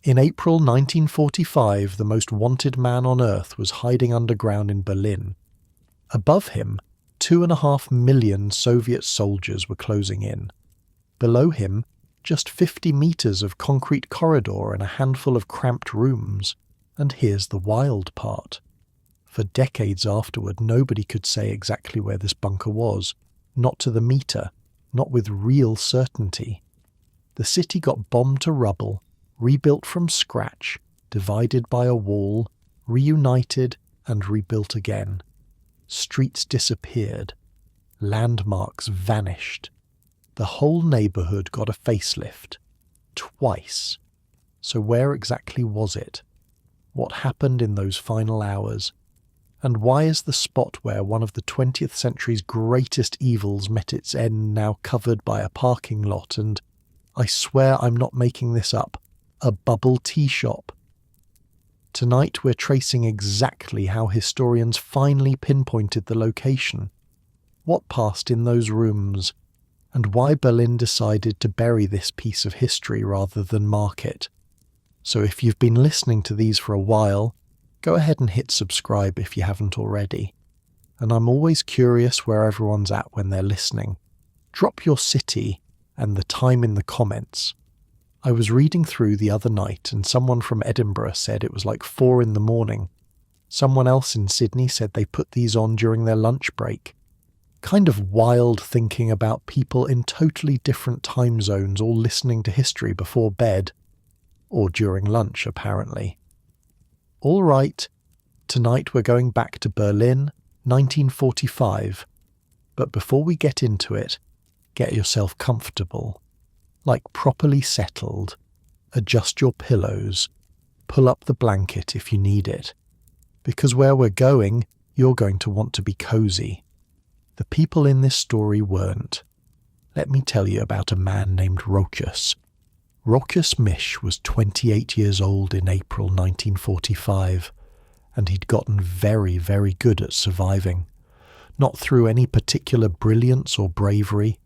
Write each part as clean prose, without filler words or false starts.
In April 1945, the most wanted man on Earth was hiding underground in Berlin. Above him, 2.5 million Soviet soldiers were closing in. Below him, just 50 meters of concrete corridor and a handful of cramped rooms. And here's the wild part. For decades afterward, nobody could say exactly where this bunker was, not to the meter, not with real certainty. The city got bombed to rubble, rebuilt from scratch, divided by a wall, reunited and rebuilt again. Streets disappeared. Landmarks vanished. The whole neighbourhood got a facelift. Twice. So where exactly was it? What happened in those final hours? And why is the spot where one of the 20th century's greatest evils met its end now covered by a parking lot and, I swear I'm not making this up, a bubble tea shop? Tonight we're tracing exactly how historians finally pinpointed the location, what passed in those rooms, and why Berlin decided to bury this piece of history rather than mark it. So if you've been listening to these for a while, go ahead and hit subscribe if you haven't already. And I'm always curious where everyone's at when they're listening. Drop your city and the time in the comments. I was reading through the other night and someone from Edinburgh said it was like 4 a.m. Someone else in Sydney said they put these on during their lunch break. Kind of wild thinking about people in totally different time zones all listening to history before bed. Or during lunch, apparently. All right, tonight we're going back to Berlin, 1945. But before we get into it, get yourself comfortable. Like properly settled. Adjust your pillows. Pull up the blanket if you need it. Because where we're going, you're going to want to be cozy. The people in this story weren't. Let me tell you about a man named Rochus. Rochus Misch was 28 years old in April 1945, and he'd gotten very, very good at surviving. Not through any particular brilliance or bravery,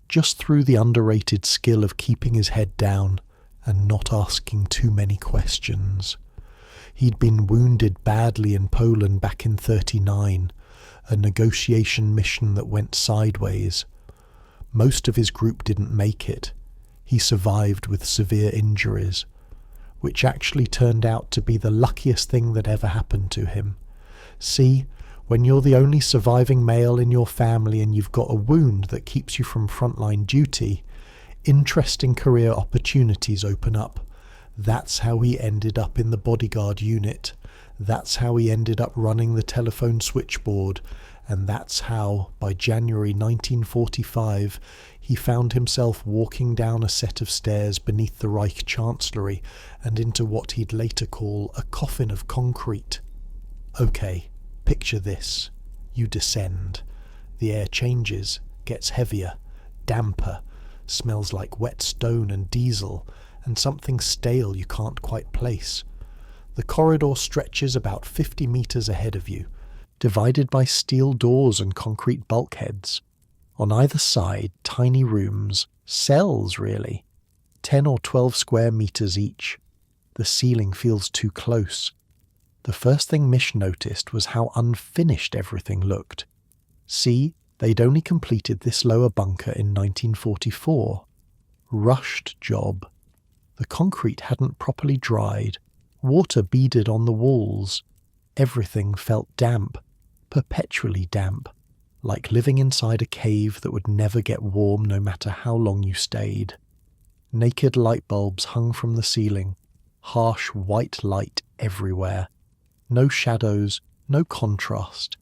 just through the underrated skill of keeping his head down and not asking too many questions. He'd been wounded badly in Poland back in 1939, a negotiation mission that went sideways. Most of his group didn't make it. He survived with severe injuries, which actually turned out to be the luckiest thing that ever happened to him. See, when you're the only surviving male in your family and you've got a wound that keeps you from frontline duty, interesting career opportunities open up. That's how he ended up in the bodyguard unit. That's how he ended up running the telephone switchboard. And that's how, by January 1945, he found himself walking down a set of stairs beneath the Reich Chancellery and into what he'd later call a coffin of concrete. Okay, picture this. You descend. The air changes, gets heavier, damper, smells like wet stone and diesel, and something stale you can't quite place. The corridor stretches about 50 meters ahead of you, divided by steel doors and concrete bulkheads. On either side, tiny rooms, cells really, 10 or 12 square meters each. The ceiling feels too close. The first thing Misch noticed was how unfinished everything looked. See, they'd only completed this lower bunker in 1944. Rushed job. The concrete hadn't properly dried. Water beaded on the walls. Everything felt damp, perpetually damp, like living inside a cave that would never get warm no matter how long you stayed. Naked light bulbs hung from the ceiling, harsh white light everywhere. No shadows, no contrast,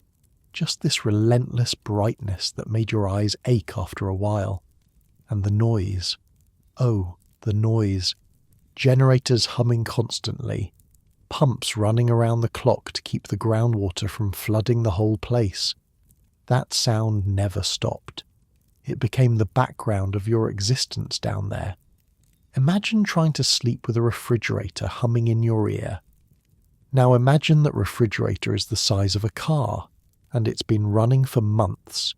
just this relentless brightness that made your eyes ache after a while. And the noise. Oh, the noise. Generators humming constantly. Pumps running around the clock to keep the groundwater from flooding the whole place. That sound never stopped. It became the background of your existence down there. Imagine trying to sleep with a refrigerator humming in your ear. Now imagine that refrigerator is the size of a car, and it's been running for months.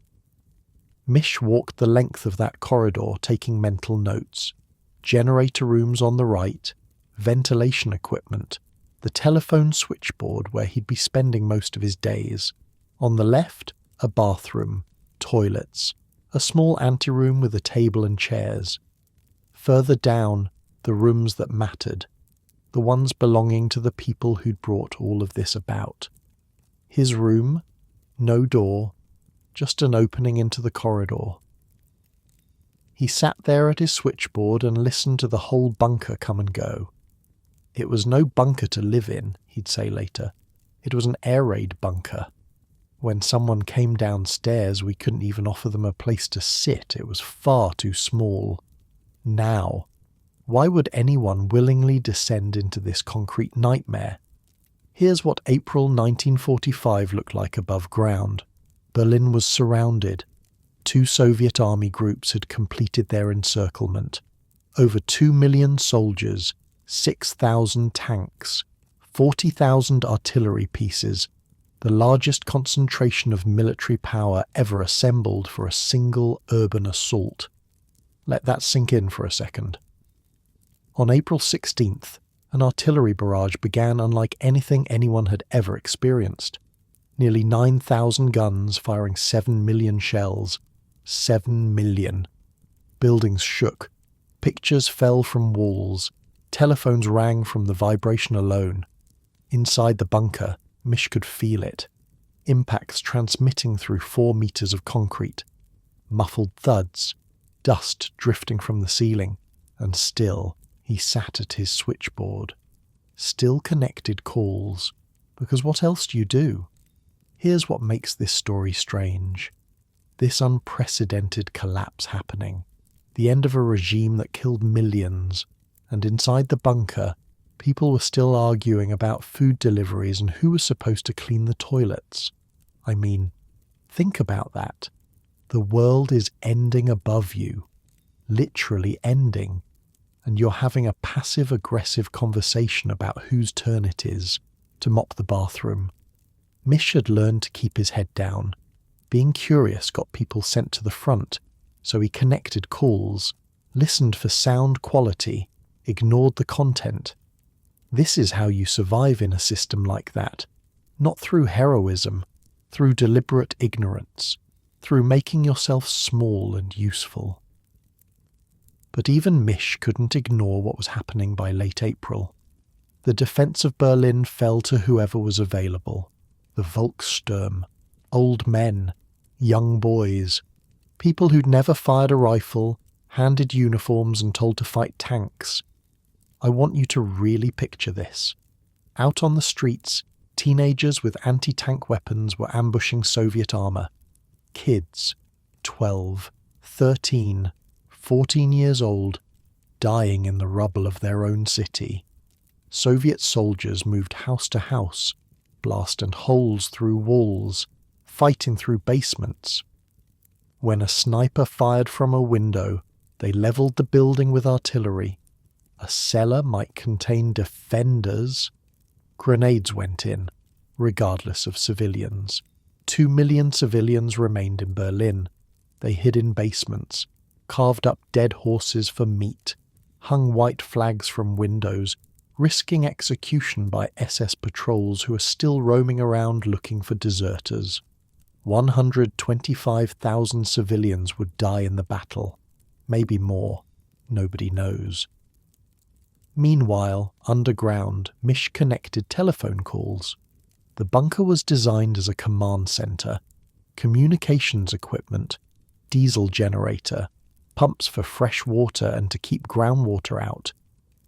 Misch walked the length of that corridor taking mental notes. Generator rooms on the right, ventilation equipment, the telephone switchboard where he'd be spending most of his days. On the left, a bathroom, toilets, a small anteroom with a table and chairs. Further down, the rooms that mattered, the ones belonging to the people who'd brought all of this about. His room, no door, just an opening into the corridor. He sat there at his switchboard and listened to the whole bunker come and go. It was no bunker to live in, he'd say later. It was an air raid bunker. When someone came downstairs, we couldn't even offer them a place to sit. It was far too small. Now, why would anyone willingly descend into this concrete nightmare? Here's what April 1945 looked like above ground. Berlin was surrounded. 2 Soviet army groups had completed their encirclement. Over 2 million soldiers, 6,000 tanks, 40,000 artillery pieces, the largest concentration of military power ever assembled for a single urban assault. Let that sink in for a second. On April 16th, an artillery barrage began unlike anything anyone had ever experienced. Nearly 9,000 guns firing 7 million shells. 7 million. Buildings shook. Pictures fell from walls. Telephones rang from the vibration alone. Inside the bunker, Misch could feel it. Impacts transmitting through 4 meters of concrete. Muffled thuds. Dust drifting from the ceiling. And still, he sat at his switchboard. Still connected calls. Because what else do you do? Here's what makes this story strange. This unprecedented collapse happening. The end of a regime that killed millions. And inside the bunker, people were still arguing about food deliveries and who was supposed to clean the toilets. I mean, think about that. The world is ending above you. Literally ending. And you're having a passive-aggressive conversation about whose turn it is to mop the bathroom. Misch had learned to keep his head down. Being curious got people sent to the front, so he connected calls, listened for sound quality, ignored the content. This is how you survive in a system like that, not through heroism, through deliberate ignorance, through making yourself small and useful. But even Misch couldn't ignore what was happening by late April. The defense of Berlin fell to whoever was available. The Volkssturm, old men, young boys, people who'd never fired a rifle, handed uniforms and told to fight tanks. I want you to really picture this. Out on the streets, teenagers with anti-tank weapons were ambushing Soviet armor. Kids, 12, 13, 14 years old, dying in the rubble of their own city. Soviet soldiers moved house to house, blasting holes through walls, fighting through basements. When a sniper fired from a window, they leveled the building with artillery. A cellar might contain defenders. Grenades went in, regardless of civilians. 2 million civilians remained in Berlin. They hid in basements, carved up dead horses for meat, hung white flags from windows, risking execution by SS patrols who are still roaming around looking for deserters. 125,000 civilians would die in the battle. Maybe more. Nobody knows. Meanwhile, underground, Misch connected telephone calls. The bunker was designed as a command center, communications equipment, diesel generator, pumps for fresh water and to keep groundwater out,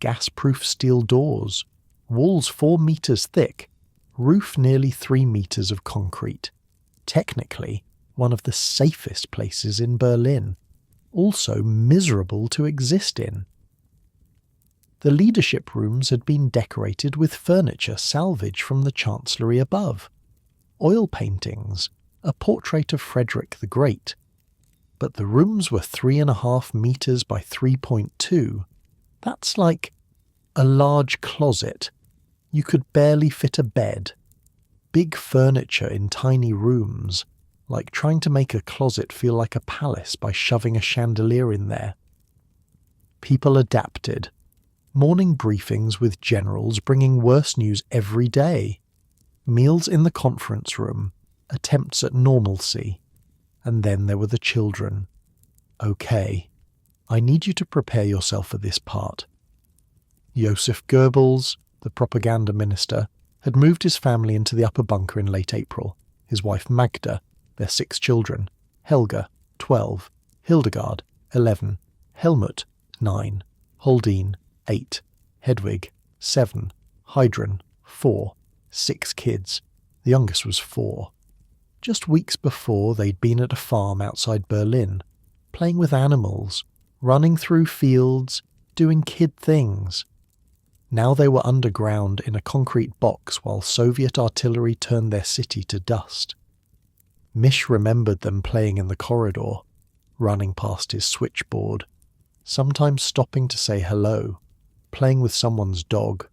gas-proof steel doors, walls 4 meters thick, roof nearly 3 meters of concrete. Technically, one of the safest places in Berlin, also miserable to exist in. The leadership rooms had been decorated with furniture salvaged from the chancellery above, oil paintings, a portrait of Frederick the Great. But the rooms were 3.5 meters by 3.2. That's like a large closet. You could barely fit a bed. Big furniture in tiny rooms, like trying to make a closet feel like a palace by shoving a chandelier in there. People adapted. Morning briefings with generals bringing worse news every day. Meals in the conference room, attempts at normalcy. And then there were the children. Okay, I need you to prepare yourself for this part. Joseph Goebbels, the propaganda minister, had moved his family into the upper bunker in late April. His wife Magda, their 6 children, Helga, 12, Hildegard, 11, Helmut, 9, Holdine, 8, Hedwig, 7, Heidrun, 4, 6 kids. The youngest was 4. Just weeks before, they'd been at a farm outside Berlin, playing with animals, running through fields, doing kid things. Now they were underground in a concrete box while Soviet artillery turned their city to dust. Misch remembered them playing in the corridor, running past his switchboard, sometimes stopping to say hello, playing with someone's dog.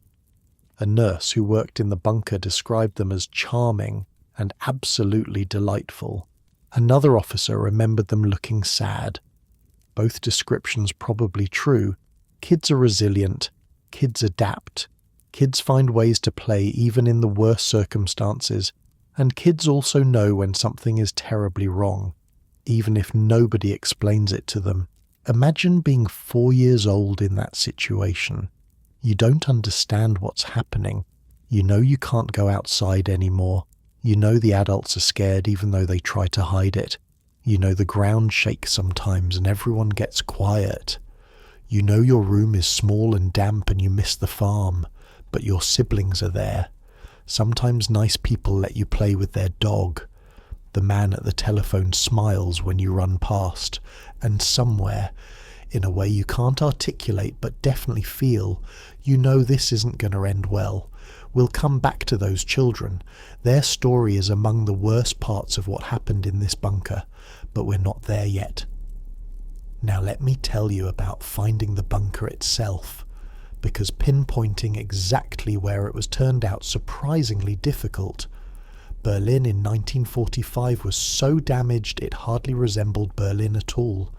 A nurse who worked in the bunker described them as charming and absolutely delightful. Another officer remembered them looking sad. Both descriptions probably true. Kids are resilient. Kids adapt. Kids find ways to play even in the worst circumstances. And kids also know when something is terribly wrong, even if nobody explains it to them. Imagine being 4 years old in that situation. You don't understand what's happening. You know you can't go outside anymore. You know the adults are scared even though they try to hide it. You know the ground shakes sometimes and everyone gets quiet. You know your room is small and damp and you miss the farm, but your siblings are there. Sometimes nice people let you play with their dog. The man at the telephone smiles when you run past, and somewhere, in a way you can't articulate but definitely feel, you know this isn't going to end well. We'll come back to those children. Their story is among the worst parts of what happened in this bunker, but we're not there yet. Now let me tell you about finding the bunker itself, because pinpointing exactly where it was turned out surprisingly difficult. Berlin in 1945 was so damaged it hardly resembled Berlin at all.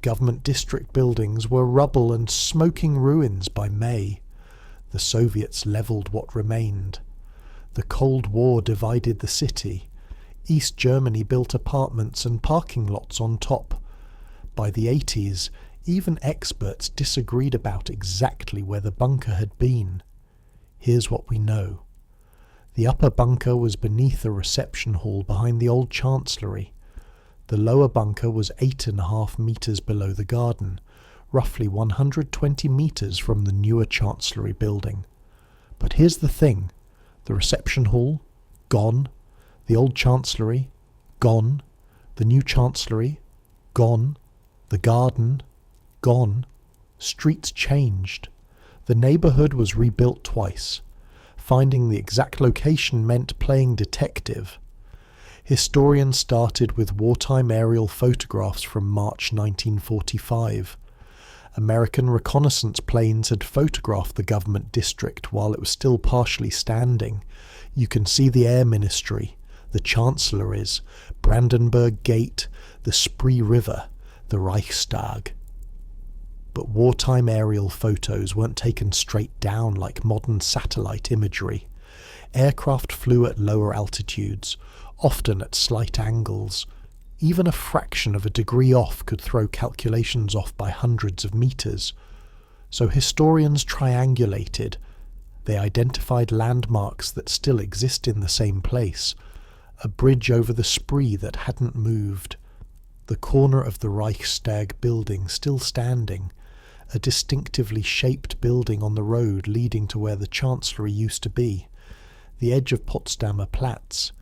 Government district buildings were rubble and smoking ruins by May. The Soviets levelled what remained. The Cold War divided the city. East Germany built apartments and parking lots on top. By the 80s, even experts disagreed about exactly where the bunker had been. Here's what we know. The upper bunker was beneath a reception hall behind the old chancellery. The lower bunker was 8.5 metres below the garden, roughly 120 metres from the newer chancellery building. But here's the thing. The reception hall, gone. The old chancellery, gone. The new chancellery, gone. The garden, gone. Streets changed. The neighbourhood was rebuilt twice. Finding the exact location meant playing detective. Historians started with wartime aerial photographs from March 1945. American reconnaissance planes had photographed the government district while it was still partially standing. You can see the Air Ministry, the Chancelleries, Brandenburg Gate, the Spree River, the Reichstag. But wartime aerial photos weren't taken straight down like modern satellite imagery. Aircraft flew at lower altitudes, often at slight angles. Even a fraction of a degree off could throw calculations off by hundreds of meters. So historians triangulated. They identified landmarks that still exist in the same place. A bridge over the Spree that hadn't moved. The corner of the Reichstag building still standing. A distinctively shaped building on the road leading to where the Chancellery used to be. The edge of Potsdamer Platz.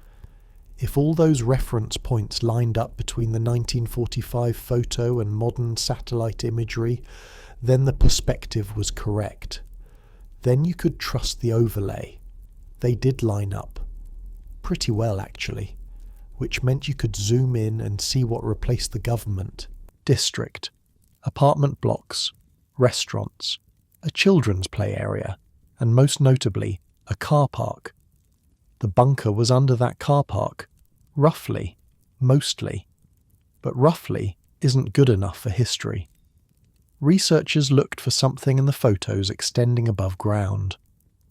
If all those reference points lined up between the 1945 photo and modern satellite imagery, then the perspective was correct. Then you could trust the overlay. They did line up. Pretty well, actually. Which meant you could zoom in and see what replaced the government. District. Apartment blocks. Restaurants. A children's play area. And most notably, a car park. The bunker was under that car park. Roughly. Mostly. But roughly isn't good enough for history. Researchers looked for something in the photos extending above ground.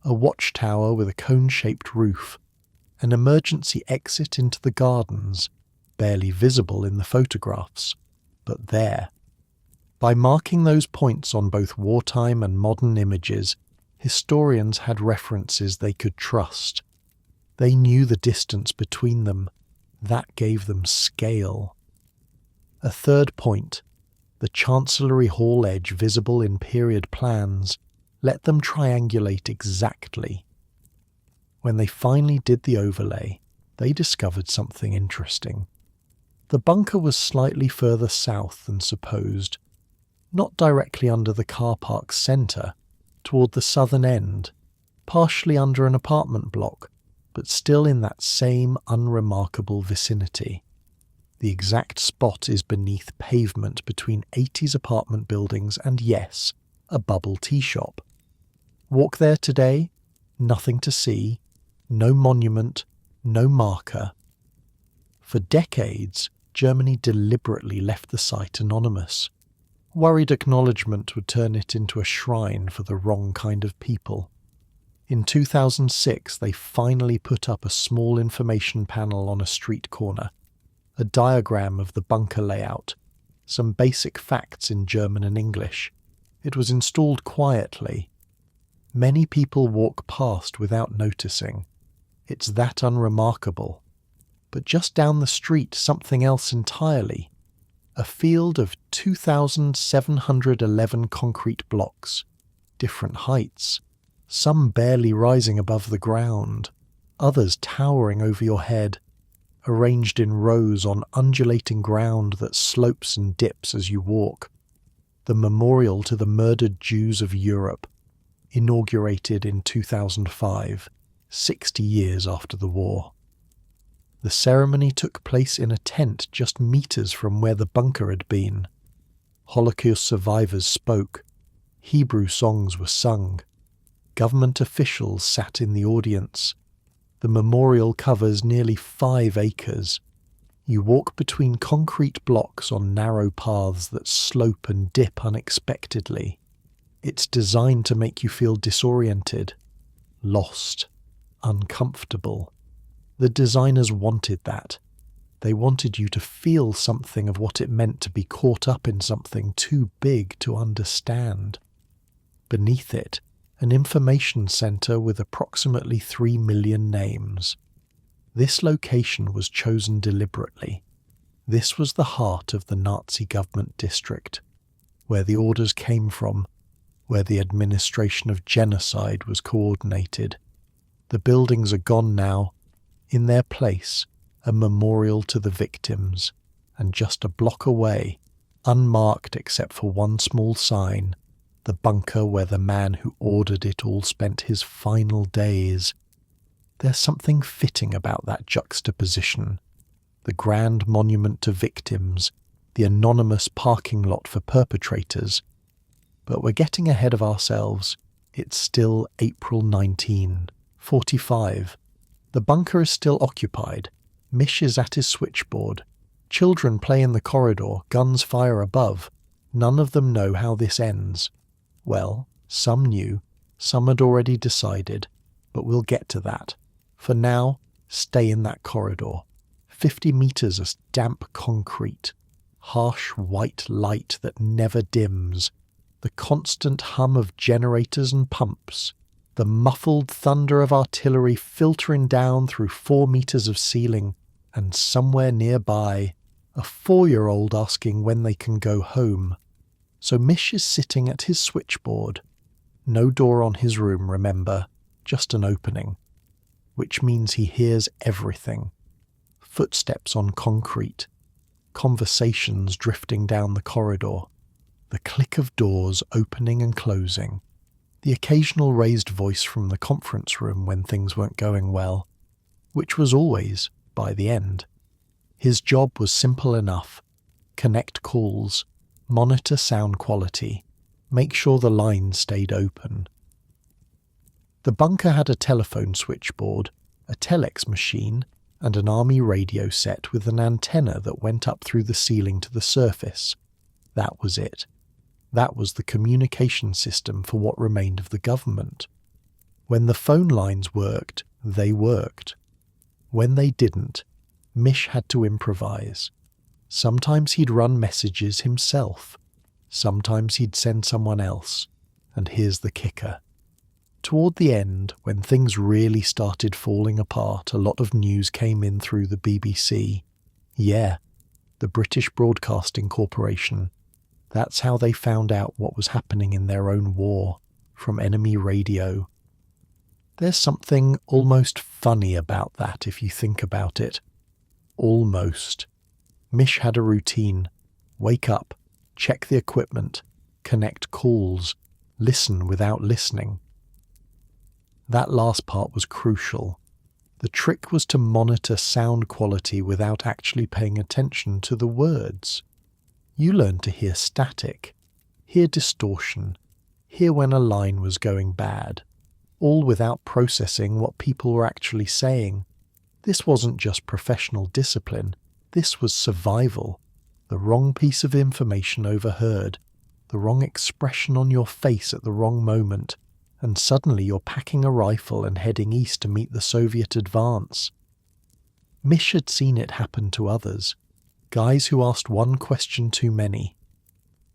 A watchtower with a cone-shaped roof, an emergency exit into the gardens, barely visible in the photographs, but there. By marking those points on both wartime and modern images, historians had references they could trust. They knew the distance between them. That gave them scale. A third point, the Chancellery Hall edge visible in period plans, let them triangulate exactly. When they finally did the overlay, they discovered something interesting. The bunker was slightly further south than supposed, not directly under the car park's centre, toward the southern end, partially under an apartment block, but still in that same unremarkable vicinity. The exact spot is beneath pavement between 80s apartment buildings and, yes, a bubble tea shop. Walk there today, nothing to see, no monument, no marker. For decades, Germany deliberately left the site anonymous, worried acknowledgement would turn it into a shrine for the wrong kind of people. In 2006, they finally put up a small information panel on a street corner, a diagram of the bunker layout, some basic facts in German and English. It was installed quietly. Many people walk past without noticing. It's that unremarkable. But just down the street, something else entirely. A field of 2,711 concrete blocks, different heights, some barely rising above the ground, others towering over your head, arranged in rows on undulating ground that slopes and dips as you walk. The memorial to the murdered Jews of Europe, inaugurated in 2005, 60 years after the war. The ceremony took place in a tent just meters from where the bunker had been. Holocaust survivors spoke. Hebrew songs were sung. Government officials sat in the audience. The memorial covers nearly 5 acres. You walk between concrete blocks on narrow paths that slope and dip unexpectedly. It's designed to make you feel disoriented, lost, uncomfortable. The designers wanted that. They wanted you to feel something of what it meant to be caught up in something too big to understand. Beneath it, an information centre with approximately 3 million names. This location was chosen deliberately. This was the heart of the Nazi government district, where the orders came from, where the administration of genocide was coordinated. The buildings are gone now. In their place, a memorial to the victims, and just a block away, unmarked except for one small sign, the bunker where the man who ordered it all spent his final days. There's something fitting about that juxtaposition. The grand monument to victims, the anonymous parking lot for perpetrators. But we're getting ahead of ourselves. It's still April 1945. The bunker is still occupied. Misch is at his switchboard. Children play in the corridor, guns fire above. None of them know how this ends. Well, some knew, some had already decided, but we'll get to that. For now, stay in that corridor. 50 meters of damp concrete. Harsh white light that never dims. The constant hum of generators and pumps. The muffled thunder of artillery filtering down through 4 meters of ceiling, and somewhere nearby, a 4-year-old asking when they can go home. So Misch is sitting at his switchboard. No door on his room, remember, just an opening. Which means he hears everything. Footsteps on concrete. Conversations drifting down the corridor. The click of doors opening and closing. The occasional raised voice from the conference room when things weren't going well, which was always, by the end. His job was simple enough. Connect calls, monitor sound quality, make sure the lines stayed open. The bunker had a telephone switchboard, a telex machine, and an army radio set with an antenna that went up through the ceiling to the surface. That was it. That was the communication system for what remained of the government. When the phone lines worked, they worked. When they didn't, Misch had to improvise. Sometimes he'd run messages himself. Sometimes he'd send someone else. And here's the kicker. Toward the end, when things really started falling apart, a lot of news came in through the BBC. Yeah, the British Broadcasting Corporation. That's how they found out what was happening in their own war, from enemy radio. There's something almost funny about that if you think about it. Almost. Misch had a routine. Wake up, check the equipment, connect calls, listen without listening. That last part was crucial. The trick was to monitor sound quality without actually paying attention to the words. You learned to hear static, hear distortion, hear when a line was going bad, all without processing what people were actually saying. This wasn't just professional discipline, this was survival. The wrong piece of information overheard, the wrong expression on your face at the wrong moment, and suddenly you're packing a rifle and heading east to meet the Soviet advance. Misch had seen it happen to others. Guys who asked one question too many.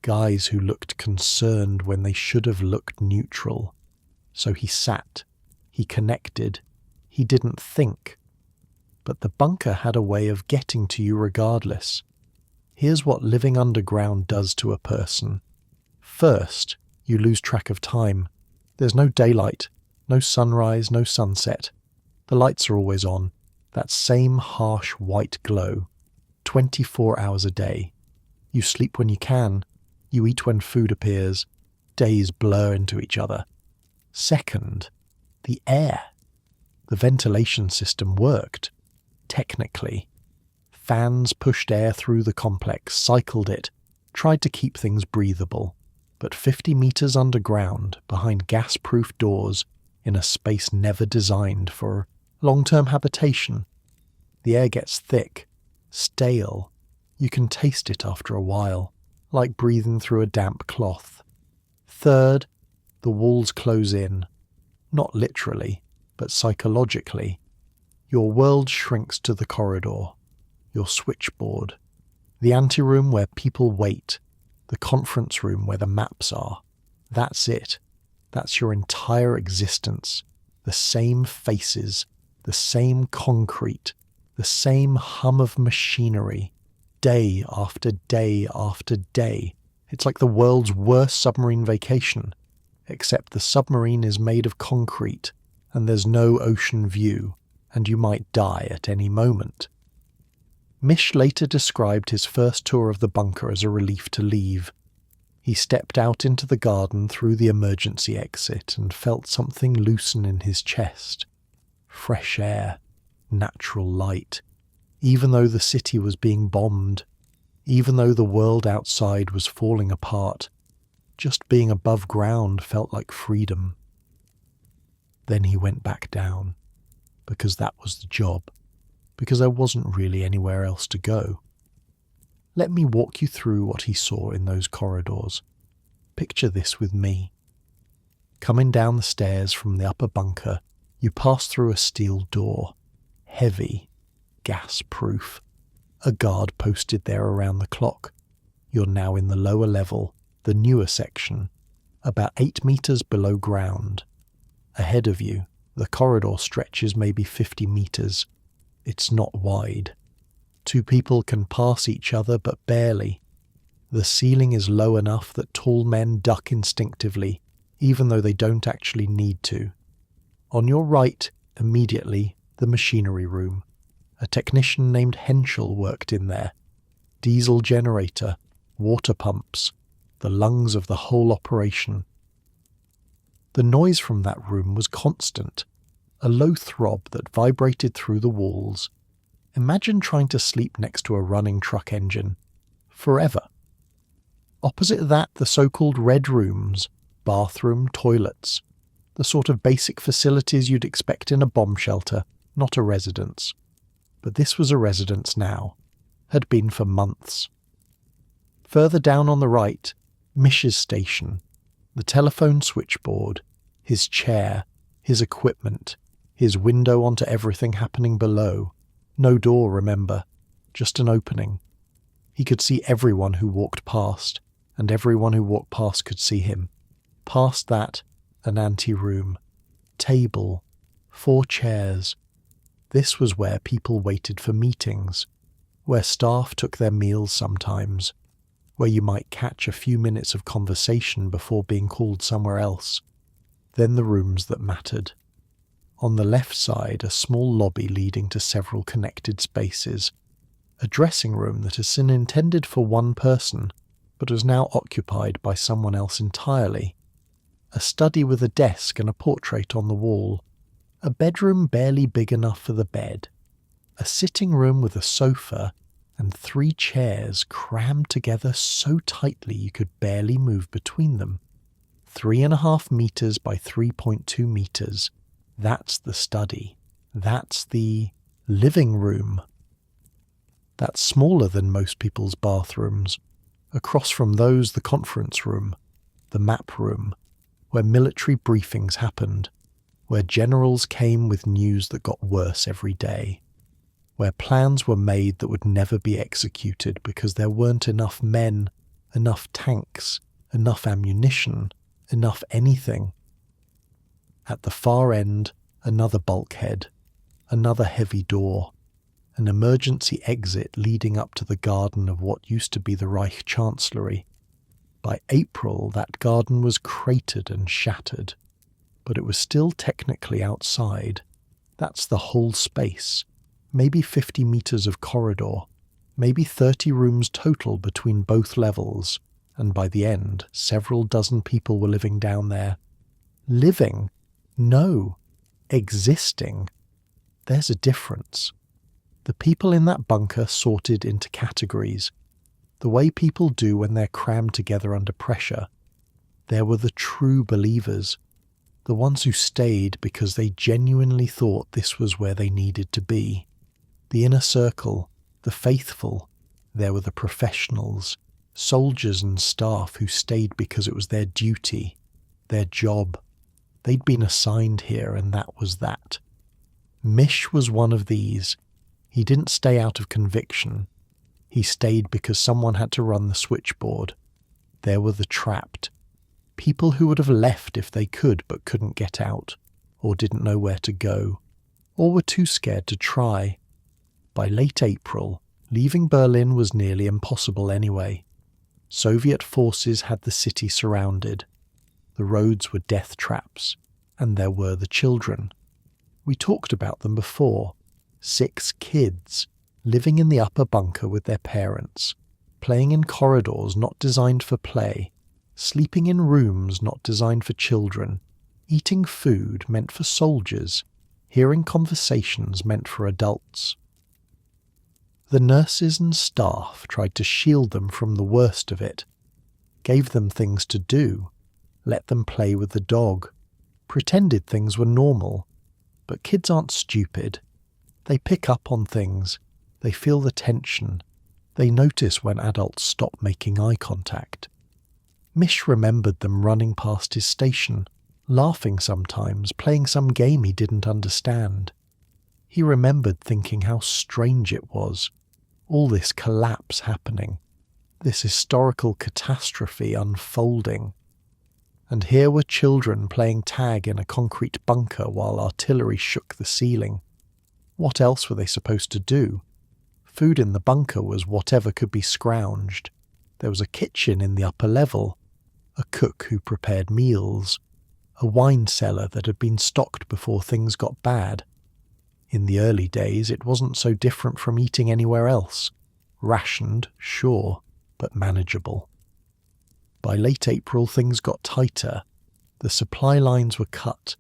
Guys who looked concerned when they should have looked neutral. So he sat. He connected. He didn't think. But the bunker had a way of getting to you regardless. Here's what living underground does to a person. First, you lose track of time. There's no daylight, no sunrise, no sunset. The lights are always on, that same harsh white glow, 24 hours a day. You sleep when you can, you eat when food appears, days blur into each other. Second, the air. The ventilation system worked, technically. Fans pushed air through the complex, cycled it, tried to keep things breathable. But 50 meters underground, behind gas-proof doors, in a space never designed for long-term habitation, the air gets thick, stale. You can taste it after a while, like breathing through a damp cloth. Third, the walls close in, not literally, but psychologically. Your world shrinks to the corridor, your switchboard, the anteroom where people wait, the conference room where the maps are. That's it. That's your entire existence. The same faces, the same concrete, the same hum of machinery, day after day after day. It's like the world's worst submarine vacation, except the submarine is made of concrete, and there's no ocean view, and you might die at any moment. Misch later described his first tour of the bunker as a relief to leave. He stepped out into the garden through the emergency exit and felt something loosen in his chest. Fresh air, natural light. Even though the city was being bombed, even though the world outside was falling apart, just being above ground felt like freedom. Then he went back down, because that was the job. Because there wasn't really anywhere else to go. Let me walk you through what he saw in those corridors. Picture this with me. Coming down the stairs from the upper bunker, you pass through a steel door, heavy, gas-proof. A guard posted there around the clock. You're now in the lower level, the newer section, about 8 meters below ground. Ahead of you, the corridor stretches maybe 50 meters. It's not wide. 2 people can pass each other, but barely. The ceiling is low enough that tall men duck instinctively, even though they don't actually need to. On your right, immediately, the machinery room. A technician named Henschel worked in there. Diesel generator, water pumps, the lungs of the whole operation. The noise from that room was constant. A low throb that vibrated through the walls. Imagine trying to sleep next to a running truck engine. Forever. Opposite that, the so-called red rooms, bathroom, toilets. The sort of basic facilities you'd expect in a bomb shelter, not a residence. But this was a residence now. Had been for months. Further down on the right, Misch's station, the telephone switchboard, his chair, his equipment, his window onto everything happening below. No door, remember, just an opening. He could see everyone who walked past, and everyone who walked past could see him. Past that, an anteroom. Table. 4 chairs. This was where people waited for meetings, where staff took their meals sometimes, where you might catch a few minutes of conversation before being called somewhere else. Then the rooms that mattered. On the left side, a small lobby leading to several connected spaces. A dressing room that had been intended for one person, but was now occupied by someone else entirely. A study with a desk and a portrait on the wall. A bedroom barely big enough for the bed. A sitting room with a sofa and 3 chairs crammed together so tightly you could barely move between them. 3.5 meters by 3.2 meters. That's the study. That's the living room. That's smaller than most people's bathrooms. Across from those, the conference room, the map room, where military briefings happened, where generals came with news that got worse every day, where plans were made that would never be executed because there weren't enough men, enough tanks, enough ammunition, enough anything. At the far end, another bulkhead, another heavy door, an emergency exit leading up to the garden of what used to be the Reich Chancellery. By April, that garden was cratered and shattered, but it was still technically outside. That's the whole space, maybe 50 meters of corridor, maybe 30 rooms total between both levels, and by the end, several dozen people were living down there. Living? No. Existing. There's a difference. The people in that bunker sorted into categories, the way people do when they're crammed together under pressure. There were the true believers, the ones who stayed because they genuinely thought this was where they needed to be. The inner circle, the faithful. There were the professionals, soldiers and staff who stayed because it was their duty, their job. They'd been assigned here, and that was that. Misch was one of these. He didn't stay out of conviction. He stayed because someone had to run the switchboard. There were the trapped. People who would have left if they could but couldn't get out, or didn't know where to go, or were too scared to try. By late April, leaving Berlin was nearly impossible anyway. Soviet forces had the city surrounded. The roads were death traps, and there were the children. We talked about them before. 6 kids, living in the upper bunker with their parents, playing in corridors not designed for play, sleeping in rooms not designed for children, eating food meant for soldiers, hearing conversations meant for adults. The nurses and staff tried to shield them from the worst of it, gave them things to do, let them play with the dog, pretended things were normal. But kids aren't stupid. They pick up on things. They feel the tension. They notice when adults stop making eye contact. Misch remembered them running past his station, laughing sometimes, playing some game he didn't understand. He remembered thinking how strange it was, all this collapse happening, this historical catastrophe unfolding. And here were children playing tag in a concrete bunker while artillery shook the ceiling. What else were they supposed to do? Food in the bunker was whatever could be scrounged. There was a kitchen in the upper level, a cook who prepared meals, a wine cellar that had been stocked before things got bad. In the early days, it wasn't so different from eating anywhere else. Rationed, sure, but manageable. By late April, things got tighter. The supply lines were cut.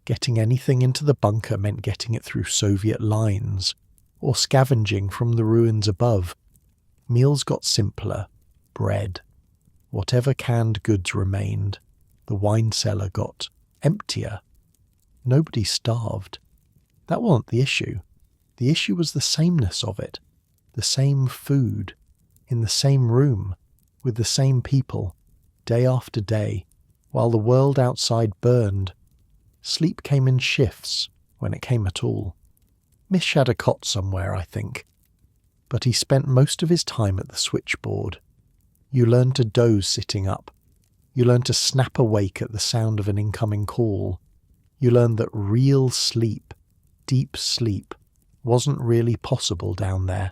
Getting anything into the bunker meant getting it through Soviet lines, or scavenging from the ruins above. Meals got simpler. Bread. Whatever canned goods remained. The wine cellar got emptier. Nobody starved. That wasn't the issue. The issue was the sameness of it. The same food. In the same room. With the same people. day after day, while the world outside burned. Sleep came in shifts, when it came at all. Misch had a cot somewhere, I think. But he spent most of his time at the switchboard. You learn to doze sitting up. You learn to snap awake at the sound of an incoming call. You learn that real sleep, deep sleep, wasn't really possible down there.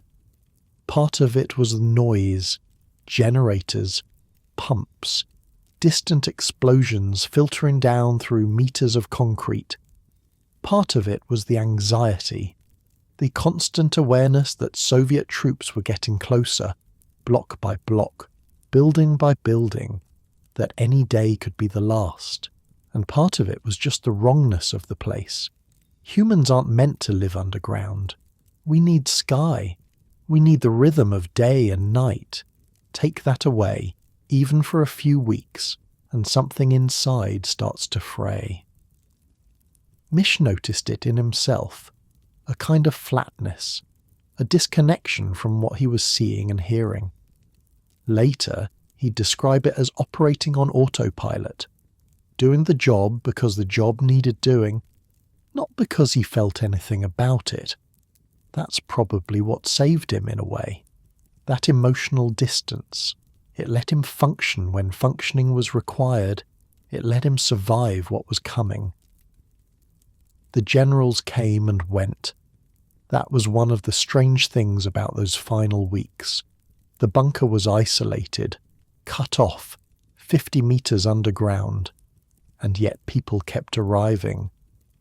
Part of it was the noise, generators, pumps, distant explosions filtering down through meters of concrete. Part of it was the anxiety, the constant awareness that Soviet troops were getting closer, block by block, building by building, that any day could be the last. And part of it was just the wrongness of the place. Humans aren't meant to live underground. We need sky. We need the rhythm of day and night. Take that away, even for a few weeks, and something inside starts to fray. Misch noticed it in himself, a kind of flatness, a disconnection from what he was seeing and hearing. Later, he'd describe it as operating on autopilot, doing the job because the job needed doing, not because he felt anything about it. That's probably what saved him in a way. That emotional distance. It let him function when functioning was required. It let him survive what was coming. The generals came and went. That was one of the strange things about those final weeks. The bunker was isolated, cut off, 50 meters underground. And yet people kept arriving.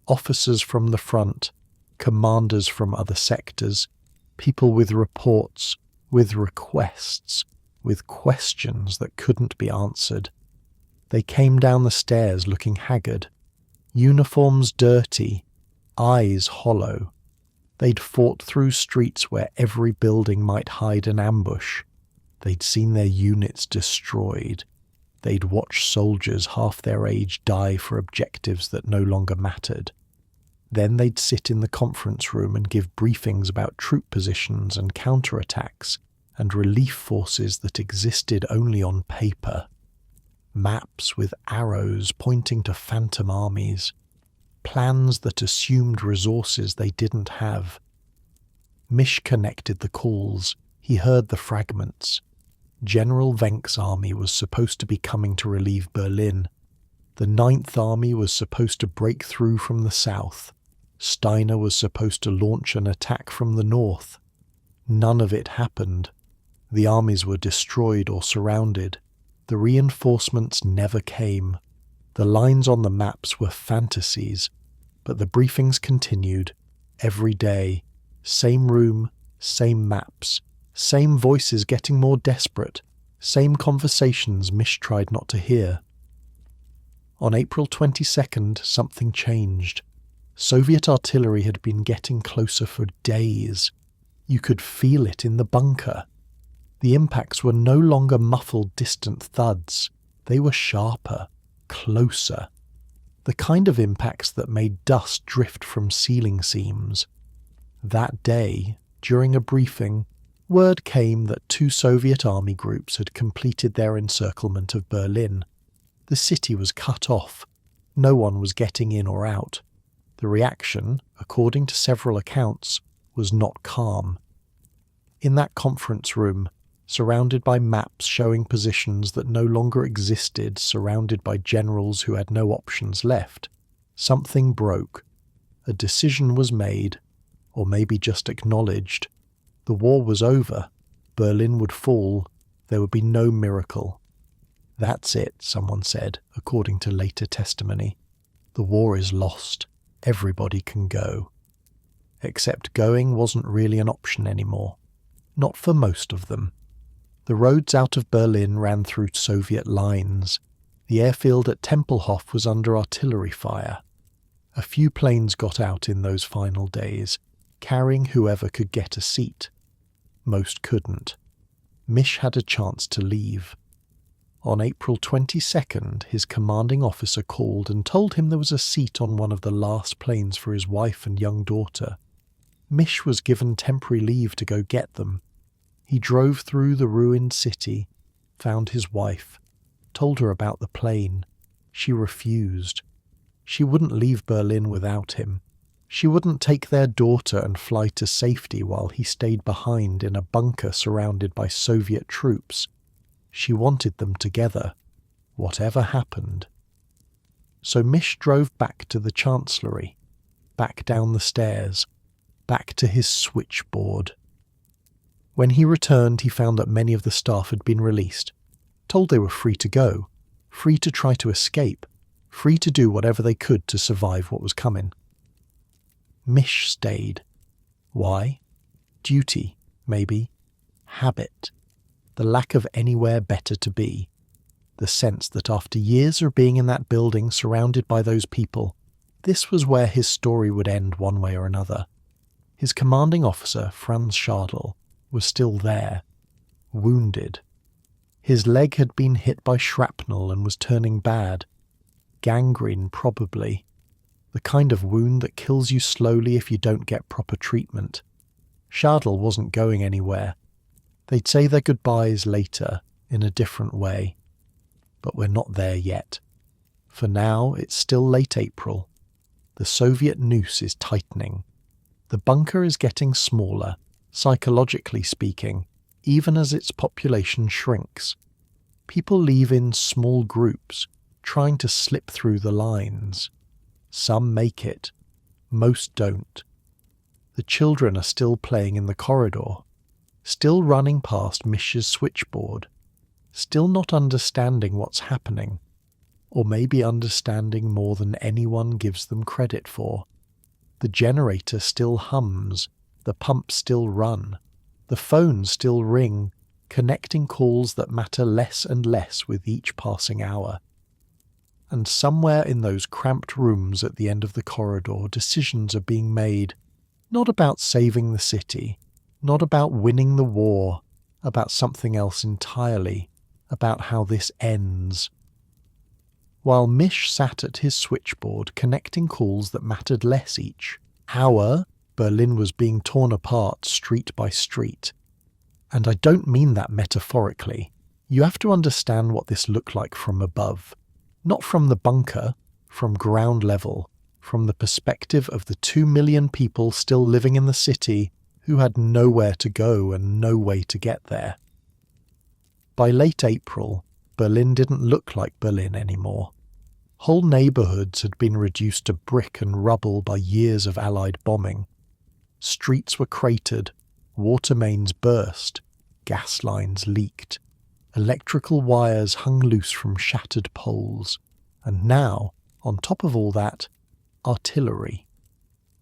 Officers from the front, commanders from other sectors, people with reports, with requests, with questions that couldn't be answered. They came down the stairs looking haggard, uniforms dirty, eyes hollow. They'd fought through streets where every building might hide an ambush. They'd seen their units destroyed. They'd watched soldiers half their age die for objectives that no longer mattered. Then they'd sit in the conference room and give briefings about troop positions and counterattacks and relief forces that existed only on paper. Maps with arrows pointing to phantom armies. Plans that assumed resources they didn't have. Misch connected the calls. He heard the fragments. General Wenck's army was supposed to be coming to relieve Berlin. The 9th Army was supposed to break through from the south. Steiner was supposed to launch an attack from the north. None of it happened. The armies were destroyed or surrounded. The reinforcements never came. The lines on the maps were fantasies, but the briefings continued, every day. Same room, same maps, same voices getting more desperate, same conversations Misch tried not to hear. On April 22nd, something changed. Soviet artillery had been getting closer for days. You could feel it in the bunker. The impacts were no longer muffled, distant thuds. They were sharper, closer. The kind of impacts that made dust drift from ceiling seams. That day, during a briefing, word came that 2 Soviet army groups had completed their encirclement of Berlin. The city was cut off. No one was getting in or out. The reaction, according to several accounts, was not calm. In that conference room, surrounded by maps showing positions that no longer existed, surrounded by generals who had no options left, something broke. A decision was made, or maybe just acknowledged. The war was over. Berlin would fall. There would be no miracle. That's it, someone said, according to later testimony. The war is lost. Everybody can go. Except going wasn't really an option anymore. Not for most of them. The roads out of Berlin ran through Soviet lines. The airfield at Tempelhof was under artillery fire. A few planes got out in those final days, carrying whoever could get a seat. Most couldn't. Misch had a chance to leave. On April 22nd, his commanding officer called and told him there was a seat on one of the last planes for his wife and young daughter. Misch was given temporary leave to go get them. He drove through the ruined city, found his wife. told her about the plane. She refused. She wouldn't leave Berlin without him. She wouldn't take their daughter and fly to safety while he stayed behind in a bunker surrounded by Soviet troops. She wanted them together, whatever happened. So Misch drove back to the Chancellery, back down the stairs, back to his switchboard. When he returned, he found that many of the staff had been released, told they were free to go, free to try to escape, free to do whatever they could to survive what was coming. Misch stayed. Why? Duty, maybe. Habit. The lack of anywhere better to be. The sense that after years of being in that building surrounded by those people, this was where his story would end one way or another. His commanding officer, Franz Schadl, was still there, wounded. His leg had been hit by shrapnel and was turning bad. Gangrene, probably. The kind of wound that kills you slowly if you don't get proper treatment. Schadl wasn't going anywhere. They'd say their goodbyes later, in a different way. But we're not there yet. For now, it's still late April. The Soviet noose is tightening. The bunker is getting smaller, psychologically speaking, even as its population shrinks. People leave in small groups, trying to slip through the lines. Some make it. Most don't. The children are still playing in the corridor, still running past Misch's switchboard, still not understanding what's happening, or maybe understanding more than anyone gives them credit for. The generator still hums, the pumps still run, the phones still ring, connecting calls that matter less and less with each passing hour. And somewhere in those cramped rooms at the end of the corridor, decisions are being made, not about saving the city, not about winning the war, about something else entirely, about how this ends. While Misch sat at his switchboard connecting calls that mattered less each hour, Berlin was being torn apart street by street. And I don't mean that metaphorically. You have to understand what this looked like from above. Not from the bunker, from ground level, from the perspective of the 2 million people still living in the city who had nowhere to go and no way to get there. By late April, Berlin didn't look like Berlin anymore. Whole neighbourhoods had been reduced to brick and rubble by years of Allied bombing. Streets were cratered, water mains burst, gas lines leaked. Electrical wires hung loose from shattered poles, and now, on top of all that, artillery.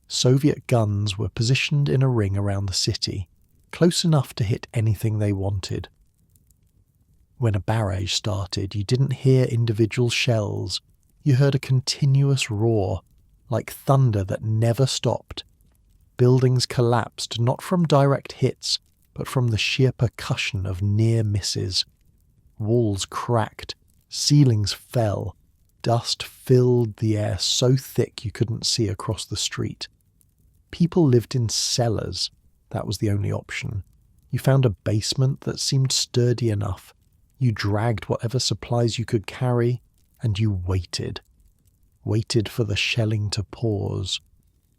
Soviet guns were positioned in a ring around the city, close enough to hit anything they wanted. When a barrage started, you didn't hear individual shells, you heard a continuous roar, like thunder that never stopped. Buildings collapsed not from direct hits, but from the sheer percussion of near misses. Walls cracked, ceilings fell, dust filled the air so thick you couldn't see across the street. People lived in cellars, that was the only option. You found a basement that seemed sturdy enough. You dragged whatever supplies you could carry, and you waited. Waited for the shelling to pause.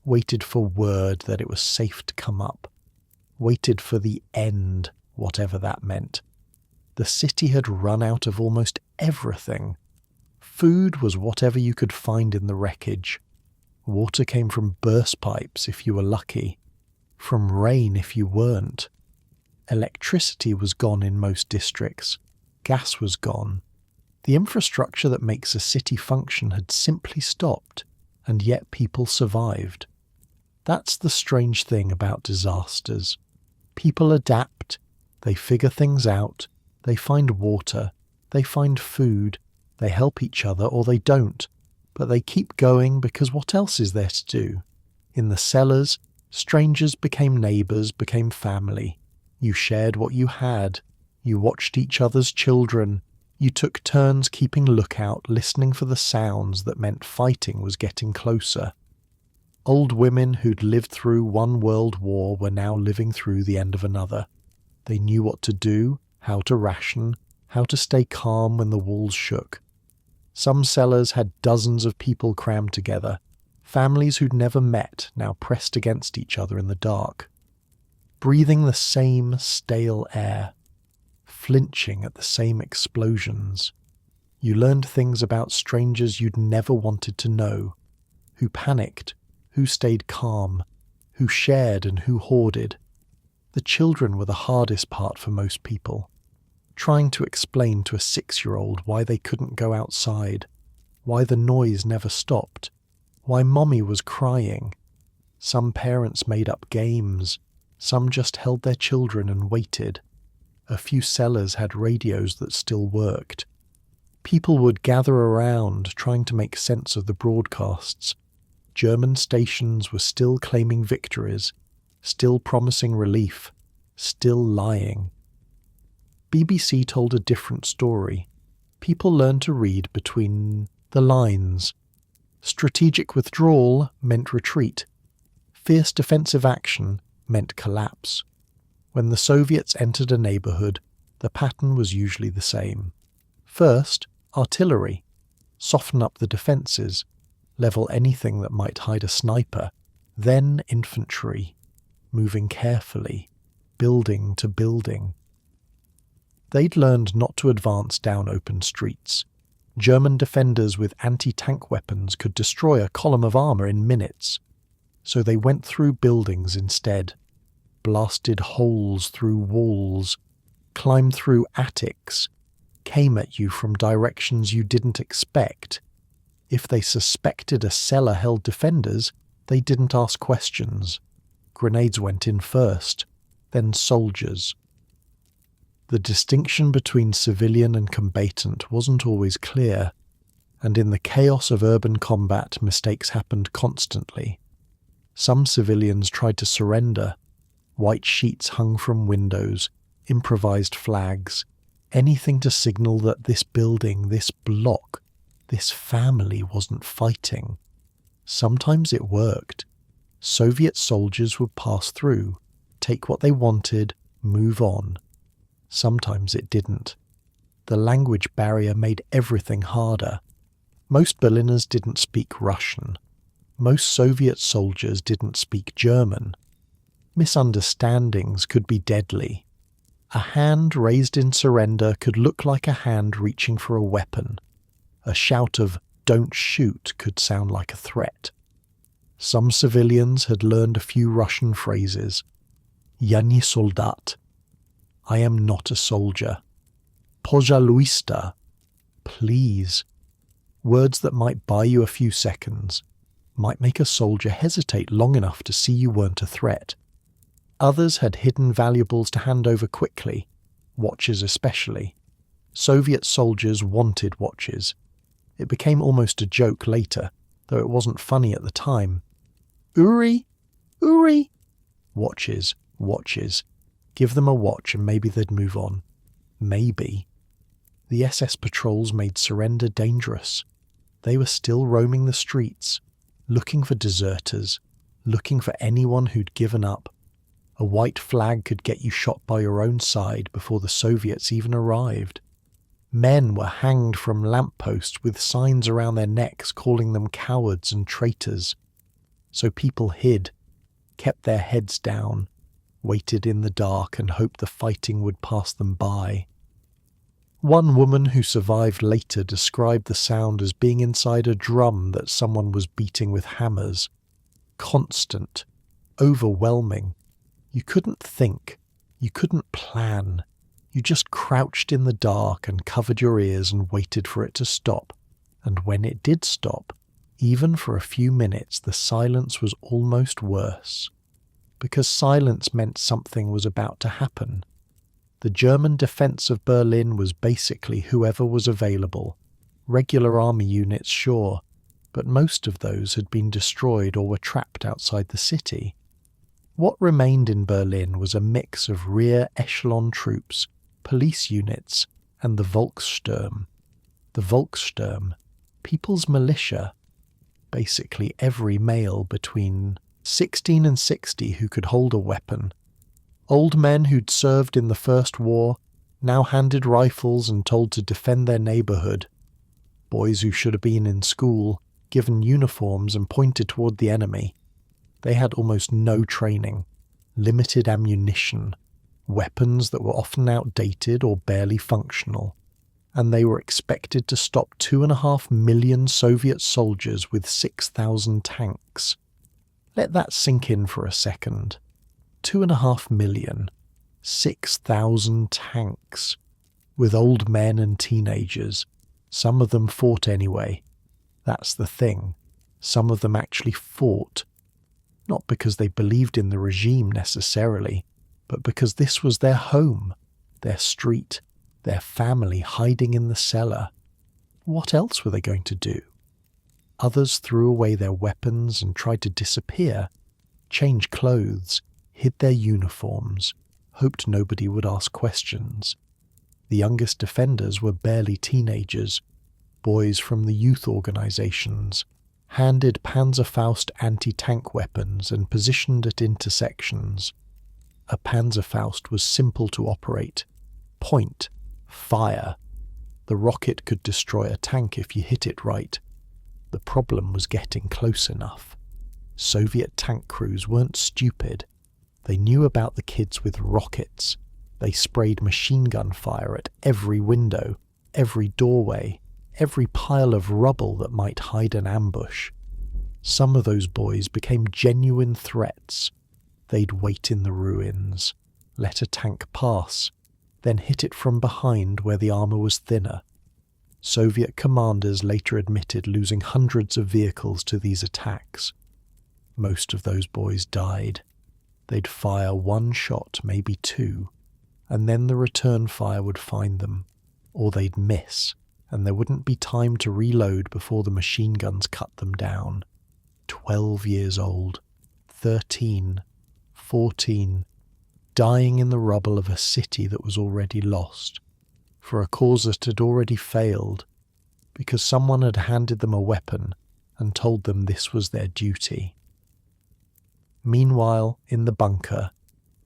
Waited for word that it was safe to come up. Waited for the end, whatever that meant. The city had run out of almost everything. Food was whatever you could find in the wreckage. Water came from burst pipes if you were lucky, from rain if you weren't. Electricity was gone in most districts. Gas was gone. The infrastructure that makes a city function had simply stopped, and yet people survived. That's the strange thing about disasters. People adapt, they figure things out, they find water, they find food, they help each other or they don't, but they keep going because what else is there to do? In the cellars, strangers became neighbours, became family. You shared what you had. You watched each other's children. You took turns keeping lookout, listening for the sounds that meant fighting was getting closer. Old women who'd lived through one world war were now living through the end of another. They knew what to do, how to ration, how to stay calm when the walls shook. Some cellars had dozens of people crammed together, families who'd never met now pressed against each other in the dark, breathing the same stale air, flinching at the same explosions. You learned things about strangers you'd never wanted to know, who panicked, who stayed calm, who shared and who hoarded. The children were the hardest part for most people. Trying to explain to a 6-year-old why they couldn't go outside, why the noise never stopped, why mommy was crying. Some parents made up games, some just held their children and waited. A few cellars had radios that still worked. People would gather around, trying to make sense of the broadcasts. German stations were still claiming victories, still promising relief, still lying. BBC told a different story. People learned to read between the lines. Strategic withdrawal meant retreat. Fierce defensive action meant collapse. When the Soviets entered a neighbourhood, the pattern was usually the same. First, artillery. Soften up the defences. Level anything that might hide a sniper. Then infantry. Moving carefully. Building to building. They'd learned not to advance down open streets. German defenders with anti-tank weapons could destroy a column of armour in minutes. So they went through buildings instead, blasted holes through walls, climbed through attics, came at you from directions you didn't expect. If they suspected a cellar held defenders, they didn't ask questions. Grenades went in first, then soldiers. The distinction between civilian and combatant wasn't always clear, and in the chaos of urban combat mistakes happened constantly. Some civilians tried to surrender. White sheets hung from windows, improvised flags, anything to signal that this building, this block, this family wasn't fighting. Sometimes it worked. Soviet soldiers would pass through, take what they wanted, move on. Sometimes it didn't. The language barrier made everything harder. Most Berliners didn't speak Russian. Most Soviet soldiers didn't speak German. Misunderstandings could be deadly. A hand raised in surrender could look like a hand reaching for a weapon. A shout of "don't shoot" could sound like a threat. Some civilians had learned a few Russian phrases. "Я не солдат," I am not a soldier. "Пожалуйста," please. Words that might buy you a few seconds, might make a soldier hesitate long enough to see you weren't a threat. Others had hidden valuables to hand over quickly, watches especially. Soviet soldiers wanted watches. It became almost a joke later, though it wasn't funny at the time. Uri! Uri! Watches, watches. Give them a watch and maybe they'd move on. Maybe. The SS patrols made surrender dangerous. They were still roaming the streets, looking for deserters, looking for anyone who'd given up. A white flag could get you shot by your own side before the Soviets even arrived. Men were hanged from lampposts with signs around their necks calling them cowards and traitors. So people hid, kept their heads down, waited in the dark and hoped the fighting would pass them by. One woman who survived later described the sound as being inside a drum that someone was beating with hammers. Constant, overwhelming. You couldn't think, you couldn't plan. You just crouched in the dark and covered your ears and waited for it to stop. And when it did stop, even for a few minutes, the silence was almost worse. Because silence meant something was about to happen. The German defence of Berlin was basically whoever was available. Regular army units, sure, but most of those had been destroyed or were trapped outside the city. What remained in Berlin was a mix of rear echelon troops, police units, and the Volkssturm. The Volkssturm, people's militia, basically every male between 16 and 60 who could hold a weapon. Old men who'd served in the First War, now handed rifles and told to defend their neighbourhood. Boys who should have been in school, given uniforms and pointed toward the enemy. They had almost no training, limited ammunition, weapons that were often outdated or barely functional, and they were expected to stop 2.5 million Soviet soldiers with 6,000 tanks. Let that sink in for a second. 2.5 million, 6,000 tanks, with old men and teenagers. Some of them fought anyway. That's the thing. Some of them actually fought, not because they believed in the regime necessarily, but because this was their home, their street, their family hiding in the cellar. What else were they going to do? Others threw away their weapons and tried to disappear, change clothes, hid their uniforms, hoped nobody would ask questions. The youngest defenders were barely teenagers, boys from the youth organizations, handed Panzerfaust anti-tank weapons and positioned at intersections. A Panzerfaust was simple to operate. Point, fire. The rocket could destroy a tank if you hit it right. The problem was getting close enough. Soviet tank crews weren't stupid. They knew about the kids with rockets. They sprayed machine gun fire at every window, every doorway, every pile of rubble that might hide an ambush. Some of those boys became genuine threats. They'd wait in the ruins, let a tank pass, then hit it from behind where the armour was thinner. Soviet commanders later admitted losing hundreds of vehicles to these attacks. Most of those boys died. They'd fire one shot, maybe two, and then the return fire would find them, or they'd miss, and there wouldn't be time to reload before the machine guns cut them down. 12 years old, 13, 14, dying in the rubble of a city that was already lost, for a cause that had already failed, because someone had handed them a weapon and told them this was their duty. Meanwhile, in the bunker,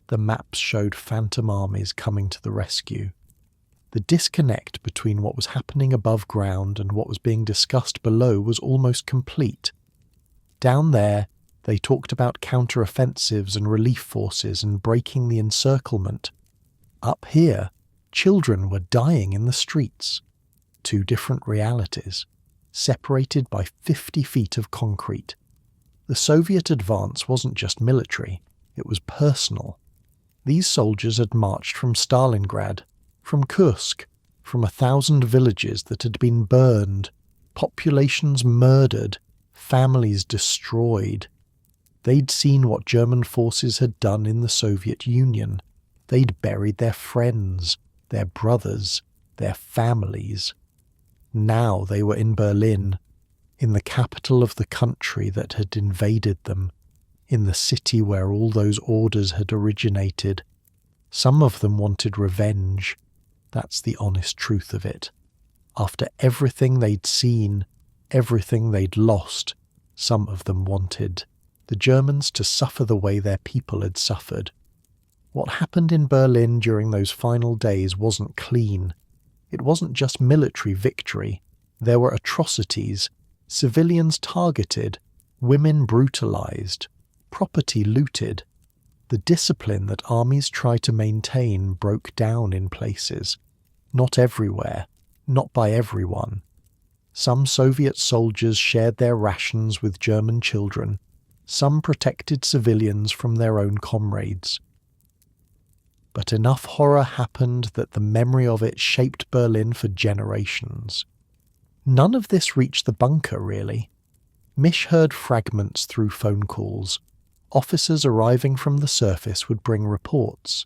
the maps showed phantom armies coming to the rescue. The disconnect between what was happening above ground and what was being discussed below was almost complete. Down there, they talked about counter-offensives and relief forces and breaking the encirclement. Up here, children were dying in the streets. Two different realities, separated by 50 feet of concrete. The Soviet advance wasn't just military, it was personal. These soldiers had marched from Stalingrad, from Kursk, from 1,000 villages that had been burned, populations murdered, families destroyed. They'd seen what German forces had done in the Soviet Union. They'd buried their friends, their brothers, their families. Now they were in Berlin, in the capital of the country that had invaded them, in the city where all those orders had originated. Some of them wanted revenge. That's the honest truth of it. After everything they'd seen, everything they'd lost, some of them wanted the Germans to suffer the way their people had suffered. What happened in Berlin during those final days wasn't clean. It wasn't just military victory. There were atrocities, civilians targeted, women brutalized, property looted. The discipline that armies try to maintain broke down in places. Not everywhere, not by everyone. Some Soviet soldiers shared their rations with German children. Some protected civilians from their own comrades. But enough horror happened that the memory of it shaped Berlin for generations. None of this reached the bunker, really. Misch heard fragments through phone calls. Officers arriving from the surface would bring reports.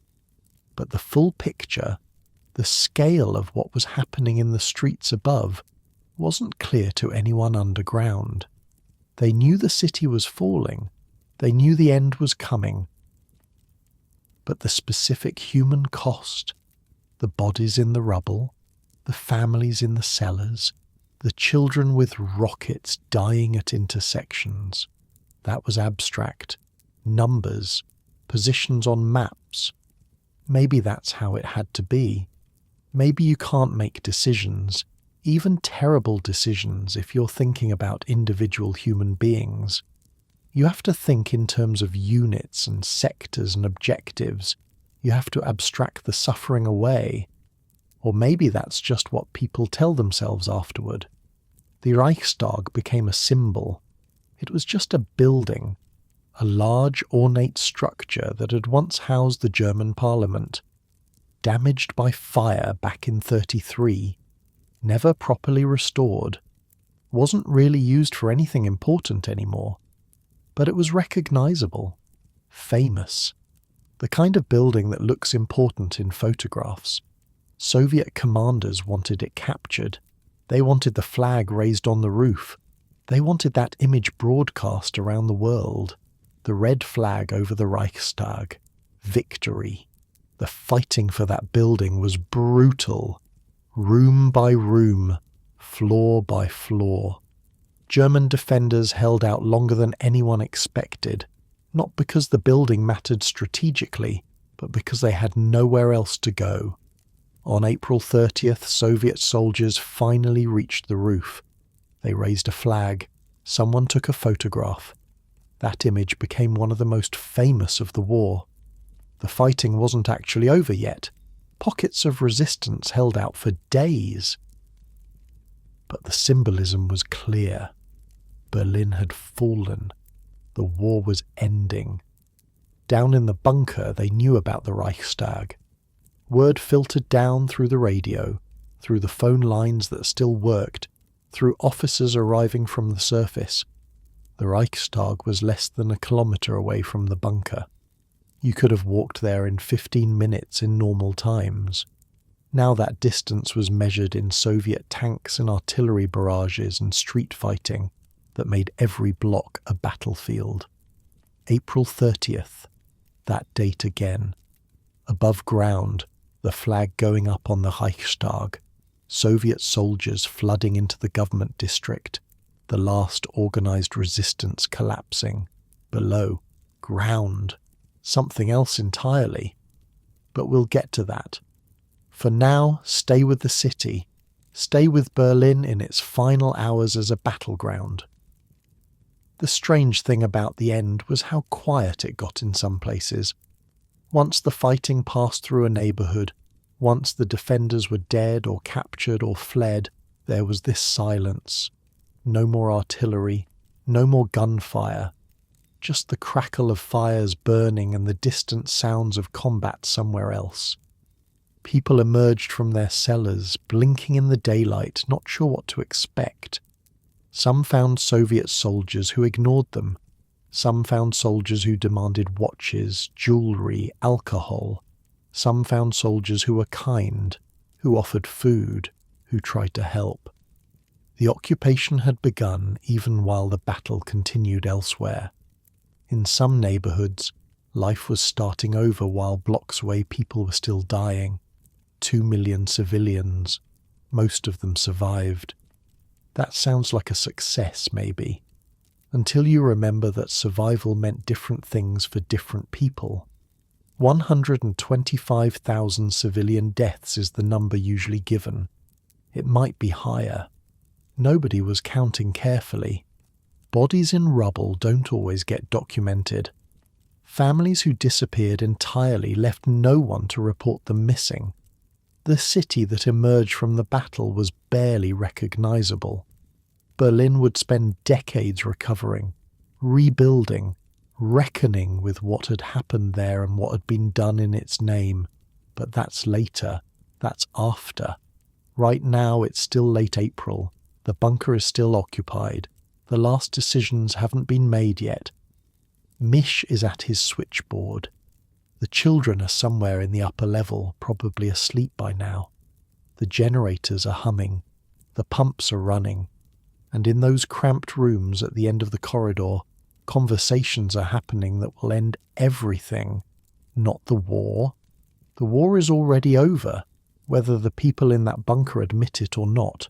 But the full picture, the scale of what was happening in the streets above, wasn't clear to anyone underground. They knew the city was falling. They knew the end was coming. But the specific human cost, the bodies in the rubble, the families in the cellars, the children with rockets dying at intersections, that was abstract. Numbers, positions on maps. Maybe that's how it had to be. Maybe you can't make decisions, even terrible decisions, if you're thinking about individual human beings. You have to think in terms of units and sectors and objectives. You have to abstract the suffering away. Or maybe that's just what people tell themselves afterward. The Reichstag became a symbol. It was just a building, a large ornate structure that had once housed the German parliament. Damaged by fire back in 1933, never properly restored, wasn't really used for anything important anymore. But it was recognizable, famous, the kind of building that looks important in photographs. Soviet commanders wanted it captured. They wanted the flag raised on the roof. They wanted that image broadcast around the world. The red flag over the Reichstag. Victory. The fighting for that building was brutal. Room by room, floor by floor. German defenders held out longer than anyone expected, not because the building mattered strategically, but because they had nowhere else to go. On April 30th, Soviet soldiers finally reached the roof. They raised a flag. Someone took a photograph. That image became one of the most famous of the war. The fighting wasn't actually over yet. Pockets of resistance held out for days. But the symbolism was clear. Berlin had fallen. The war was ending. Down in the bunker, they knew about the Reichstag. Word filtered down through the radio, through the phone lines that still worked, through officers arriving from the surface. The Reichstag was less than a kilometre away from the bunker. You could have walked there in 15 minutes in normal times. Now that distance was measured in Soviet tanks and artillery barrages and street fighting that made every block a battlefield. April 30th, that date again. Above ground, the flag going up on the Reichstag, Soviet soldiers flooding into the government district, the last organised resistance collapsing. Below, ground. Something else entirely. But we'll get to that. For now, stay with the city. Stay with Berlin in its final hours as a battleground. The strange thing about the end was how quiet it got in some places. Once the fighting passed through a neighbourhood, once the defenders were dead or captured or fled, there was this silence. No more artillery, no more gunfire. Just the crackle of fires burning and the distant sounds of combat somewhere else. People emerged from their cellars, blinking in the daylight, not sure what to expect. Some found Soviet soldiers who ignored them. Some found soldiers who demanded watches, jewellery, alcohol. Some found soldiers who were kind, who offered food, who tried to help. The occupation had begun even while the battle continued elsewhere. In some neighbourhoods, life was starting over while blocks away people were still dying. 2 million civilians. Most of them survived. That sounds like a success, maybe. Until you remember that survival meant different things for different people. 125,000 civilian deaths is the number usually given. It might be higher. Nobody was counting carefully. Bodies in rubble don't always get documented. Families who disappeared entirely left no one to report them missing. The city that emerged from the battle was barely recognizable. Berlin would spend decades recovering, rebuilding, reckoning with what had happened there and what had been done in its name. But that's later. That's after. Right now it's still late April. The bunker is still occupied. The last decisions haven't been made yet. Misch is at his switchboard. The children are somewhere in the upper level, probably asleep by now. The generators are humming. The pumps are running. And in those cramped rooms at the end of the corridor, conversations are happening that will end everything. Not the war. The war is already over, whether the people in that bunker admit it or not.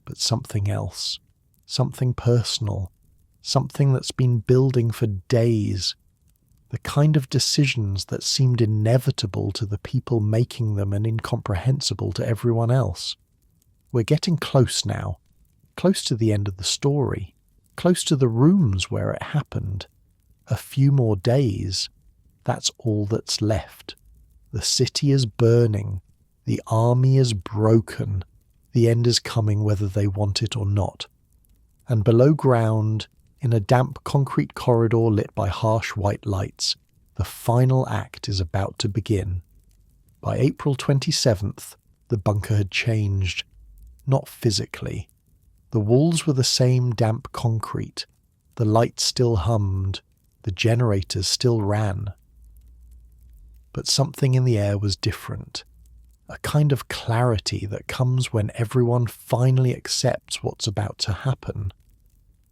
But something else. Something personal, something that's been building for days. the kind of decisions that seemed inevitable to the people making them and incomprehensible to everyone else. We're getting close now, close to the end of the story, close to the rooms where it happened. A few more days, that's all that's left. The city is burning, the army is broken, the end is coming whether they want it or not. And below ground, in a damp concrete corridor lit by harsh white lights, the final act is about to begin. By April 27th, the bunker had changed. Not physically. The walls were the same damp concrete. The lights still hummed. The generators still ran. But something in the air was different. A kind of clarity that comes when everyone finally accepts what's about to happen.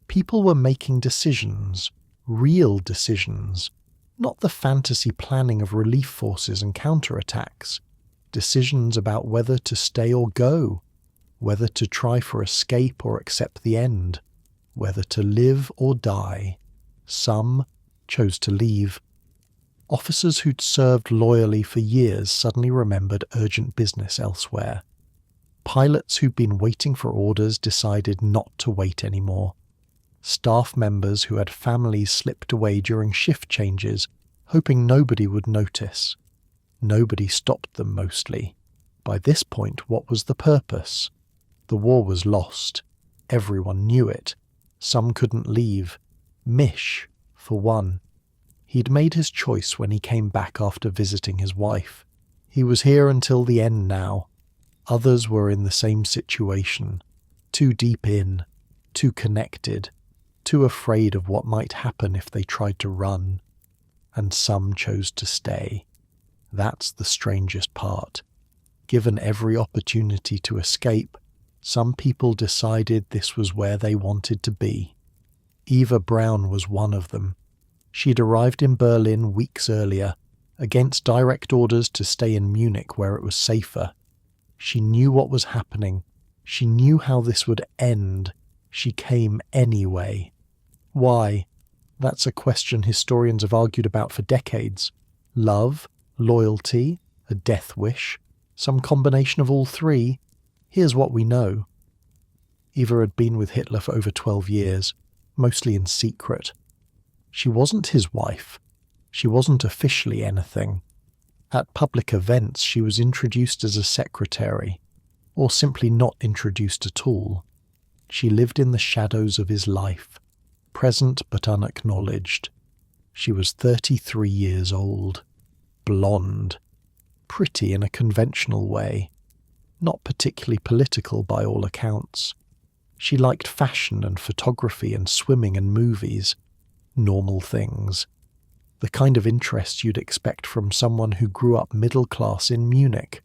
People were making decisions, real decisions, not the fantasy planning of relief forces and counterattacks. Decisions about whether to stay or go, whether to try for escape or accept the end, whether to live or die. Some chose to leave. Officers who'd served loyally for years suddenly remembered urgent business elsewhere. Pilots who'd been waiting for orders decided not to wait anymore. Staff members who had families slipped away during shift changes, hoping nobody would notice. Nobody stopped them mostly. By this point, what was the purpose? The war was lost. Everyone knew it. Some couldn't leave. Misch, for one. He'd made his choice when he came back after visiting his wife. He was here until the end now. Others were in the same situation. Too deep in. Too connected. Too afraid of what might happen if they tried to run. And some chose to stay. That's the strangest part. Given every opportunity to escape, some people decided this was where they wanted to be. Eva Braun was one of them. She'd arrived in Berlin weeks earlier, against direct orders to stay in Munich where it was safer. She knew what was happening. She knew how this would end. She came anyway. Why? That's a question historians have argued about for decades. Love, loyalty, a death wish, some combination of all three. Here's what we know. Eva had been with Hitler for over 12 years, mostly in secret. She wasn't his wife. She wasn't officially anything. At public events, she was introduced as a secretary, or simply not introduced at all. She lived in the shadows of his life, present but unacknowledged. She was 33 years old, blonde, pretty in a conventional way, not particularly political by all accounts. She liked fashion and photography and swimming and movies, normal things, the kind of interests you'd expect from someone who grew up middle class in Munich.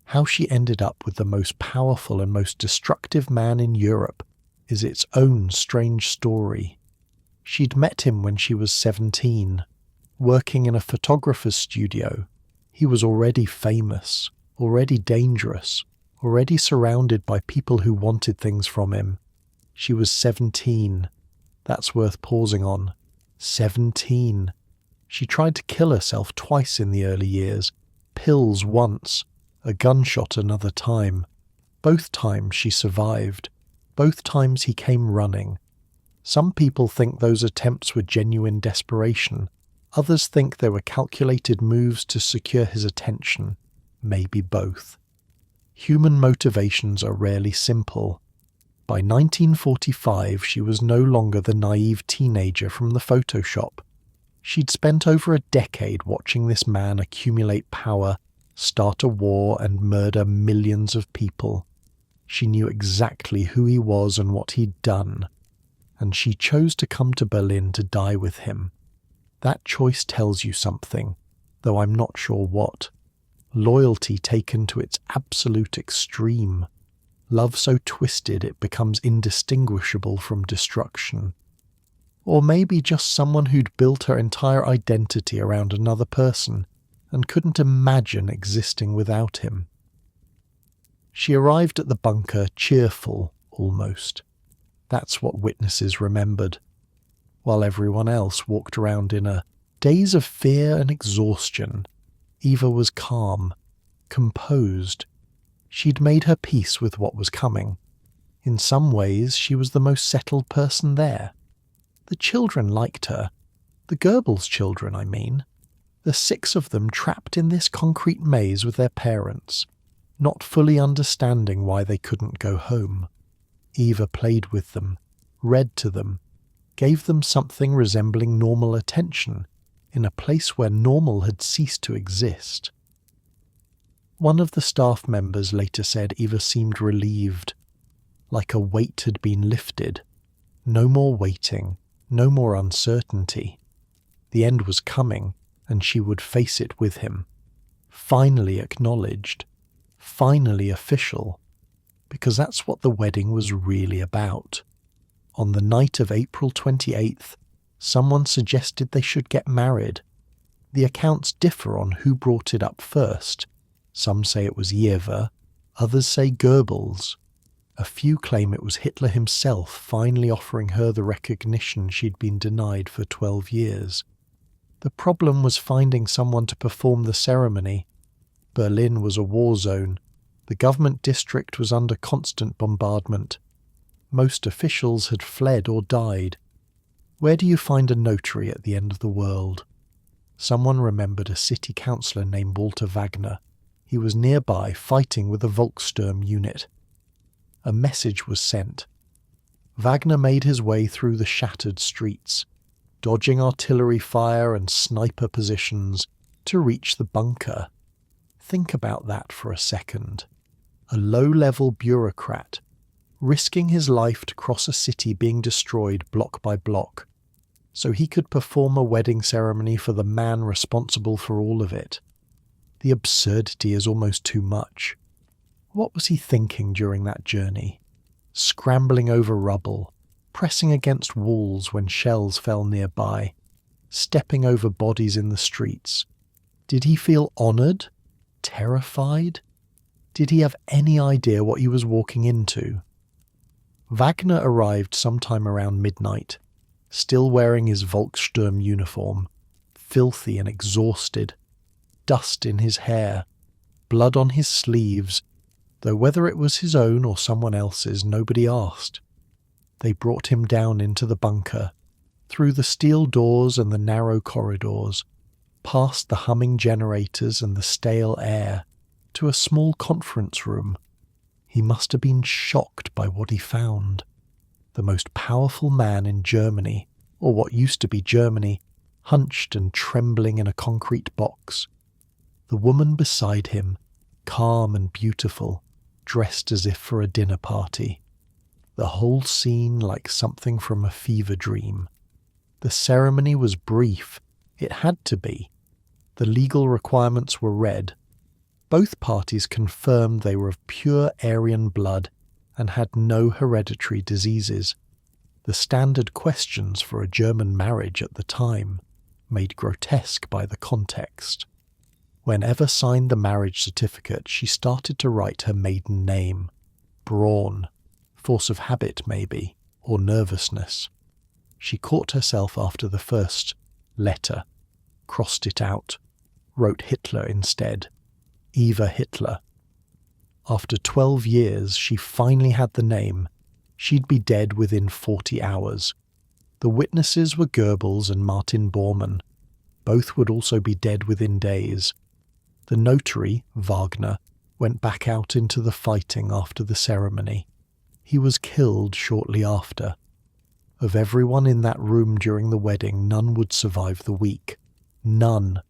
How she ended up with the most powerful and most destructive man in Europe is its own strange story. She'd met him when she was 17, working in a photographer's studio. He was already famous, already dangerous, already surrounded by people who wanted things from him. She was 17. That's worth pausing on. 17. She tried to kill herself twice in the early years. Pills once, a gunshot another time. Both times she survived. Both times he came running. Some people think those attempts were genuine desperation. Others think they were calculated moves to secure his attention. Maybe both. Human motivations are rarely simple. By 1945, she was no longer the naive teenager from the Photoshop. She'd spent over a decade watching this man accumulate power, start a war, and murder millions of people. She knew exactly who he was and what he'd done, and she chose to come to Berlin to die with him. That choice tells you something, though I'm not sure what. Loyalty taken to its absolute extreme. Love so twisted it becomes indistinguishable from destruction. Or maybe just someone who'd built her entire identity around another person and couldn't imagine existing without him. She arrived at the bunker cheerful, almost. That's what witnesses remembered, while everyone else walked around in a days of fear and exhaustion, Eva was calm, composed. She'd made her peace with what was coming. In some ways, she was the most settled person there. The children liked her. The Goebbels children, I mean. The 6 of them trapped in this concrete maze with their parents, not fully understanding why they couldn't go home. Eva played with them, read to them, gave them something resembling normal attention in a place where normal had ceased to exist. One of the staff members later said Eva seemed relieved, like a weight had been lifted. No more waiting, no more uncertainty. The end was coming, and she would face it with him. Finally acknowledged, finally official, because that's what the wedding was really about. On the night of April 28th, someone suggested they should get married. The accounts differ on who brought it up first. Some say it was Eva, others say Goebbels. A few claim it was Hitler himself finally offering her the recognition she'd been denied for 12 years. The problem was finding someone to perform the ceremony. Berlin was a war zone. The government district was under constant bombardment. Most officials had fled or died. Where do you find a notary at the end of the world? Someone remembered a city councillor named Walter Wagner. He was nearby fighting with a Volkssturm unit. A message was sent. Wagner made his way through the shattered streets, dodging artillery fire and sniper positions to reach the bunker. Think about that for a second. A low-level bureaucrat, risking his life to cross a city being destroyed block by block, so he could perform a wedding ceremony for the man responsible for all of it. The absurdity is almost too much. What was he thinking during that journey? Scrambling over rubble, pressing against walls when shells fell nearby, stepping over bodies in the streets. Did he feel honoured? Terrified? Did he have any idea what he was walking into? Wagner arrived sometime around midnight, still wearing his Volkssturm uniform, filthy and exhausted, dust in his hair, blood on his sleeves, though whether it was his own or someone else's, nobody asked. They brought him down into the bunker, through the steel doors and the narrow corridors, past the humming generators and the stale air, to a small conference room. He must have been shocked by what he found. The most powerful man in Germany, or what used to be Germany, hunched and trembling in a concrete box. The woman beside him, calm and beautiful, dressed as if for a dinner party. The whole scene like something from a fever dream. The ceremony was brief. It had to be. The legal requirements were read. Both parties confirmed they were of pure Aryan blood and had no hereditary diseases. The standard questions for a German marriage at the time, made grotesque by the context. When Eva signed the marriage certificate, she started to write her maiden name. Braun. Force of habit, maybe, or nervousness. She caught herself after the first letter, crossed it out, wrote Hitler instead. Eva Hitler. After 12 years, she finally had the name. She'd be dead within 40 hours. The witnesses were Goebbels and Martin Bormann. Both would also be dead within days. The notary, Wagner, went back out into the fighting after the ceremony. He was killed shortly after. Of everyone in that room during the wedding, none would survive the week. None.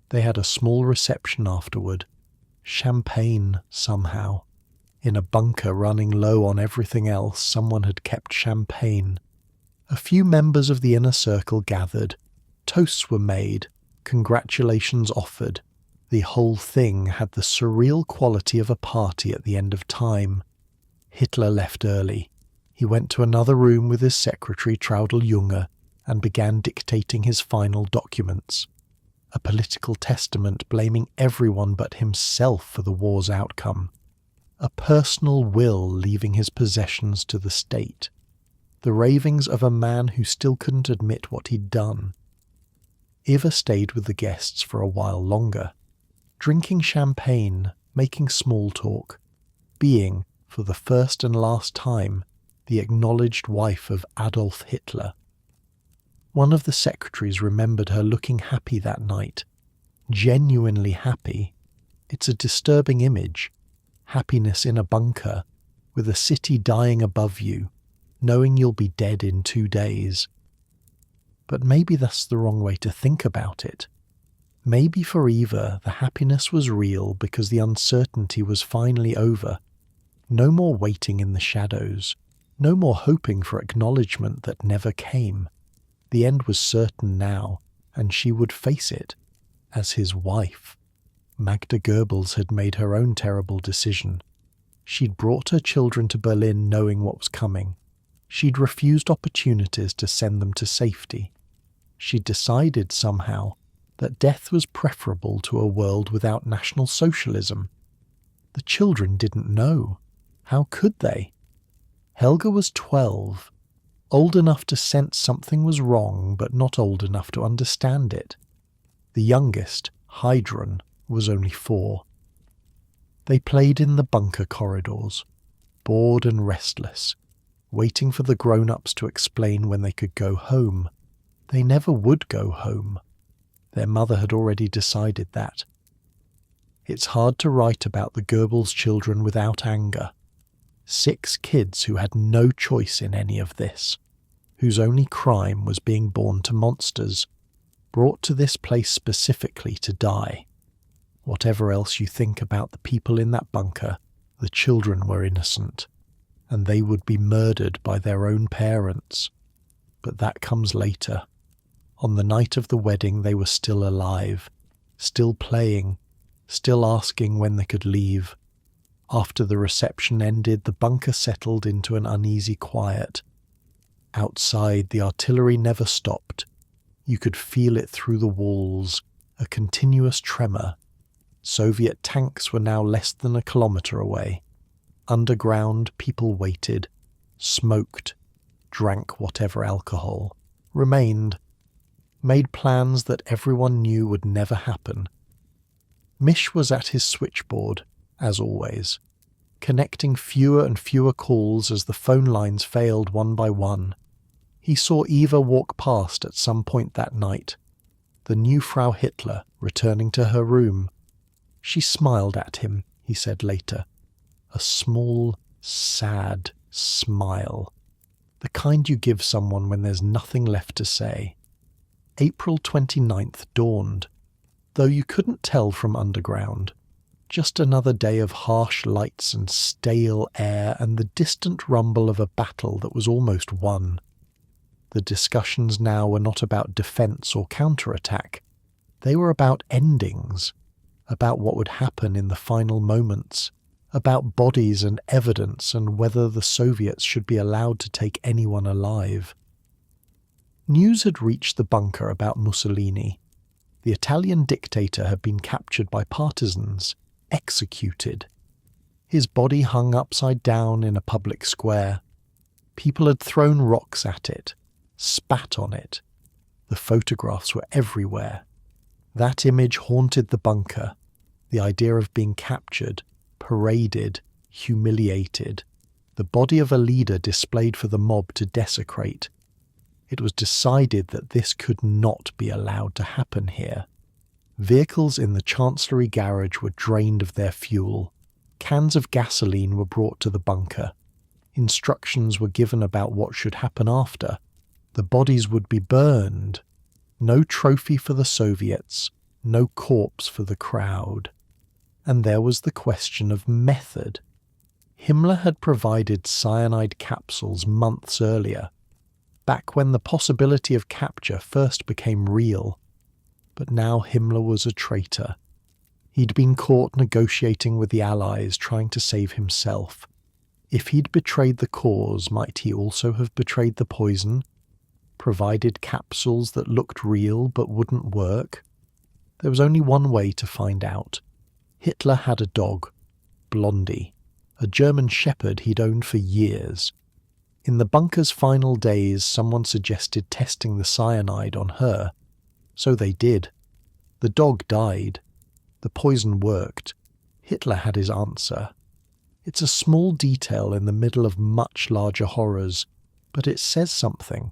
They had a small reception afterward. Champagne, somehow. In a bunker running low on everything else, someone had kept champagne. A few members of the inner circle gathered. Toasts were made. Congratulations offered. The whole thing had the surreal quality of a party at the end of time. Hitler left early. He went to another room with his secretary Traudl Junge and began dictating his final documents. A political testament blaming everyone but himself for the war's outcome. A personal will leaving his possessions to the state. The ravings of a man who still couldn't admit what he'd done. Eva stayed with the guests for a while longer, drinking champagne, making small talk, being, for the first and last time, the acknowledged wife of Adolf Hitler. One of the secretaries remembered her looking happy that night, genuinely happy. It's a disturbing image, happiness in a bunker, with a city dying above you, knowing you'll be dead in 2 days. But maybe that's the wrong way to think about it. Maybe for Eva the happiness was real because the uncertainty was finally over. No more waiting in the shadows, no more hoping for acknowledgement that never came. The end was certain now, and she would face it as his wife. Magda Goebbels had made her own terrible decision. She'd brought her children to Berlin knowing what was coming. She'd refused opportunities to send them to safety. She'd decided somehow that death was preferable to a world without National Socialism. The children didn't know. How could they? Helga was 12, old enough to sense something was wrong, but not old enough to understand it. The youngest, Heidrun, was only 4. They played in the bunker corridors, bored and restless, waiting for the grown-ups to explain when they could go home. They never would go home. Their mother had already decided that. It's hard to write about the Goebbels children without anger. 6 kids who had no choice in any of this, whose only crime was being born to monsters, brought to this place specifically to die. Whatever else you think about the people in that bunker, the children were innocent, and they would be murdered by their own parents. But that comes later. On the night of the wedding they were still alive, still playing, still asking when they could leave. After the reception ended, the bunker settled into an uneasy quiet. Outside, the artillery never stopped. You could feel it through the walls, a continuous tremor. Soviet tanks were now less than a kilometre away. Underground, people waited, smoked, drank whatever alcohol remained, made plans that everyone knew would never happen. Misch was at his switchboard, as always, connecting fewer and fewer calls as the phone lines failed one by one. He saw Eva walk past at some point that night, the new Frau Hitler returning to her room. She smiled at him, he said later. A small, sad smile. The kind you give someone when there's nothing left to say. April 29th dawned, though you couldn't tell from underground. Just another day of harsh lights and stale air and the distant rumble of a battle that was almost won. The discussions now were not about defence or counterattack. They were about endings, about what would happen in the final moments, about bodies and evidence and whether the Soviets should be allowed to take anyone alive. News had reached the bunker about Mussolini. The Italian dictator had been captured by partisans, executed. His body hung upside down in a public square. People had thrown rocks at it, spat on it. The photographs were everywhere. That image haunted the bunker, the idea of being captured, paraded, humiliated, the body of a leader displayed for the mob to desecrate. It was decided that this could not be allowed to happen here. Vehicles in the Chancellery garage were drained of their fuel. Cans of gasoline were brought to the bunker. Instructions were given about what should happen after. The bodies would be burned. No trophy for the Soviets, no corpse for the crowd. And there was the question of method. Himmler had provided cyanide capsules months earlier, back when the possibility of capture first became real. But now Himmler was a traitor. He'd been caught negotiating with the Allies, trying to save himself. If he'd betrayed the cause, might he also have betrayed the poison? Provided capsules that looked real but wouldn't work? There was only one way to find out. Hitler had a dog, Blondie, a German shepherd he'd owned for years. In the bunker's final days, someone suggested testing the cyanide on her. So they did. The dog died. The poison worked. Hitler had his answer. It's a small detail in the middle of much larger horrors, but it says something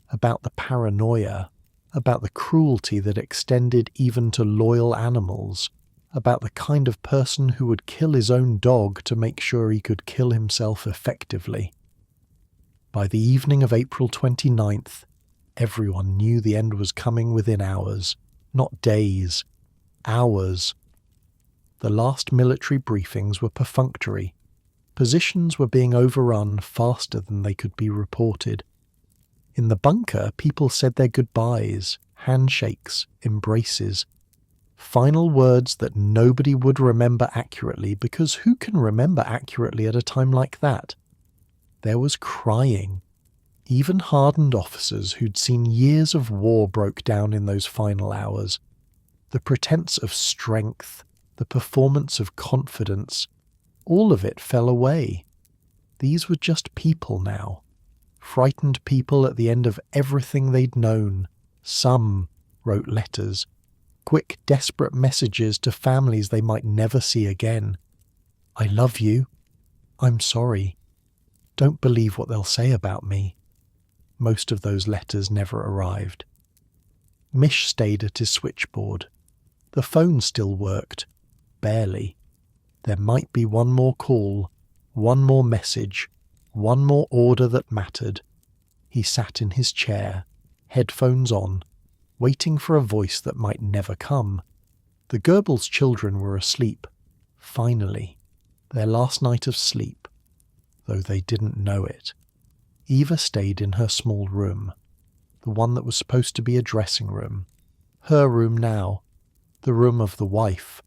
about the paranoia, about the cruelty that extended even to loyal animals, about the kind of person who would kill his own dog to make sure he could kill himself effectively. By the evening of April 29th, everyone knew the end was coming within hours, not days, hours. The last military briefings were perfunctory. Positions were being overrun faster than they could be reported. In the bunker, people said their goodbyes, handshakes, embraces. Final words that nobody would remember accurately, because who can remember accurately at a time like that? There was crying. Even hardened officers who'd seen years of war broke down in those final hours. The pretense of strength, the performance of confidence, all of it fell away. These were just people now. Frightened people at the end of everything they'd known. Some wrote letters, quick, desperate messages to families they might never see again. I love you. I'm sorry. Don't believe what they'll say about me. Most of those letters never arrived. Misch stayed at his switchboard. The phone still worked. Barely. There might be one more call, one more message, one more order that mattered. He sat in his chair, headphones on, waiting for a voice that might never come. The Goebbels children were asleep. Finally. Their last night of sleep. Though they didn't know it. Eva stayed in her small room, the one that was supposed to be a dressing room. Her room now, the room of the wife.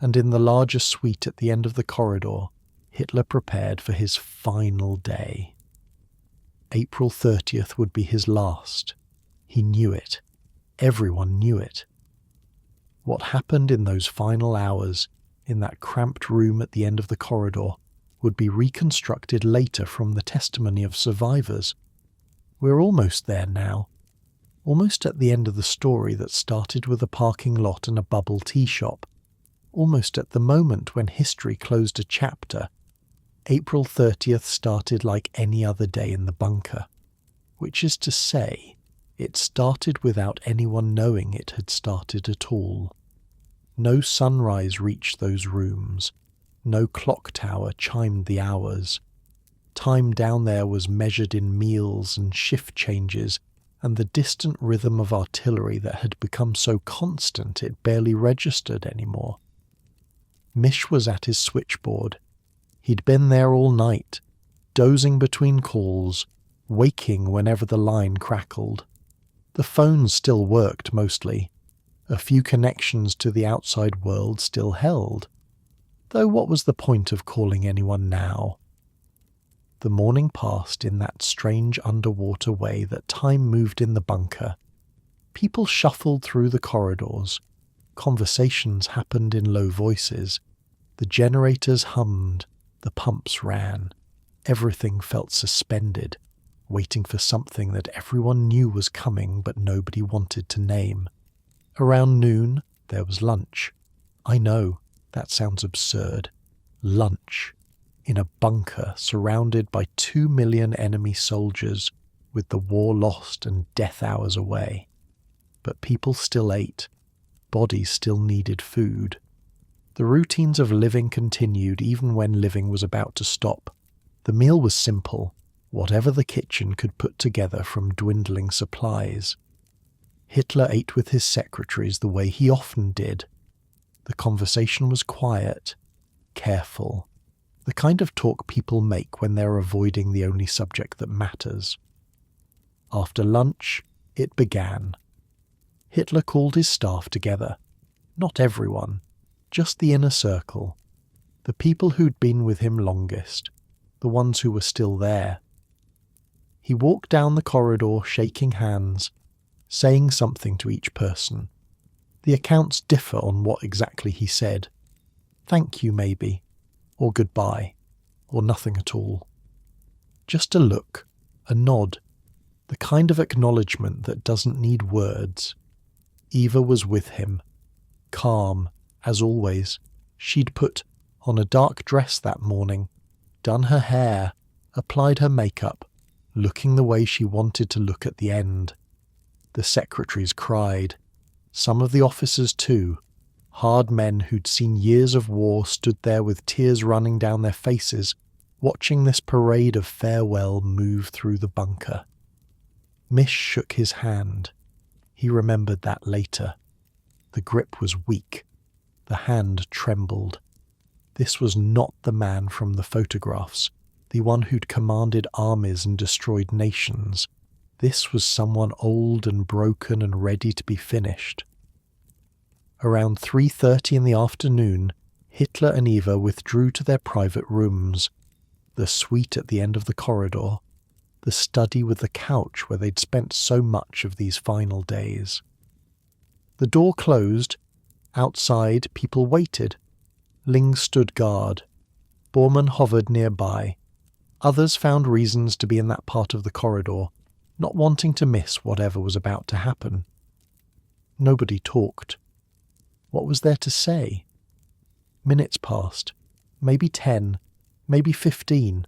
And in the larger suite at the end of the corridor, Hitler prepared for his final day. April 30th would be his last. He knew it. Everyone knew it. What happened in those final hours, in that cramped room at the end of the corridor, would be reconstructed later from the testimony of survivors. We're almost there now. Almost at the end of the story that started with a parking lot and a bubble tea shop. Almost at the moment when history closed a chapter. April 30th started like any other day in the bunker. Which is to say, it started without anyone knowing it had started at all. No sunrise reached those rooms. No clock tower chimed the hours. Time down there was measured in meals and shift changes and the distant rhythm of artillery that had become so constant it barely registered anymore. Misch was at his switchboard. He'd been there all night, dozing between calls, waking whenever the line crackled. The phones still worked mostly. A few connections to the outside world still held. Though what was the point of calling anyone now? The morning passed in that strange underwater way that time moved in the bunker. People shuffled through the corridors. Conversations happened in low voices. The generators hummed. The pumps ran. Everything felt suspended, waiting for something that everyone knew was coming but nobody wanted to name. Around noon, there was lunch. I know, that sounds absurd. Lunch. In a bunker surrounded by 2 million enemy soldiers, with the war lost and death hours away. But people still ate. Bodies still needed food. The routines of living continued even when living was about to stop. The meal was simple, whatever the kitchen could put together from dwindling supplies. Hitler ate with his secretaries the way he often did. The conversation was quiet, careful, the kind of talk people make when they're avoiding the only subject that matters. After lunch, it began. Hitler called his staff together. Not everyone, just the inner circle, the people who'd been with him longest, the ones who were still there. He walked down the corridor shaking hands, saying something to each person. The accounts differ on what exactly he said. Thank you, maybe, or goodbye, or nothing at all. Just a look, a nod, the kind of acknowledgement that doesn't need words. Eva was with him, calm, as always. She'd put on a dark dress that morning, done her hair, applied her makeup, looking the way she wanted to look at the end. The secretaries cried. Some of the officers too. Hard men who'd seen years of war stood there with tears running down their faces, watching this parade of farewell move through the bunker. Misch shook his hand. He remembered that later. The grip was weak. The hand trembled. This was not the man from the photographs, the one who'd commanded armies and destroyed nations. This was someone old and broken and ready to be finished. Around 3:30 in the afternoon, Hitler and Eva withdrew to their private rooms. The suite at the end of the corridor, the study with the couch where they'd spent so much of these final days. The door closed. Outside, people waited. Ling stood guard. Bormann hovered nearby. Others found reasons to be in that part of the corridor, not wanting to miss whatever was about to happen. Nobody talked. What was there to say? Minutes passed, maybe 10, maybe 15.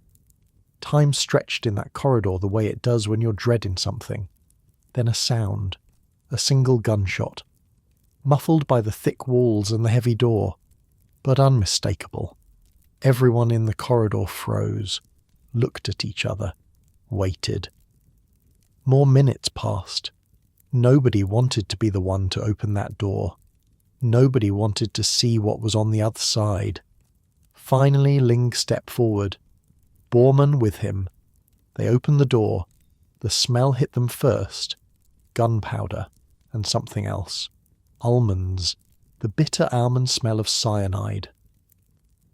Time stretched in that corridor the way it does when you're dreading something. Then a sound, a single gunshot, muffled by the thick walls and the heavy door, but unmistakable. Everyone in the corridor froze, looked at each other, waited. More minutes passed. Nobody wanted to be the one to open that door. Nobody wanted to see what was on the other side. Finally, Ling stepped forward. Bormann with him. They opened the door. The smell hit them first. Gunpowder and something else. Almonds. The bitter almond smell of cyanide.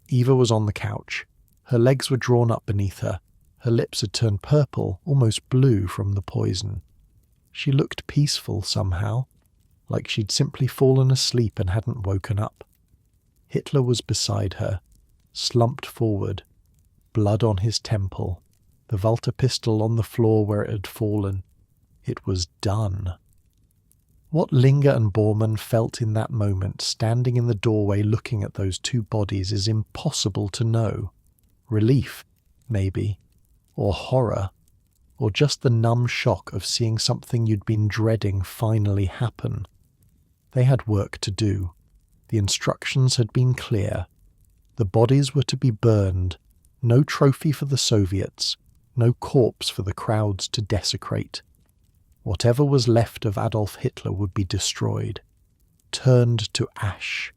Eva was on the couch. Her legs were drawn up beneath her. Her lips had turned purple, almost blue from the poison. She looked peaceful somehow, like she'd simply fallen asleep and hadn't woken up. Hitler was beside her, slumped forward, blood on his temple, the Walter pistol on the floor where it had fallen. It was done. What Linger and Bormann felt in that moment, standing in the doorway looking at those two bodies, is impossible to know. Relief, maybe, or horror, or just the numb shock of seeing something you'd been dreading finally happen. They had work to do. The instructions had been clear. The bodies were to be burned. No trophy for the Soviets. No corpse for the crowds to desecrate. Whatever was left of Adolf Hitler would be destroyed. Turned to ash.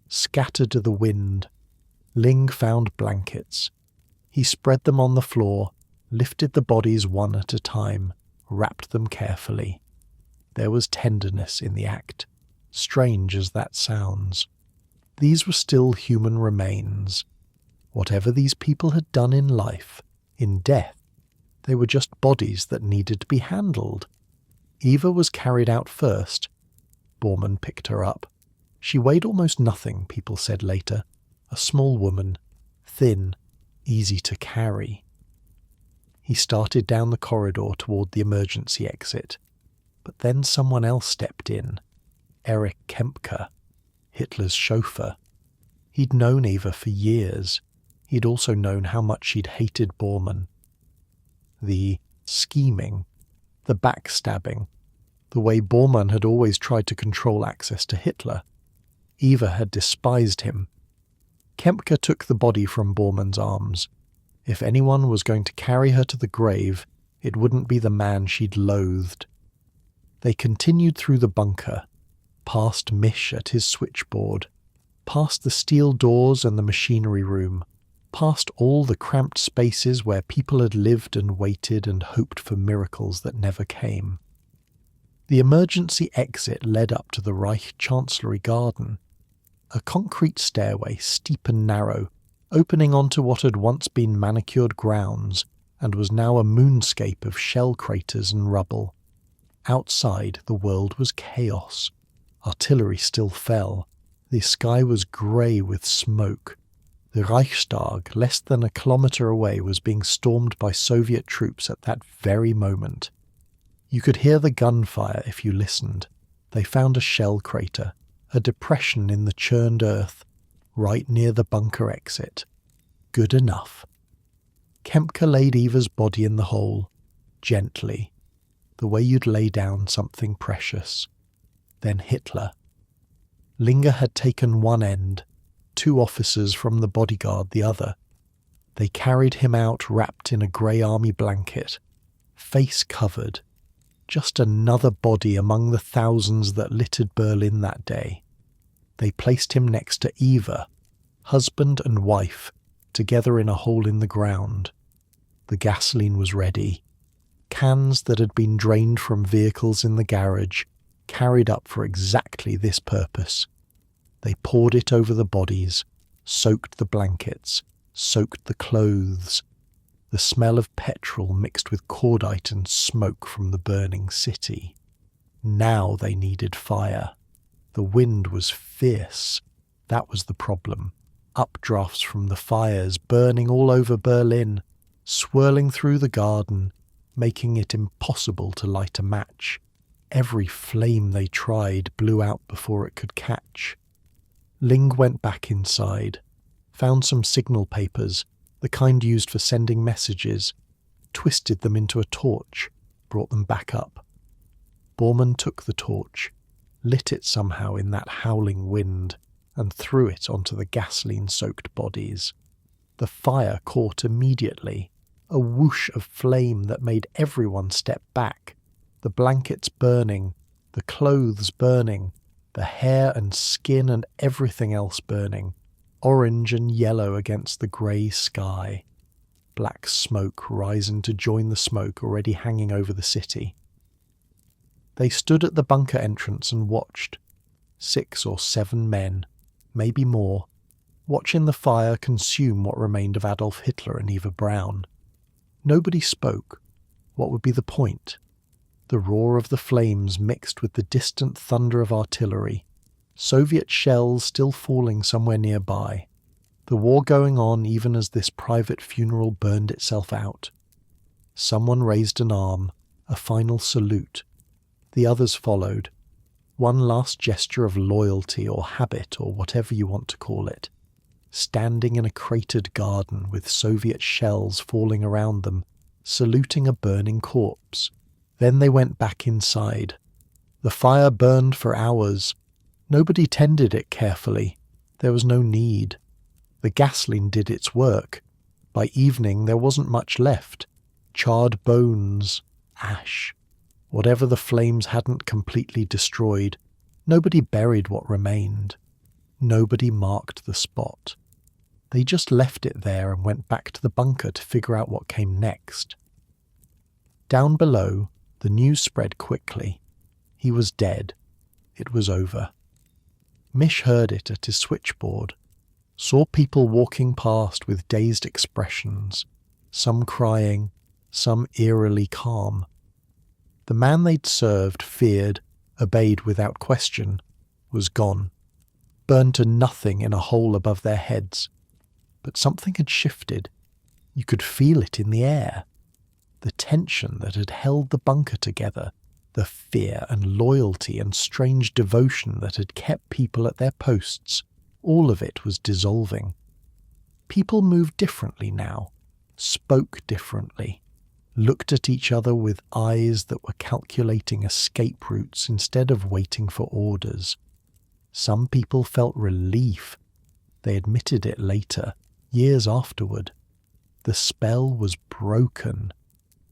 Scattered to the wind. Ling found blankets. He spread them on the floor, lifted the bodies one at a time, wrapped them carefully. There was tenderness in the act. Strange as that sounds. These were still human remains. Whatever these people had done in life, in death, they were just bodies that needed to be handled. Eva was carried out first. Bormann picked her up. She weighed almost nothing, people said later. A small woman, thin, easy to carry. He started down the corridor toward the emergency exit. But then someone else stepped in. Erich Kempka, Hitler's chauffeur. He'd known Eva for years. He'd also known how much she'd hated Bormann. The scheming, the backstabbing, the way Bormann had always tried to control access to Hitler. Eva had despised him. Kempka took the body from Bormann's arms. If anyone was going to carry her to the grave, it wouldn't be the man she'd loathed. They continued through the bunker, past Misch at his switchboard, past the steel doors and the machinery room, past all the cramped spaces where people had lived and waited and hoped for miracles that never came. The emergency exit led up to the Reich Chancellery garden, a concrete stairway, steep and narrow, opening onto what had once been manicured grounds and was now a moonscape of shell craters and rubble. Outside, the world was chaos. Artillery still fell. The sky was grey with smoke. The Reichstag, less than a kilometre away, was being stormed by Soviet troops at that very moment. You could hear the gunfire if you listened. They found a shell crater, a depression in the churned earth, right near the bunker exit. Good enough. Kempka laid Eva's body in the hole, gently, the way you'd lay down something precious. Then Hitler. Linger had taken one end, 2 officers from the bodyguard the other. They carried him out wrapped in a grey army blanket, face covered, just another body among the thousands that littered Berlin that day. They placed him next to Eva, husband and wife, together in a hole in the ground. The gasoline was ready. Cans that had been drained from vehicles in the garage, carried up for exactly this purpose. They poured it over the bodies, soaked the blankets, soaked the clothes. The smell of petrol mixed with cordite and smoke from the burning city. Now they needed fire. The wind was fierce. That was the problem. Updrafts from the fires burning all over Berlin, swirling through the garden, making it impossible to light a match. Every flame they tried blew out before it could catch. Ling went back inside, found some signal papers, the kind used for sending messages, twisted them into a torch, brought them back up. Bormann took the torch, lit it somehow in that howling wind, and threw it onto the gasoline-soaked bodies. The fire caught immediately, a whoosh of flame that made everyone step back, the blankets burning, the clothes burning, the hair and skin and everything else burning, orange and yellow against the grey sky. Black smoke rising to join the smoke already hanging over the city. They stood at the bunker entrance and watched. 6 or 7 men, maybe more, watching the fire consume what remained of Adolf Hitler and Eva Braun. Nobody spoke. What would be the point? The roar of the flames mixed with the distant thunder of artillery, Soviet shells still falling somewhere nearby, the war going on even as this private funeral burned itself out. Someone raised an arm, a final salute. The others followed. One last gesture of loyalty or habit or whatever you want to call it. Standing in a cratered garden with Soviet shells falling around them, saluting a burning corpse. Then they went back inside. The fire burned for hours. Nobody tended it carefully. There was no need. The gasoline did its work. By evening there wasn't much left. Charred bones, ash. Whatever the flames hadn't completely destroyed, nobody buried what remained. Nobody marked the spot. They just left it there and went back to the bunker to figure out what came next. Down below, the news spread quickly. He was dead. It was over. Misch heard it at his switchboard, saw people walking past with dazed expressions, some crying, some eerily calm. The man they'd served, feared, obeyed without question, was gone, burned to nothing in a hole above their heads. But something had shifted. You could feel it in the air. The tension that had held the bunker together, the fear and loyalty and strange devotion that had kept people at their posts, all of it was dissolving. People moved differently now, spoke differently, looked at each other with eyes that were calculating escape routes instead of waiting for orders. Some people felt relief. They admitted it later, years afterward. The spell was broken.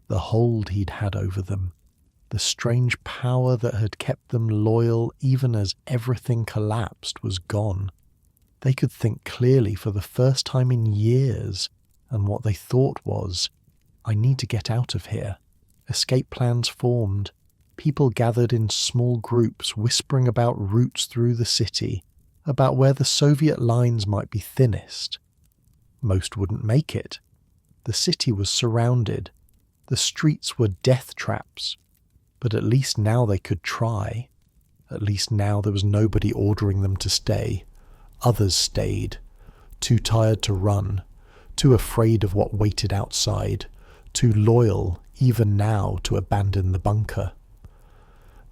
The hold he'd had over them, the strange power that had kept them loyal even as everything collapsed, was gone. They could think clearly for the first time in years, and what they thought was, I need to get out of here. Escape plans formed. People gathered in small groups whispering about routes through the city, about where the Soviet lines might be thinnest. Most wouldn't make it. The city was surrounded. The streets were death traps. But at least now they could try. At least now there was nobody ordering them to stay. Others stayed, too tired to run, too afraid of what waited outside, too loyal, even now, to abandon the bunker.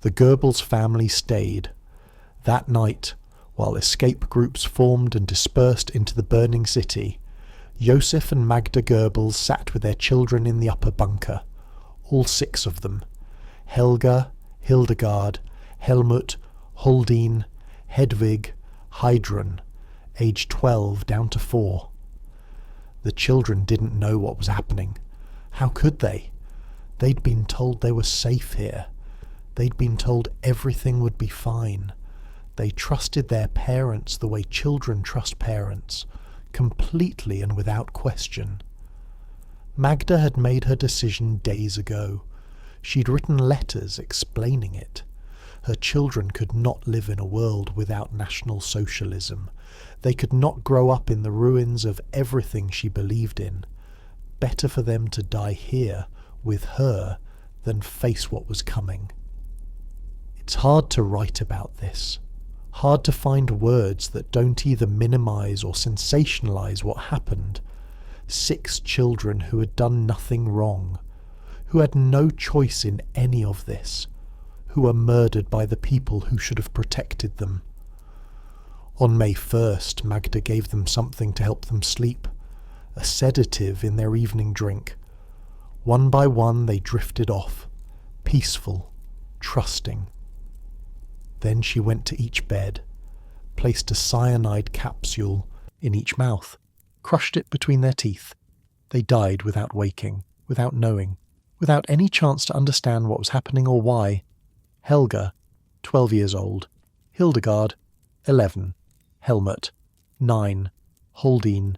The Goebbels family stayed. That night, while escape groups formed and dispersed into the burning city, Josef and Magda Goebbels sat with their children in the upper bunker, all 6 of them: Helga, Hildegard, Helmut, Holdine, Hedwig, Heidrun, aged 12 down to 4. The children didn't know what was happening. How could they? They'd been told they were safe here. They'd been told everything would be fine. They trusted their parents the way children trust parents, completely and without question. Magda had made her decision days ago. She'd written letters explaining it. Her children could not live in a world without National Socialism. They could not grow up in the ruins of everything she believed in. Better for them to die here, with her, than face what was coming. It's hard to write about this. Hard to find words that don't either minimize or sensationalize what happened. 6 children who had done nothing wrong, who had no choice in any of this, who were murdered by the people who should have protected them. On May 1st, Magda gave them something to help them sleep, a sedative in their evening drink. One by one they drifted off, peaceful, trusting. Then she went to each bed, placed a cyanide capsule in each mouth, crushed it between their teeth. They died without waking, without knowing, without any chance to understand what was happening or why. Helga, 12 years old. Hildegard, 11. Helmut, 9. Holdine,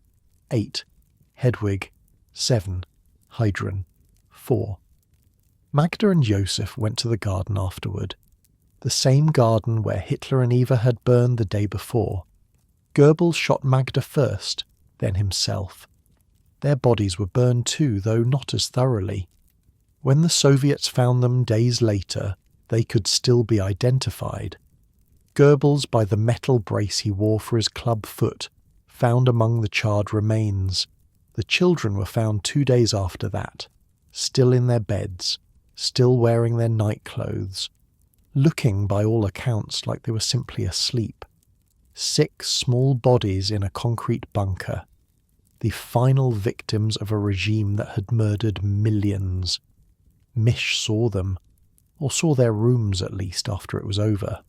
8. Hedwig, 7. Heidrun, 4. Magda and Josef went to the garden afterward. The same garden where Hitler and Eva had burned the day before. Goebbels shot Magda first, then himself. Their bodies were burned too, though not as thoroughly. When the Soviets found them days later, they could still be identified. Goebbels by the metal brace he wore for his club foot, found among the charred remains. The children were found 2 days after that, still in their beds, still wearing their night clothes, looking by all accounts like they were simply asleep. 6 small bodies in a concrete bunker, the final victims of a regime that had murdered millions. Misch saw them, or saw their rooms at least after it was over.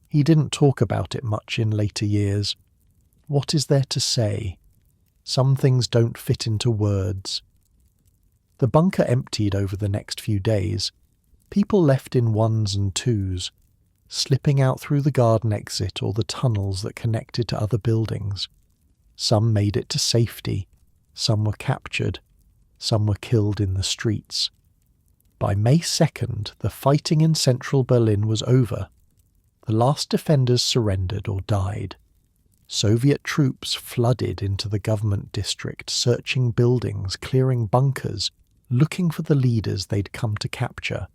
He didn't talk about it much in later years. What is there to say? Some things don't fit into words. The bunker emptied over the next few days. People left in 1s and 2s, slipping out through the garden exit or the tunnels that connected to other buildings. Some made it to safety, some were captured, some were killed in the streets. By May 2nd, the fighting in central Berlin was over. The last defenders surrendered or died. Soviet troops flooded into the government district, searching buildings, clearing bunkers, looking for the leaders they'd come to capture.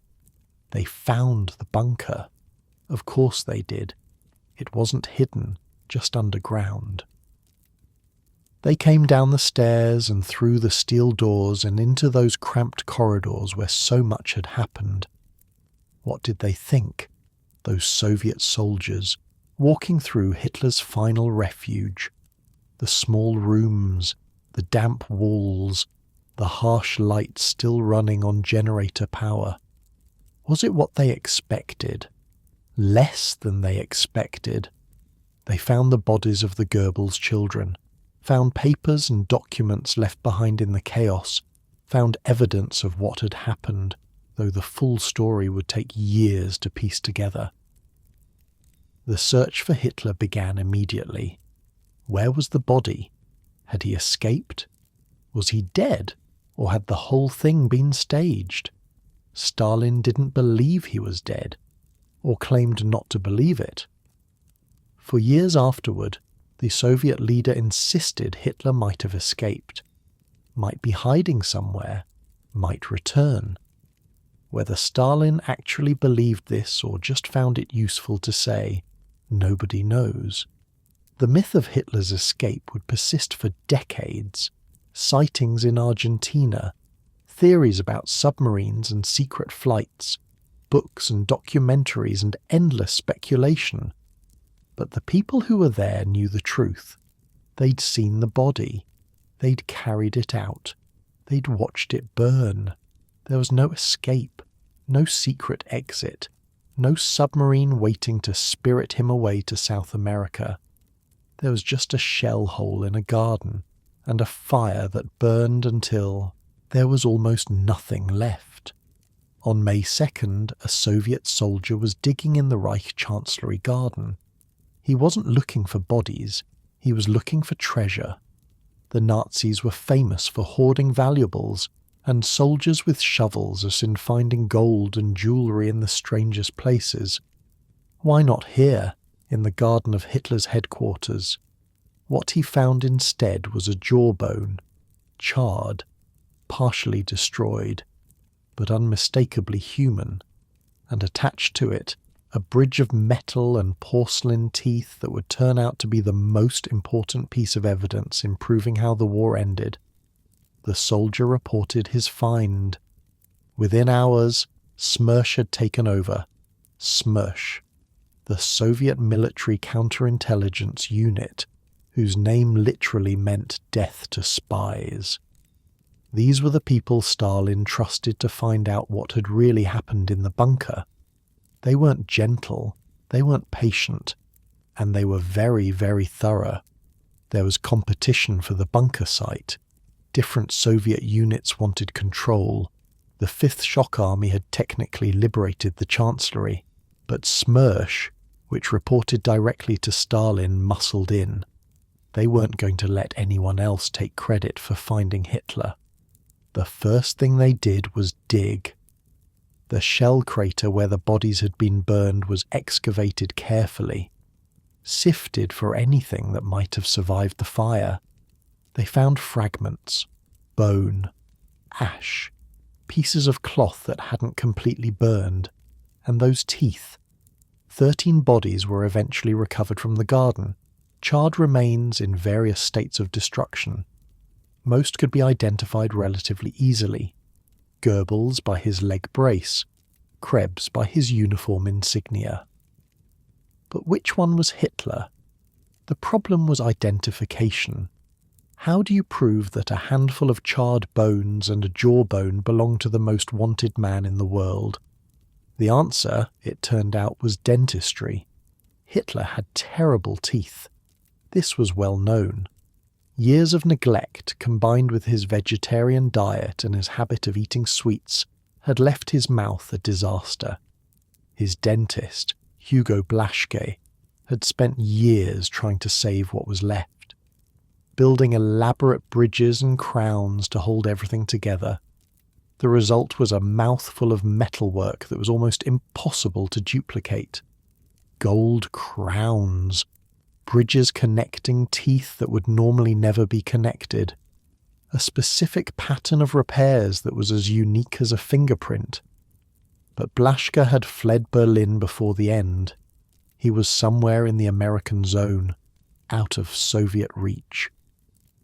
They found the bunker. Of course they did. It wasn't hidden, just underground. They came down the stairs and through the steel doors and into those cramped corridors where so much had happened. What did they think, those Soviet soldiers, walking through Hitler's final refuge? The small rooms, the damp walls, the harsh light still running on generator power. Was it what they expected? Less than they expected. They found the bodies of the Goebbels children, found papers and documents left behind in the chaos, found evidence of what had happened, though the full story would take years to piece together. The search for Hitler began immediately. Where was the body? Had he escaped? Was he dead? Or had the whole thing been staged? Stalin didn't believe he was dead, or claimed not to believe it. For years afterward, the Soviet leader insisted Hitler might have escaped, might be hiding somewhere, might return. Whether Stalin actually believed this or just found it useful to say, nobody knows. The myth of Hitler's escape would persist for decades. Sightings in Argentina, theories about submarines and secret flights, books and documentaries and endless speculation. But the people who were there knew the truth. They'd seen the body. They'd carried it out. They'd watched it burn. There was no escape, no secret exit, no submarine waiting to spirit him away to South America. There was just a shell hole in a garden, and a fire that burned until there was almost nothing left. On May 2nd, a Soviet soldier was digging in the Reich Chancellery garden. He wasn't looking for bodies, he was looking for treasure. The Nazis were famous for hoarding valuables, and soldiers with shovels are seen finding gold and jewellery in the strangest places. Why not here, in the garden of Hitler's headquarters? What he found instead was a jawbone, charred, partially destroyed, but unmistakably human, and attached to it a bridge of metal and porcelain teeth that would turn out to be the most important piece of evidence in proving how the war ended. The soldier reported his find. Within hours, Smersh had taken over. Smersh, the Soviet military counterintelligence unit, whose name literally meant death to spies. These were the people Stalin trusted to find out what had really happened in the bunker. They weren't gentle, they weren't patient, and they were very, very thorough. There was competition for the bunker site. Different Soviet units wanted control. The 5th Shock Army had technically liberated the Chancellery, but Smersh, which reported directly to Stalin, muscled in. They weren't going to let anyone else take credit for finding Hitler. The first thing they did was dig. The shell crater where the bodies had been burned was excavated carefully, sifted for anything that might have survived the fire. They found fragments, bone, ash, pieces of cloth that hadn't completely burned, and those teeth. 13 bodies were eventually recovered from the garden, charred remains in various states of destruction. Most could be identified relatively easily. Goebbels by his leg brace, Krebs by his uniform insignia. But which one was Hitler? The problem was identification. How do you prove that a handful of charred bones and a jawbone belong to the most wanted man in the world? The answer, it turned out, was dentistry. Hitler had terrible teeth. This was well known. Years of neglect, combined with his vegetarian diet and his habit of eating sweets, had left his mouth a disaster. His dentist, Hugo Blaschke, had spent years trying to save what was left, building elaborate bridges and crowns to hold everything together. The result was a mouthful of metalwork that was almost impossible to duplicate. Gold crowns, bridges connecting teeth that would normally never be connected, a specific pattern of repairs that was as unique as a fingerprint. But Blaschke had fled Berlin before the end. He was somewhere in the American zone, out of Soviet reach.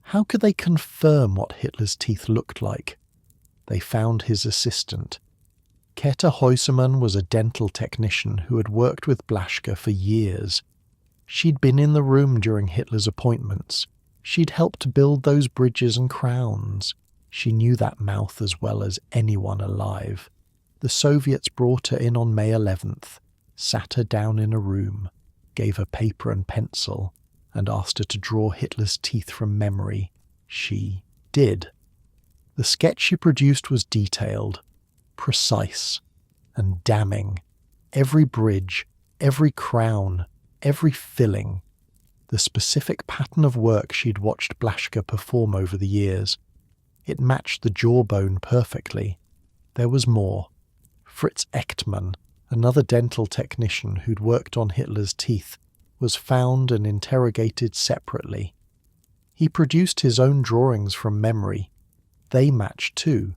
How could they confirm what Hitler's teeth looked like? They found his assistant. Käthe Heusemann was a dental technician who had worked with Blaschke for years. She'd been in the room during Hitler's appointments. She'd helped build those bridges and crowns. She knew that mouth as well as anyone alive. The Soviets brought her in on May 11th, sat her down in a room, gave her paper and pencil, and asked her to draw Hitler's teeth from memory. She did. The sketch she produced was detailed, precise, and damning. Every bridge, every crown, every filling. The specific pattern of work she'd watched Blaschke perform over the years. It matched the jawbone perfectly. There was more. Fritz Echtmann, another dental technician who'd worked on Hitler's teeth, was found and interrogated separately. He produced his own drawings from memory. They matched too.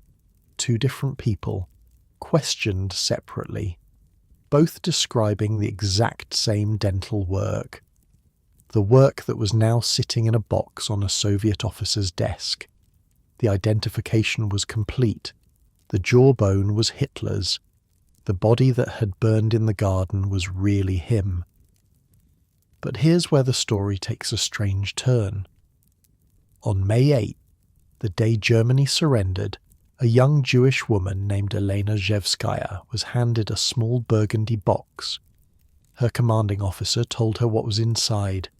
2 different people, questioned separately, both describing the exact same dental work. The work that was now sitting in a box on a Soviet officer's desk. The identification was complete. The jawbone was Hitler's. The body that had burned in the garden was really him. But here's where the story takes a strange turn. On May 8, the day Germany surrendered, a young Jewish woman named Elena Zhevskaya was handed a small burgundy box. Her commanding officer told her what was inside: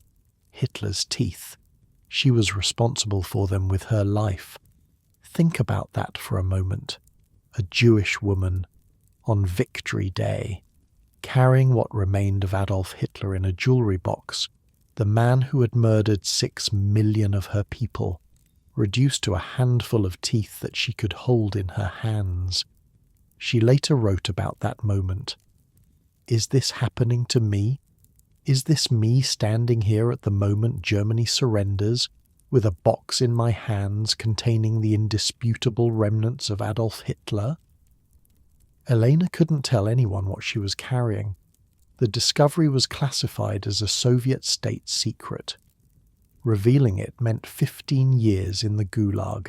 Hitler's teeth. She was responsible for them with her life. Think about that for a moment. A Jewish woman, on Victory Day, carrying what remained of Adolf Hitler in a jewelry box, the man who had murdered 6 million of her people, reduced to a handful of teeth that she could hold in her hands. She later wrote about that moment. Is this happening to me? Is this me standing here at the moment Germany surrenders, with a box in my hands containing the indisputable remnants of Adolf Hitler? Elena couldn't tell anyone what she was carrying. The discovery was classified as a Soviet state secret. Revealing it meant 15 years in the Gulag.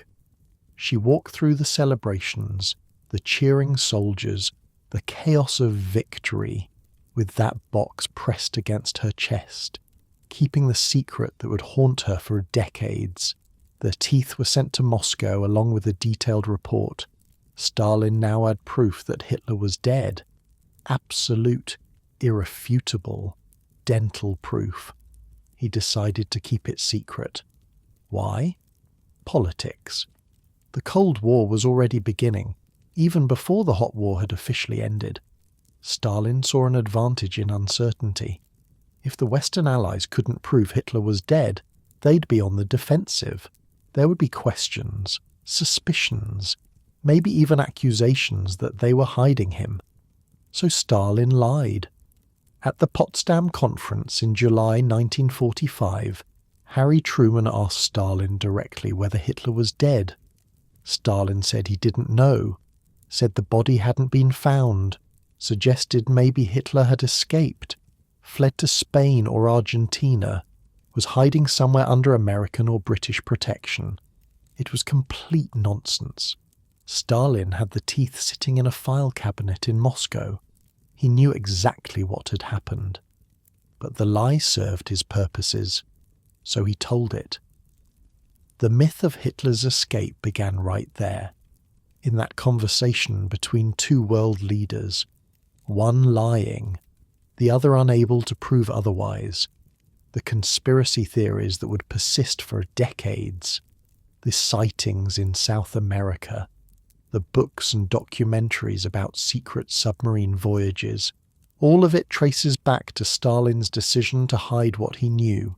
She walked through the celebrations, the cheering soldiers, the chaos of victory, with that box pressed against her chest, keeping the secret that would haunt her for decades. The teeth were sent to Moscow along with a detailed report. Stalin now had proof that Hitler was dead. Absolute, irrefutable, dental proof. He decided to keep it secret. Why? Politics. The Cold War was already beginning, even before the Hot War had officially ended. Stalin saw an advantage in uncertainty. If the Western Allies couldn't prove Hitler was dead, they'd be on the defensive. There would be questions, suspicions, maybe even accusations that they were hiding him. So Stalin lied. At the Potsdam Conference in July 1945, Harry Truman asked Stalin directly whether Hitler was dead. Stalin said he didn't know, said the body hadn't been found, suggested maybe Hitler had escaped, fled to Spain or Argentina, was hiding somewhere under American or British protection. It was complete nonsense. Stalin had the teeth sitting in a file cabinet in Moscow. He knew exactly what had happened. But the lie served his purposes, so he told it. The myth of Hitler's escape began right there, in that conversation between two world leaders, one lying, the other unable to prove otherwise, the conspiracy theories that would persist for decades, the sightings in South America, the books and documentaries about secret submarine voyages. All of it traces back to Stalin's decision to hide what he knew.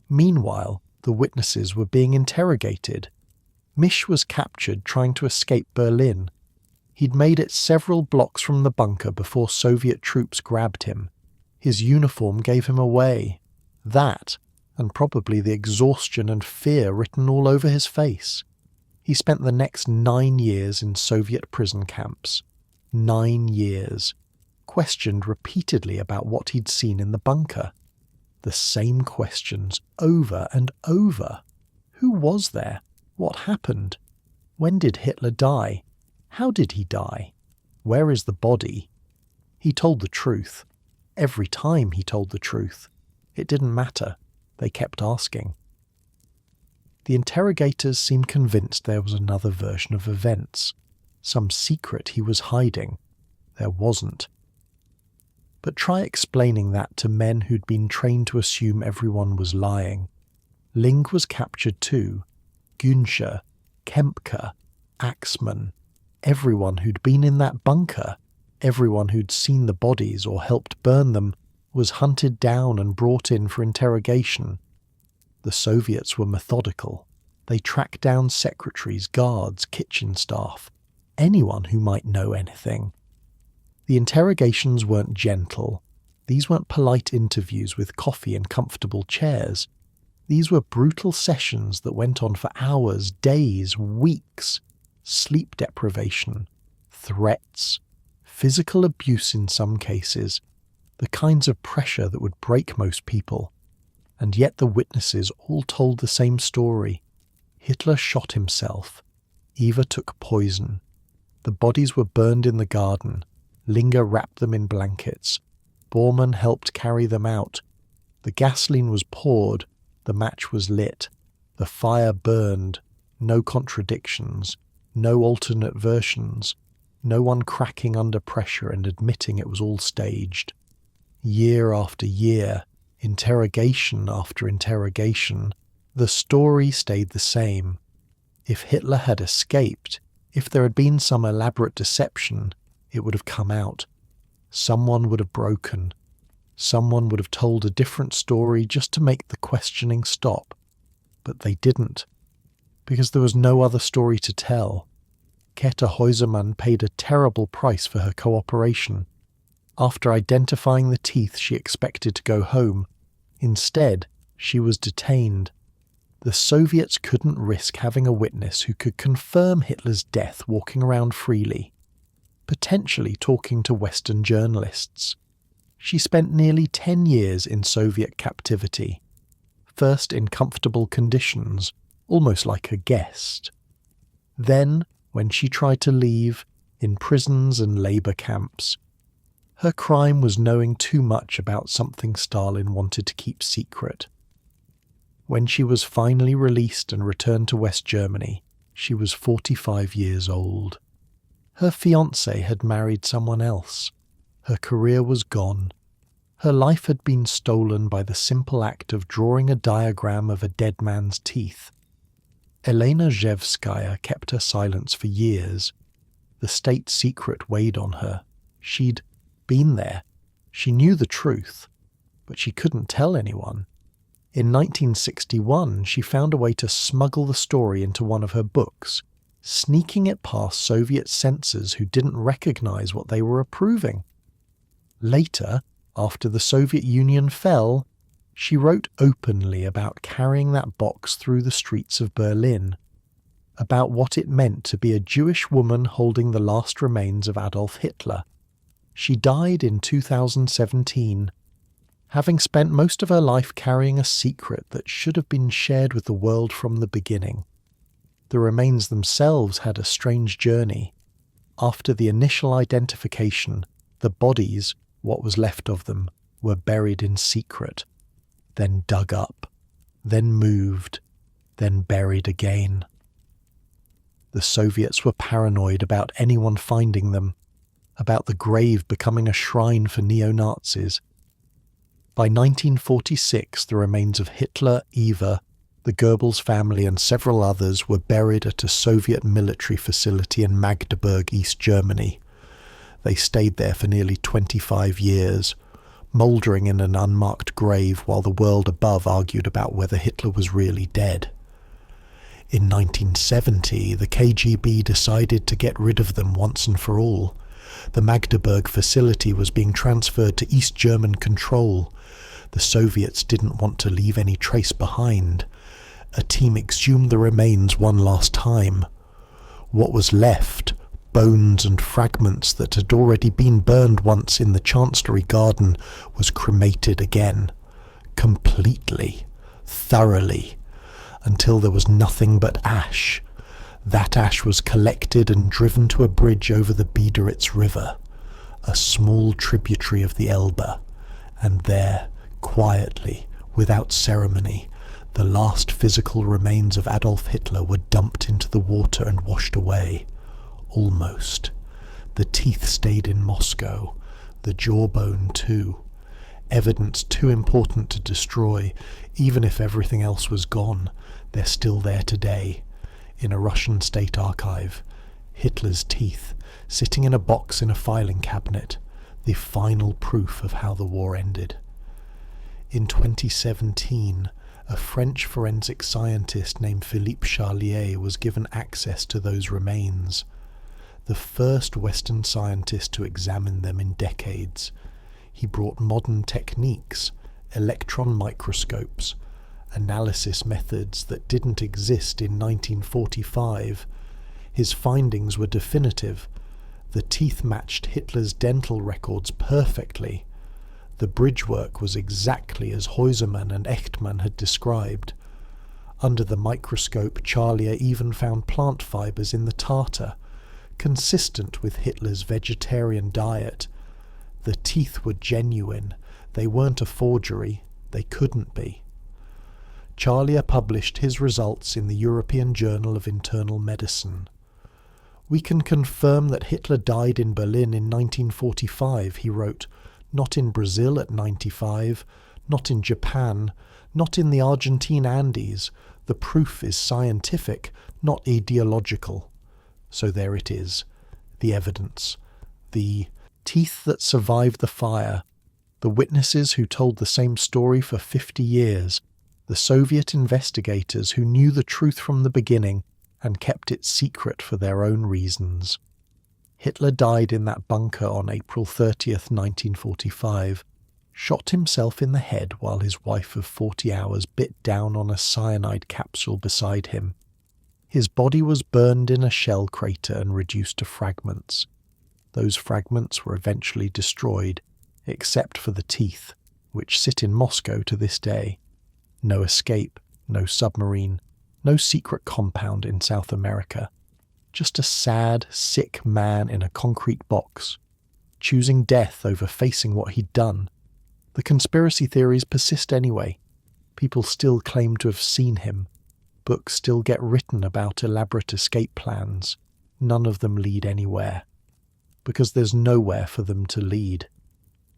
Meanwhile, the witnesses were being interrogated. Misch was captured trying to escape Berlin. He'd made it several blocks from the bunker before Soviet troops grabbed him. His uniform gave him away. That, and probably the exhaustion and fear written all over his face. He spent the next 9 years in Soviet prison camps. 9 years. Questioned repeatedly about what he'd seen in the bunker. The same questions over and over. Who was there? What happened? When did Hitler die? How did he die? Where is the body? He told the truth. Every time he told the truth. It didn't matter. They kept asking. The interrogators seemed convinced there was another version of events, some secret he was hiding. There wasn't. But try explaining that to men who'd been trained to assume everyone was lying. Ling was captured too. Günscher, Kempka, Axmann, everyone who'd been in that bunker, everyone who'd seen the bodies or helped burn them, was hunted down and brought in for interrogation. The Soviets were methodical. They tracked down secretaries, guards, kitchen staff, anyone who might know anything. The interrogations weren't gentle. These weren't polite interviews with coffee and comfortable chairs. These were brutal sessions that went on for hours, days, weeks. Sleep deprivation, threats, physical abuse in some cases, the kinds of pressure that would break most people. And yet the witnesses all told the same story. Hitler shot himself. Eva took poison. The bodies were burned in the garden. Linger wrapped them in blankets. Bormann helped carry them out. The gasoline was poured. The match was lit. The fire burned. No contradictions. No alternate versions. No one cracking under pressure and admitting it was all staged. Year after year, interrogation after interrogation, the story stayed the same. If Hitler had escaped, if there had been some elaborate deception, it would have come out. Someone would have broken. Someone would have told a different story just to make the questioning stop. But they didn't, because there was no other story to tell. Käthe Häusermann paid a terrible price for her cooperation. After identifying the teeth, she expected to go home. Instead, she was detained. The Soviets couldn't risk having a witness who could confirm Hitler's death walking around freely, potentially talking to Western journalists. She spent nearly 10 years in Soviet captivity, first in comfortable conditions, almost like a guest. Then, when she tried to leave, in prisons and labour camps. Her crime was knowing too much about something Stalin wanted to keep secret. When she was finally released and returned to West Germany, she was 45 years old. Her fiancé had married someone else. Her career was gone. Her life had been stolen by the simple act of drawing a diagram of a dead man's teeth. Elena Zhevskaya kept her silence for years. The state secret weighed on her. She'd been there. She knew the truth, but she couldn't tell anyone. In 1961, she found a way to smuggle the story into one of her books, sneaking it past Soviet censors who didn't recognize what they were approving. Later, after the Soviet Union fell, she wrote openly about carrying that box through the streets of Berlin, about what it meant to be a Jewish woman holding the last remains of Adolf Hitler. She died in 2017, having spent most of her life carrying a secret that should have been shared with the world from the beginning. The remains themselves had a strange journey. After the initial identification, the bodies, what was left of them, were buried in secret, then dug up, then moved, then buried again. The Soviets were paranoid about anyone finding them, about the grave becoming a shrine for neo-Nazis. By 1946, the remains of Hitler, Eva, the Goebbels family and several others were buried at a Soviet military facility in Magdeburg, East Germany. They stayed there for nearly 25 years, mouldering in an unmarked grave while the world above argued about whether Hitler was really dead. In 1970, the KGB decided to get rid of them once and for all. The Magdeburg facility was being transferred to East German control. The Soviets didn't want to leave any trace behind. A team exhumed the remains one last time. What was left, bones and fragments that had already been burned once in the Chancellery Garden, was cremated again, completely, thoroughly, until there was nothing but ash. That ash was collected and driven to a bridge over the Biederitz River, a small tributary of the Elbe, and there, quietly, without ceremony, the last physical remains of Adolf Hitler were dumped into the water and washed away. Almost. The teeth stayed in Moscow, the jawbone too. Evidence too important to destroy, even if everything else was gone. They're still there today, in a Russian state archive. Hitler's teeth, sitting in a box in a filing cabinet, the final proof of how the war ended. In 2017, a French forensic scientist named Philippe Charlier was given access to those remains, the first Western scientist to examine them in decades. He brought modern techniques, electron microscopes, analysis methods that didn't exist in 1945. His findings were definitive. The teeth matched Hitler's dental records perfectly. The bridge work was exactly as Häusermann and Echtmann had described. Under the microscope, Charlier even found plant fibers in the tartar, consistent with Hitler's vegetarian diet. The teeth were genuine. They weren't a forgery. They couldn't be. Charlier published his results in the European Journal of Internal Medicine. "We can confirm that Hitler died in Berlin in 1945, he wrote, "not in Brazil at 95, not in Japan, not in the Argentine Andes. The proof is scientific, not ideological." So there it is, the evidence, the teeth that survived the fire, the witnesses who told the same story for 50 years, the Soviet investigators who knew the truth from the beginning and kept it secret for their own reasons. Hitler died in that bunker on April 30th, 1945, shot himself in the head while his wife of 40 hours bit down on a cyanide capsule beside him. His body was burned in a shell crater and reduced to fragments. Those fragments were eventually destroyed, except for the teeth, which sit in Moscow to this day. No escape, no submarine, no secret compound in South America. Just a sad, sick man in a concrete box, choosing death over facing what he'd done. The conspiracy theories persist anyway. People still claim to have seen him. Books still get written about elaborate escape plans. None of them lead anywhere. Because there's nowhere for them to lead.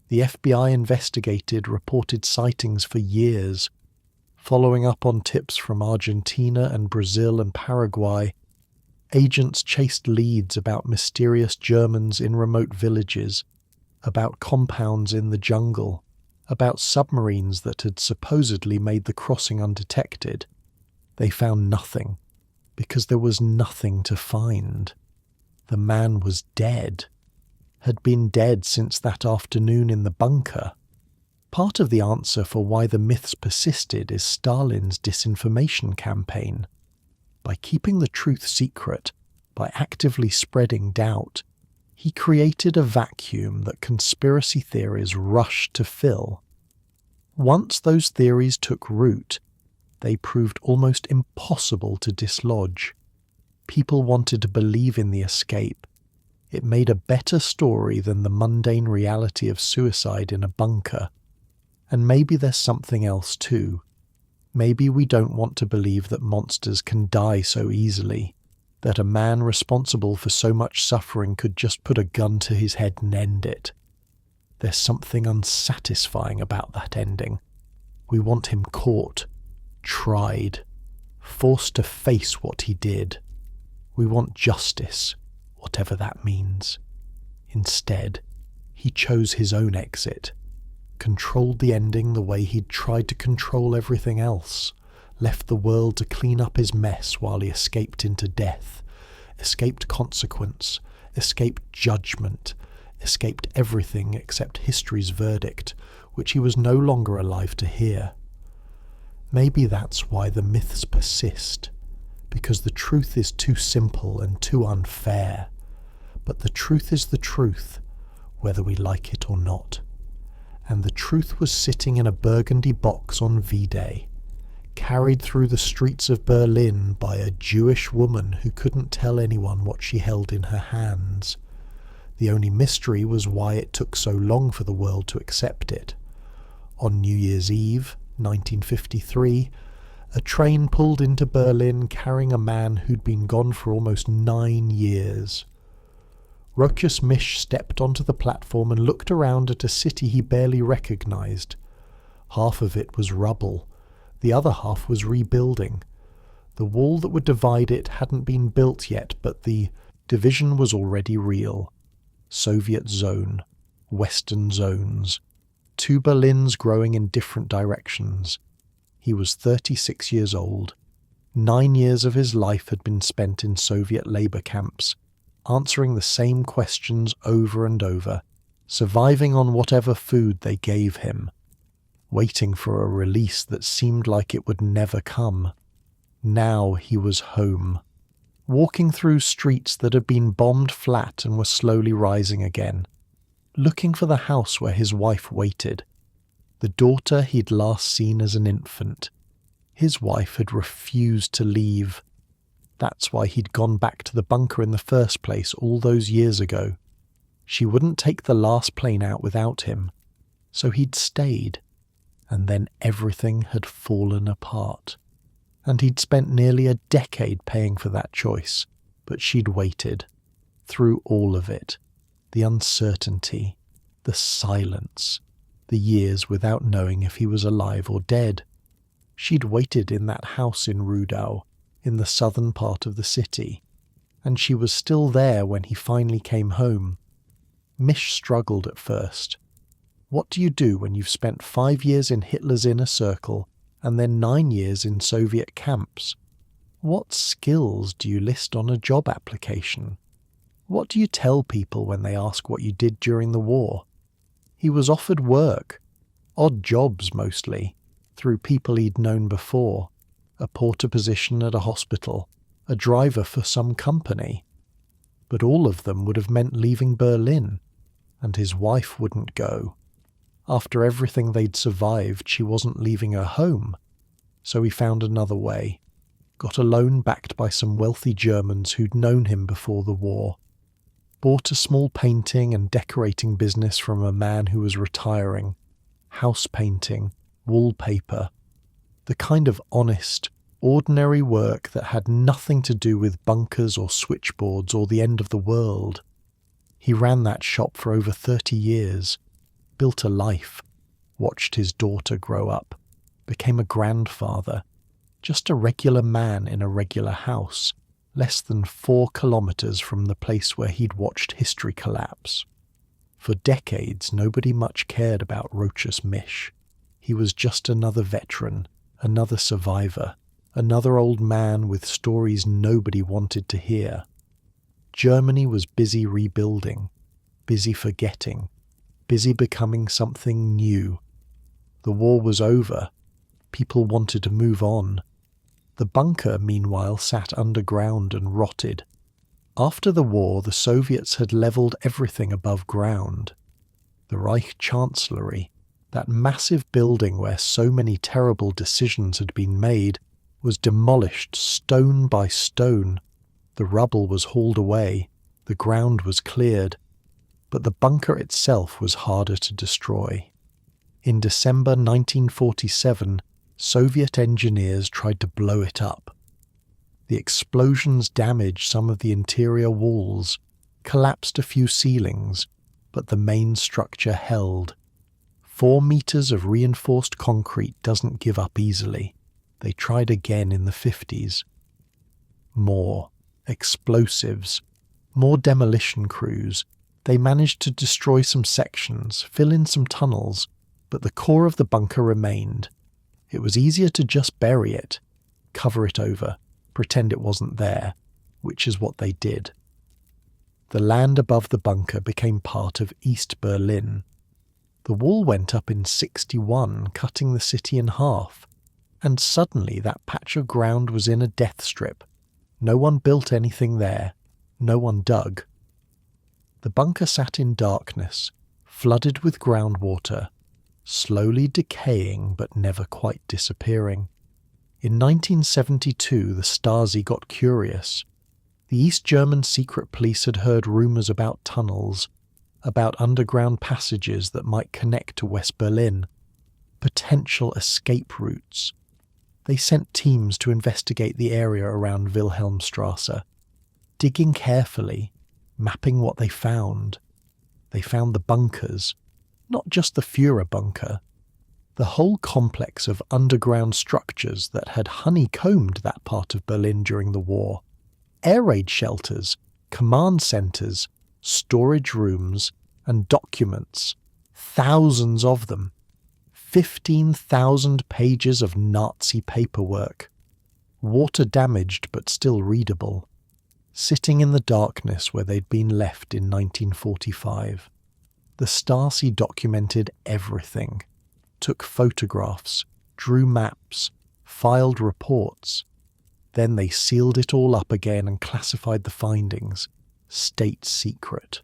The FBI investigated reported sightings for years, following up on tips from Argentina and Brazil and Paraguay. Agents chased leads about mysterious Germans in remote villages, about compounds in the jungle, about submarines that had supposedly made the crossing undetected. They found nothing, because there was nothing to find. The man was dead, had been dead since that afternoon in the bunker. Part of the answer for why the myths persisted is Stalin's disinformation campaign. By keeping the truth secret, by actively spreading doubt, he created a vacuum that conspiracy theories rushed to fill. Once those theories took root, they proved almost impossible to dislodge. People wanted to believe in the escape. It made a better story than the mundane reality of suicide in a bunker. And maybe there's something else too. Maybe we don't want to believe that monsters can die so easily, that a man responsible for so much suffering could just put a gun to his head and end it. There's something unsatisfying about that ending. We want him caught, tried, forced to face what he did. We want justice, whatever that means. Instead, he chose his own exit, controlled the ending the way he'd tried to control everything else, left the world to clean up his mess while he escaped into death, escaped consequence, escaped judgment, escaped everything except history's verdict, which he was no longer alive to hear. Maybe that's why the myths persist, because the truth is too simple and too unfair. But the truth is the truth, whether we like it or not. And the truth was sitting in a burgundy box on V-Day, carried through the streets of Berlin by a Jewish woman who couldn't tell anyone what she held in her hands. The only mystery was why it took so long for the world to accept it. On New Year's Eve, 1953, a train pulled into Berlin carrying a man who'd been gone for almost 9 years. Misch stepped onto the platform and looked around at a city he barely recognized. Half of it was rubble. The other half was rebuilding. The wall that would divide it hadn't been built yet, but the division was already real. Soviet zone, Western zones. 2 Berlins growing in different directions. He was 36 years old. 9 years of his life had been spent in Soviet labor camps, answering the same questions over and over, surviving on whatever food they gave him, waiting for a release that seemed like it would never come. Now he was home, walking through streets that had been bombed flat and were slowly rising again, looking for the house where his wife waited, the daughter he'd last seen as an infant. His wife had refused to leave. That's why he'd gone back to the bunker in the first place all those years ago. She wouldn't take the last plane out without him, so he'd stayed. And then everything had fallen apart. And he'd spent nearly a decade paying for that choice, but she'd waited. Through all of it. The uncertainty, the silence, the years without knowing if he was alive or dead. She'd waited in that house in Rudau, in the southern part of the city, and she was still there when he finally came home. Misch struggled at first. What do you do when you've spent 5 years in Hitler's inner circle and then 9 years in Soviet camps? What skills do you list on a job application? What do you tell people when they ask what you did during the war? He was offered work, odd jobs mostly, through people he'd known before, a porter position at a hospital, a driver for some company. But all of them would have meant leaving Berlin, and his wife wouldn't go. After everything they'd survived, she wasn't leaving her home, so he found another way. Got a loan backed by some wealthy Germans who'd known him before the war. Bought a small painting and decorating business from a man who was retiring. House painting, wallpaper. The kind of honest, ordinary work that had nothing to do with bunkers or switchboards or the end of the world. He ran that shop for over 30 years, built a life, watched his daughter grow up, became a grandfather, just a regular man in a regular house, less than 4 kilometers from the place where he'd watched history collapse. For decades, nobody much cared about Rochus Misch. He was just another veteran, another survivor, another old man with stories nobody wanted to hear. Germany was busy rebuilding, busy forgetting, busy becoming something new. The war was over. People wanted to move on. The bunker, meanwhile, sat underground and rotted. After the war, the Soviets had levelled everything above ground. The Reich Chancellery, that massive building where so many terrible decisions had been made, was demolished stone by stone. The rubble was hauled away, the ground was cleared, but the bunker itself was harder to destroy. In December 1947, Soviet engineers tried to blow it up. The explosions damaged some of the interior walls, collapsed a few ceilings, but the main structure held. 4 meters of reinforced concrete doesn't give up easily. They tried again in the 50s. More explosives, more demolition crews. They managed to destroy some sections, fill in some tunnels, but the core of the bunker remained. It was easier to just bury it, cover it over, pretend it wasn't there, which is what they did. The land above the bunker became part of East Berlin. The wall went up in 1961, cutting the city in half, and suddenly that patch of ground was in a death strip. No one built anything there. No one dug. The bunker sat in darkness, flooded with groundwater, slowly decaying but never quite disappearing. In 1972, the Stasi got curious. The East German secret police had heard rumours about tunnels, about underground passages that might connect to West Berlin, potential escape routes. They sent teams to investigate the area around Wilhelmstrasse, digging carefully, mapping what they found. They found the bunkers, not just the Führer bunker, the whole complex of underground structures that had honeycombed that part of Berlin during the war. Air raid shelters, command centres, storage rooms, and documents, thousands of them. 15,000 pages of Nazi paperwork, water damaged but still readable, sitting in the darkness where they'd been left in 1945. The Stasi documented everything, took photographs, drew maps, filed reports. Then they sealed it all up again and classified the findings, state secret.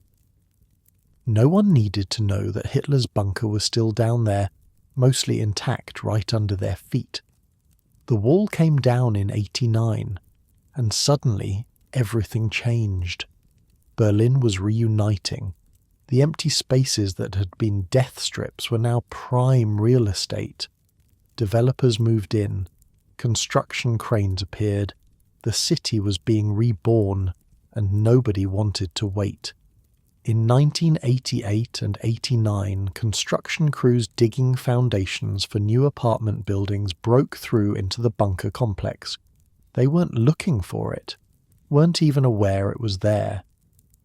No one needed to know that Hitler's bunker was still down there, mostly intact right under their feet. The wall came down in 1989. And suddenly, everything changed. Berlin was reuniting. The empty spaces that had been death strips were now prime real estate. Developers moved in. Construction cranes appeared. The city was being reborn, and nobody wanted to wait. In 1988 and 89, construction crews digging foundations for new apartment buildings broke through into the bunker complex. They weren't looking for it, weren't even aware it was there,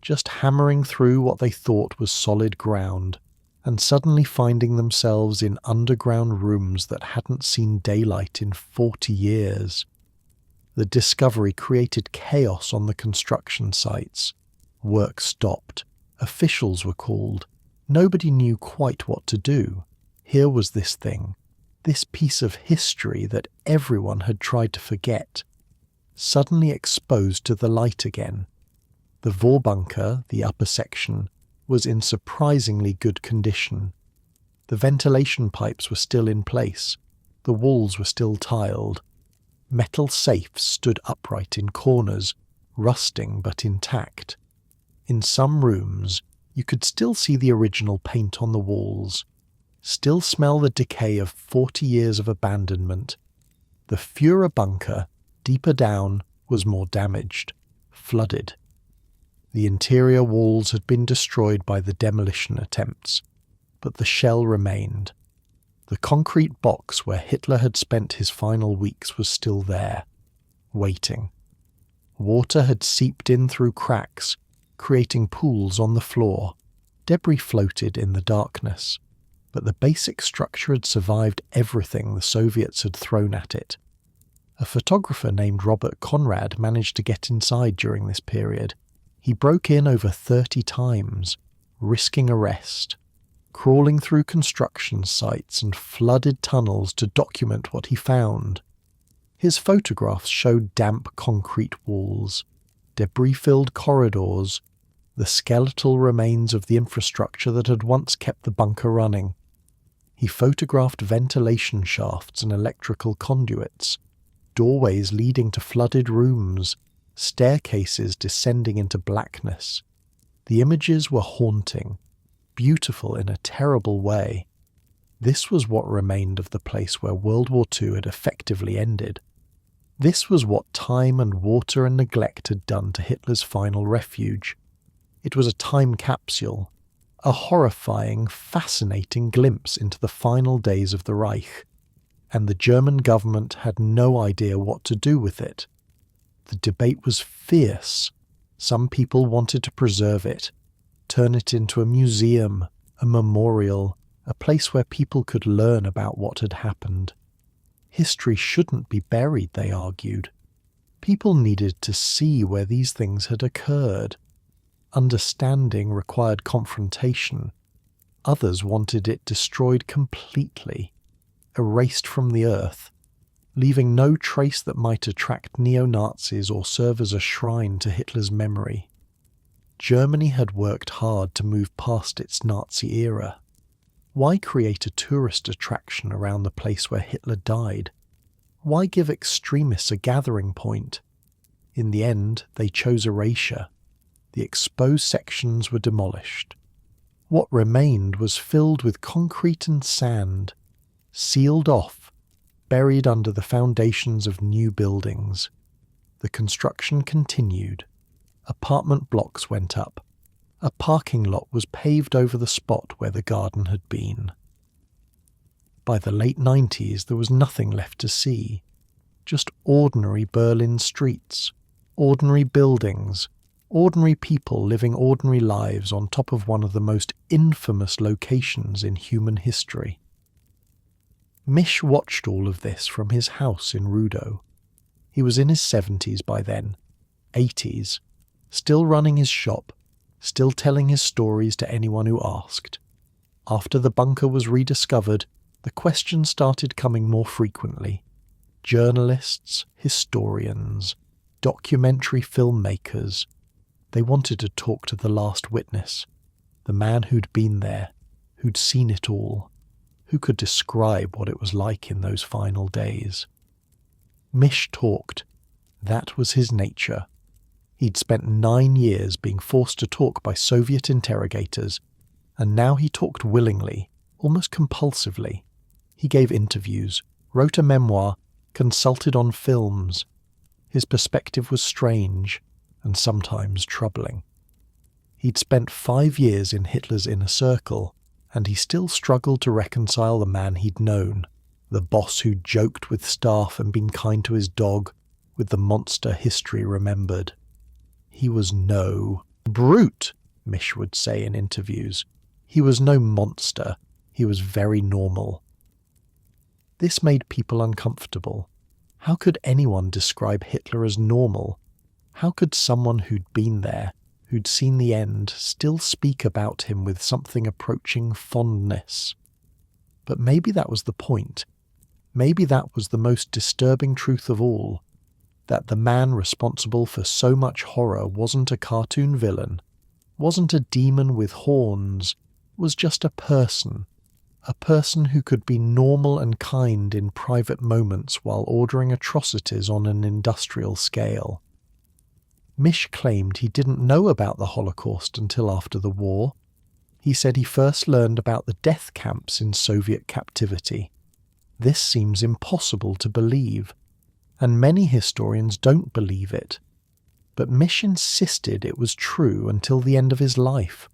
just hammering through what they thought was solid ground, and suddenly finding themselves in underground rooms that hadn't seen daylight in 40 years. The discovery created chaos on the construction sites. Work stopped. Officials were called. Nobody knew quite what to do. Here was this thing, this piece of history that everyone had tried to forget, suddenly exposed to the light again. The Vorbunker, the upper section, was in surprisingly good condition. The ventilation pipes were still in place. The walls were still tiled. Metal safes stood upright in corners, rusting but intact. In some rooms, you could still see the original paint on the walls, still smell the decay of 40 years of abandonment. The Führer bunker, deeper down, was more damaged, flooded. The interior walls had been destroyed by the demolition attempts, but the shell remained. The concrete box where Hitler had spent his final weeks was still there, waiting. Water had seeped in through cracks, creating pools on the floor. Debris floated in the darkness, but the basic structure had survived everything the Soviets had thrown at it. A photographer named Robert Conrad managed to get inside during this period. He broke in over 30 times, risking arrest, crawling through construction sites and flooded tunnels to document what he found. His photographs showed damp concrete walls, debris-filled corridors, the skeletal remains of the infrastructure that had once kept the bunker running. He photographed ventilation shafts and electrical conduits, doorways leading to flooded rooms, staircases descending into blackness. The images were haunting, beautiful in a terrible way. This was what remained of the place where World War II had effectively ended. This was what time and water and neglect had done to Hitler's final refuge. It was a time capsule, a horrifying, fascinating glimpse into the final days of the Reich, and the German government had no idea what to do with it. The debate was fierce. Some people wanted to preserve it, turn it into a museum, a memorial, a place where people could learn about what had happened. History shouldn't be buried, they argued. People needed to see where these things had occurred. Understanding required confrontation. Others wanted it destroyed completely, erased from the earth, leaving no trace that might attract neo-Nazis or serve as a shrine to Hitler's memory. Germany had worked hard to move past its Nazi era. Why create a tourist attraction around the place where Hitler died? Why give extremists a gathering point? In the end, they chose erasure. The exposed sections were demolished. What remained was filled with concrete and sand, sealed off, buried under the foundations of new buildings. The construction continued. Apartment blocks went up. A parking lot was paved over the spot where the garden had been. By the late 90s, there was nothing left to see. Just ordinary Berlin streets, ordinary buildings, ordinary people living ordinary lives on top of one of the most infamous locations in human history. Misch watched all of this from his house in Rudow. He was in his 70s by then, 80s, still running his shop, still telling his stories to anyone who asked. After the bunker was rediscovered, the questions started coming more frequently. Journalists, historians, documentary filmmakers, they wanted to talk to the last witness, the man who'd been there, who'd seen it all, who could describe what it was like in those final days. Misch talked. That was his nature. He'd spent 9 years being forced to talk by Soviet interrogators, and now he talked willingly, almost compulsively. He gave interviews, wrote a memoir, consulted on films. His perspective was strange and sometimes troubling. He'd spent 5 years in Hitler's inner circle, and he still struggled to reconcile the man he'd known, the boss who'd joked with staff and been kind to his dog, with the monster history remembered. He was no brute, Misch would say in interviews. He was no monster. He was very normal. This made people uncomfortable. How could anyone describe Hitler as normal? How could someone who'd been there, who'd seen the end, still speak about him with something approaching fondness? But maybe that was the point. Maybe that was the most disturbing truth of all, that the man responsible for so much horror wasn't a cartoon villain, wasn't a demon with horns, was just a person who could be normal and kind in private moments while ordering atrocities on an industrial scale. Misch claimed he didn't know about the Holocaust until after the war. He said he first learned about the death camps in Soviet captivity. This seems impossible to believe, and many historians don't believe it. But Misch insisted it was true until the end of his life.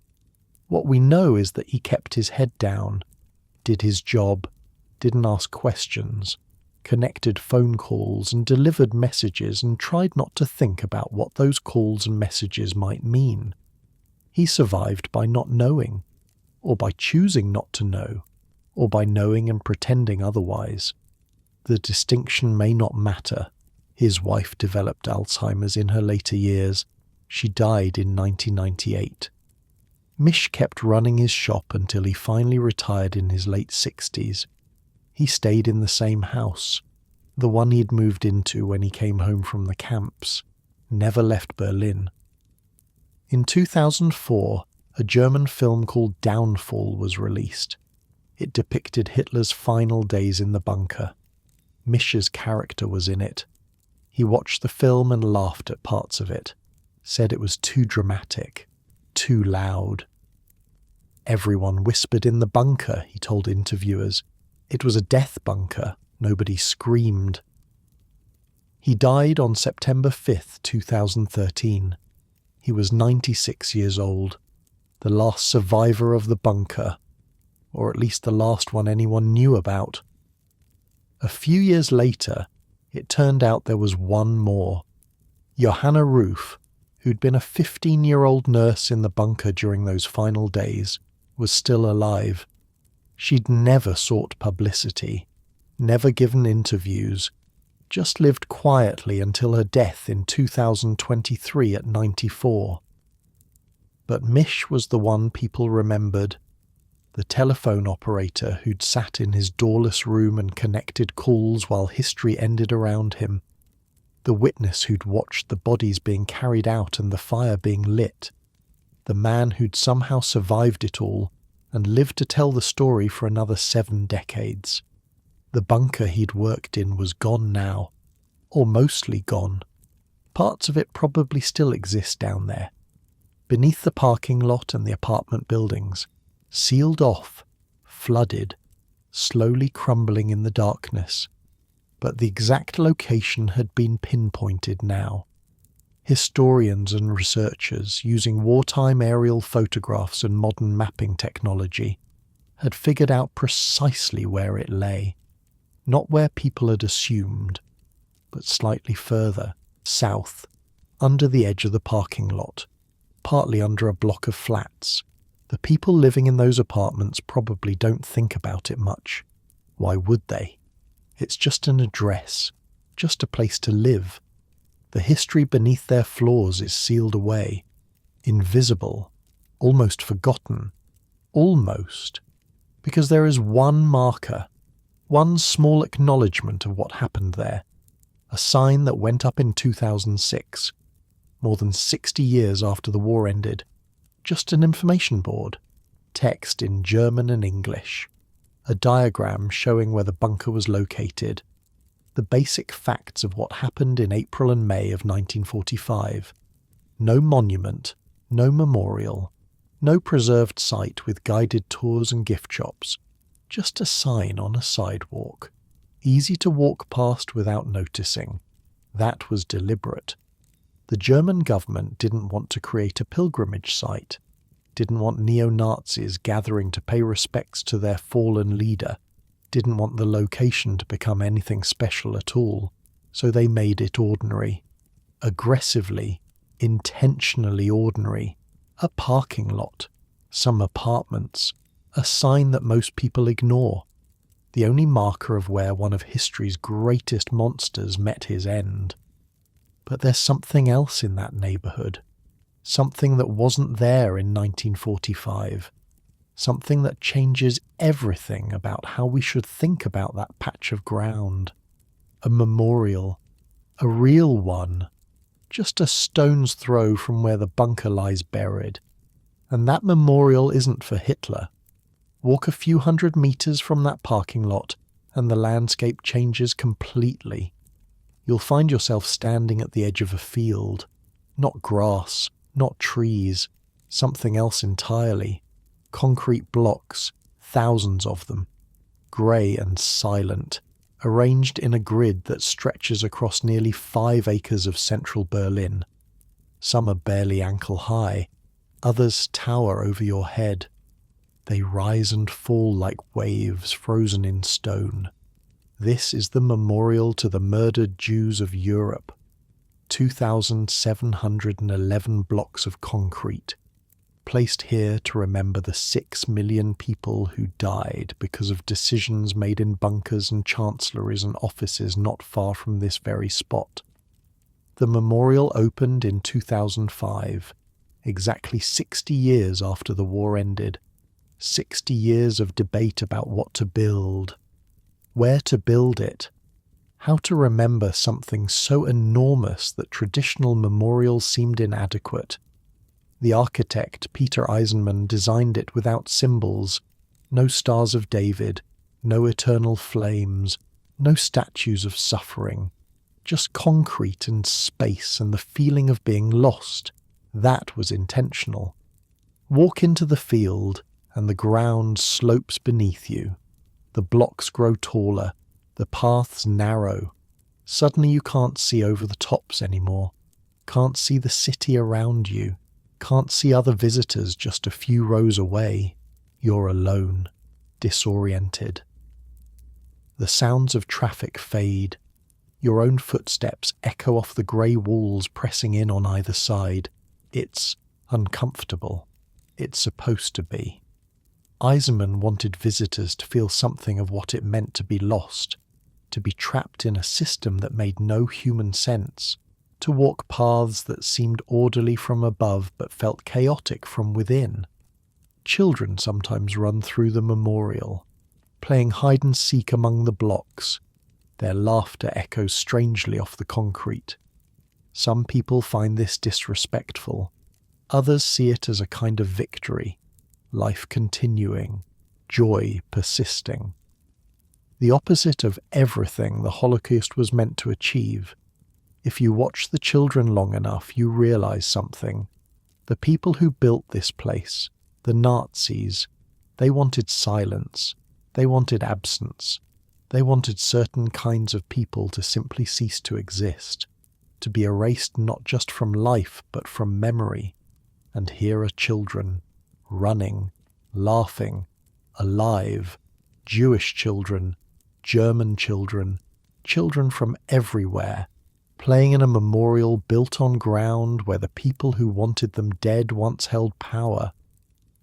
What we know is that he kept his head down, did his job, didn't ask questions, connected phone calls and delivered messages and tried not to think about what those calls and messages might mean. He survived by not knowing, or by choosing not to know, or by knowing and pretending otherwise. The distinction may not matter. His wife developed Alzheimer's in her later years. She died in 1998. Misch kept running his shop until he finally retired in his late 60s. He stayed in the same house, the one he'd moved into when he came home from the camps, never left Berlin. In 2004, a German film called Downfall was released. It depicted Hitler's final days in the bunker. Misch's character was in it. He watched the film and laughed at parts of it, said it was too dramatic, too loud. Everyone whispered in the bunker, he told interviewers. It was a death bunker. Nobody screamed. He died on September 5th, 2013. He was 96 years old, the last survivor of the bunker, or at least the last one anyone knew about. A few years later, it turned out there was one more. Johanna Roof, who'd been a 15-year-old nurse in the bunker during those final days, was still alive. She'd never sought publicity, never given interviews, just lived quietly until her death in 2023 at 94. But Misch was the one people remembered, the telephone operator who'd sat in his doorless room and connected calls while history ended around him, the witness who'd watched the bodies being carried out and the fire being lit, the man who'd somehow survived it all and lived to tell the story for another 7 decades. The bunker he'd worked in was gone now, or mostly gone. Parts of it probably still exist down there, beneath the parking lot and the apartment buildings, sealed off, flooded, slowly crumbling in the darkness. But the exact location had been pinpointed now. Historians and researchers, using wartime aerial photographs and modern mapping technology, had figured out precisely where it lay. Not where people had assumed, but slightly further, south, under the edge of the parking lot, partly under a block of flats. The people living in those apartments probably don't think about it much. Why would they? It's just an address, just a place to live. The history beneath their floors is sealed away, invisible, almost forgotten. Almost. Because there is one marker, one small acknowledgement of what happened there, a sign that went up in 2006, more than 60 years after the war ended. Just an information board, text in German and English, a diagram showing where the bunker was located. The basic facts of what happened in April and May of 1945. No monument, no memorial, no preserved site with guided tours and gift shops, just a sign on a sidewalk. Easy to walk past without noticing. That was deliberate. The German government didn't want to create a pilgrimage site, didn't want neo-Nazis gathering to pay respects to their fallen leader, didn't want the location to become anything special at all, so they made it ordinary. Aggressively, intentionally ordinary. A parking lot, some apartments, a sign that most people ignore. The only marker of where one of history's greatest monsters met his end. But there's something else in that neighbourhood. Something that wasn't there in 1945. Something that changes everything about how we should think about that patch of ground. A memorial. A real one. Just a stone's throw from where the bunker lies buried. And that memorial isn't for Hitler. Walk a few hundred meters from that parking lot and the landscape changes completely. You'll find yourself standing at the edge of a field. Not grass, not trees, something else entirely. Concrete blocks, thousands of them. Grey and silent, arranged in a grid that stretches across nearly 5 acres of central Berlin. Some are barely ankle high, others tower over your head. They rise and fall like waves frozen in stone. This is the memorial to the murdered Jews of Europe. 2,711 blocks of concrete, placed here to remember the 6 million people who died because of decisions made in bunkers and chancelleries and offices not far from this very spot. The memorial opened in 2005, exactly 60 years after the war ended. 60 years of debate about what to build, where to build it, how to remember something so enormous that traditional memorials seemed inadequate. The architect, Peter Eisenman, designed it without symbols, no stars of David, no eternal flames, no statues of suffering, just concrete and space and the feeling of being lost. That was intentional. Walk into the field, and the ground slopes beneath you. The blocks grow taller, the paths narrow. Suddenly you can't see over the tops anymore, can't see the city around you, can't see other visitors just a few rows away. You're alone, disoriented. The sounds of traffic fade. Your own footsteps echo off the grey walls pressing in on either side. It's uncomfortable. It's supposed to be. Eisenman wanted visitors to feel something of what it meant to be lost, to be trapped in a system that made no human sense, to walk paths that seemed orderly from above but felt chaotic from within. Children sometimes run through the memorial, playing hide and seek among the blocks. Their laughter echoes strangely off the concrete. Some people find this disrespectful. Others see it as a kind of victory. Life continuing, joy persisting. The opposite of everything the Holocaust was meant to achieve. If you watch the children long enough, you realize something. The people who built this place, the Nazis, they wanted silence, they wanted absence, they wanted certain kinds of people to simply cease to exist, to be erased not just from life but from memory. And here are children, running, laughing, alive, Jewish children, German children, children from everywhere, playing in a memorial built on ground where the people who wanted them dead once held power.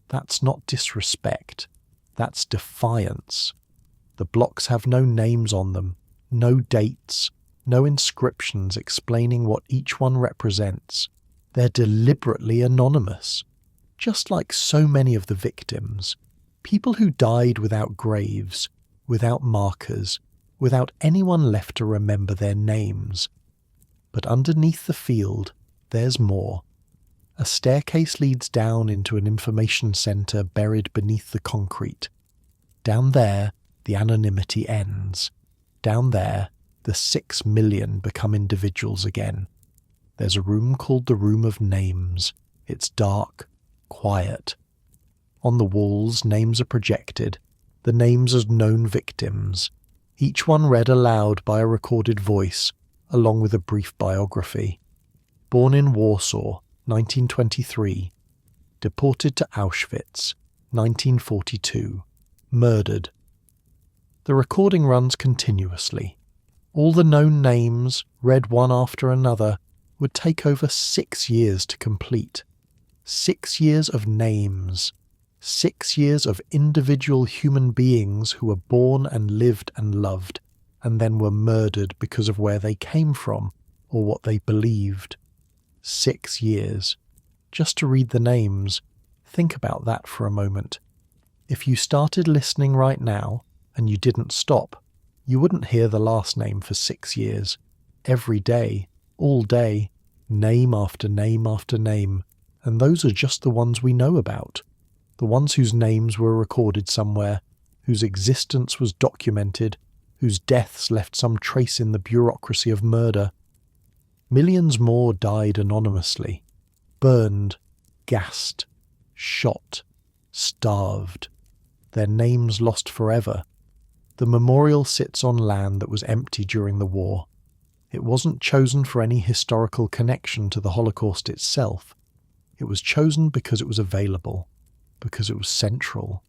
That's not disrespect, that's defiance. The blocks have no names on them, no dates, no inscriptions explaining what each one represents. They're deliberately anonymous. Just like so many of the victims, people who died without graves, without markers, without anyone left to remember their names. But underneath the field, there's more. A staircase leads down into an information centre buried beneath the concrete. Down there, the anonymity ends. Down there, the the 6 million become individuals again. There's a room called the Room of Names. It's dark, quiet. On the walls, names are projected, the names of known victims, each one read aloud by a recorded voice, along with a brief biography. Born in Warsaw, 1923. Deported to Auschwitz, 1942. Murdered. The recording runs continuously. All the known names, read one after another, would take over 6 years to complete. 6 years of names. 6 years of individual human beings who were born and lived and loved, and then were murdered because of where they came from or what they believed. 6 years. Just to read the names. Think about that for a moment. If you started listening right now and you didn't stop, you wouldn't hear the last name for 6 years. Every day, all day, name after name after name, and those are just the ones we know about. The ones whose names were recorded somewhere, whose existence was documented, whose deaths left some trace in the bureaucracy of murder. Millions more died anonymously, burned, gassed, shot, starved, their names lost forever. The memorial sits on land that was empty during the war. It wasn't chosen for any historical connection to the Holocaust itself. It was chosen because it was available, because it was central,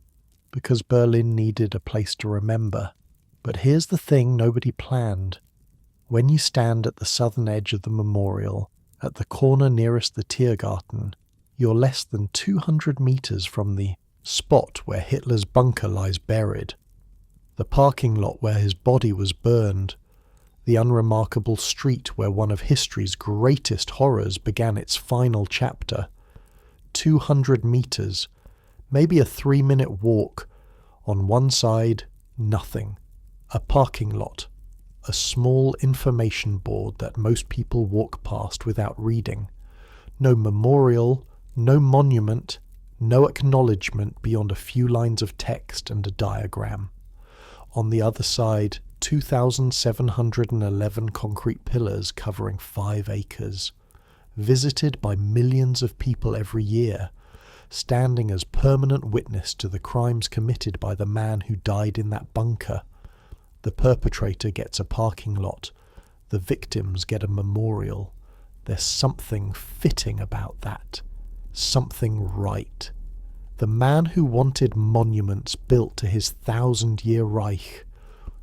because Berlin needed a place to remember. But here's the thing nobody planned. When you stand at the southern edge of the memorial, at the corner nearest the Tiergarten, you're less than 200 meters from the spot where Hitler's bunker lies buried, the parking lot where his body was burned, the unremarkable street where one of history's greatest horrors began its final chapter. 200 meters, maybe a 3-minute walk. On one side, nothing. A parking lot. A small information board that most people walk past without reading. No memorial, no monument, no acknowledgement beyond a few lines of text and a diagram. On the other side, 2,711 concrete pillars covering 5 acres. Visited by millions of people every year, standing as permanent witness to the crimes committed by the man who died in that bunker. The perpetrator gets a parking lot. The victims get a memorial. There's something fitting about that. Something right. The man who wanted monuments built to his 1,000-year Reich,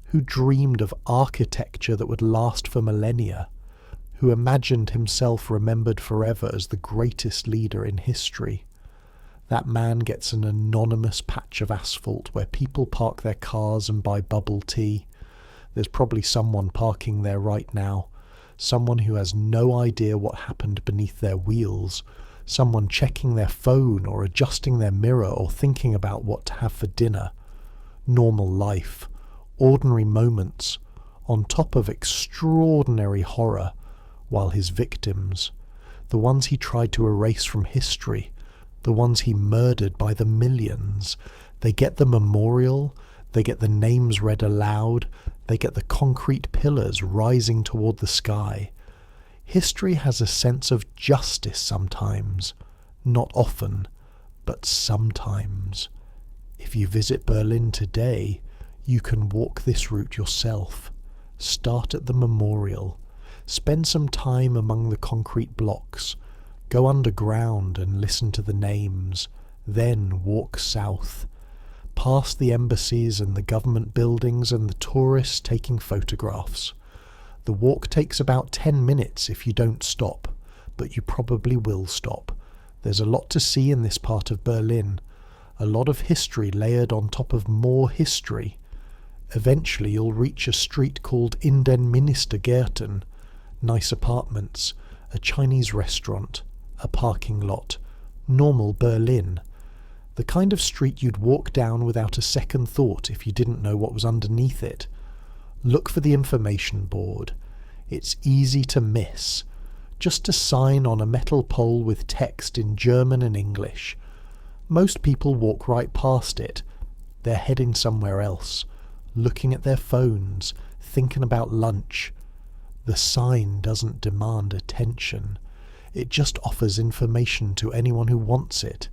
who dreamed of architecture that would last for millennia, who imagined himself remembered forever as the greatest leader in history. That man gets an anonymous patch of asphalt where people park their cars and buy bubble tea. There's probably someone parking there right now, someone who has no idea what happened beneath their wheels, someone checking their phone or adjusting their mirror or thinking about what to have for dinner. Normal life, ordinary moments, on top of extraordinary horror, while his victims, the ones he tried to erase from history, the ones he murdered by the millions, they get the memorial, they get the names read aloud, they get the concrete pillars rising toward the sky. History has a sense of justice sometimes, not often, but sometimes. If you visit Berlin today, you can walk this route yourself. Start at the memorial. Spend some time among the concrete blocks. Go underground and listen to the names. Then walk south. Past the embassies and the government buildings and the tourists taking photographs. The walk takes about 10 minutes if you don't stop, but you probably will stop. There's a lot to see in this part of Berlin. A lot of history layered on top of more history. Eventually you'll reach a street called In den Ministergärten. Nice apartments, a Chinese restaurant, a parking lot, normal Berlin. The kind of street you'd walk down without a second thought if you didn't know what was underneath it. Look for the information board. It's easy to miss. Just a sign on a metal pole with text in German and English. Most people walk right past it. They're heading somewhere else, looking at their phones, thinking about lunch. The sign doesn't demand attention. It just offers information to anyone who wants it.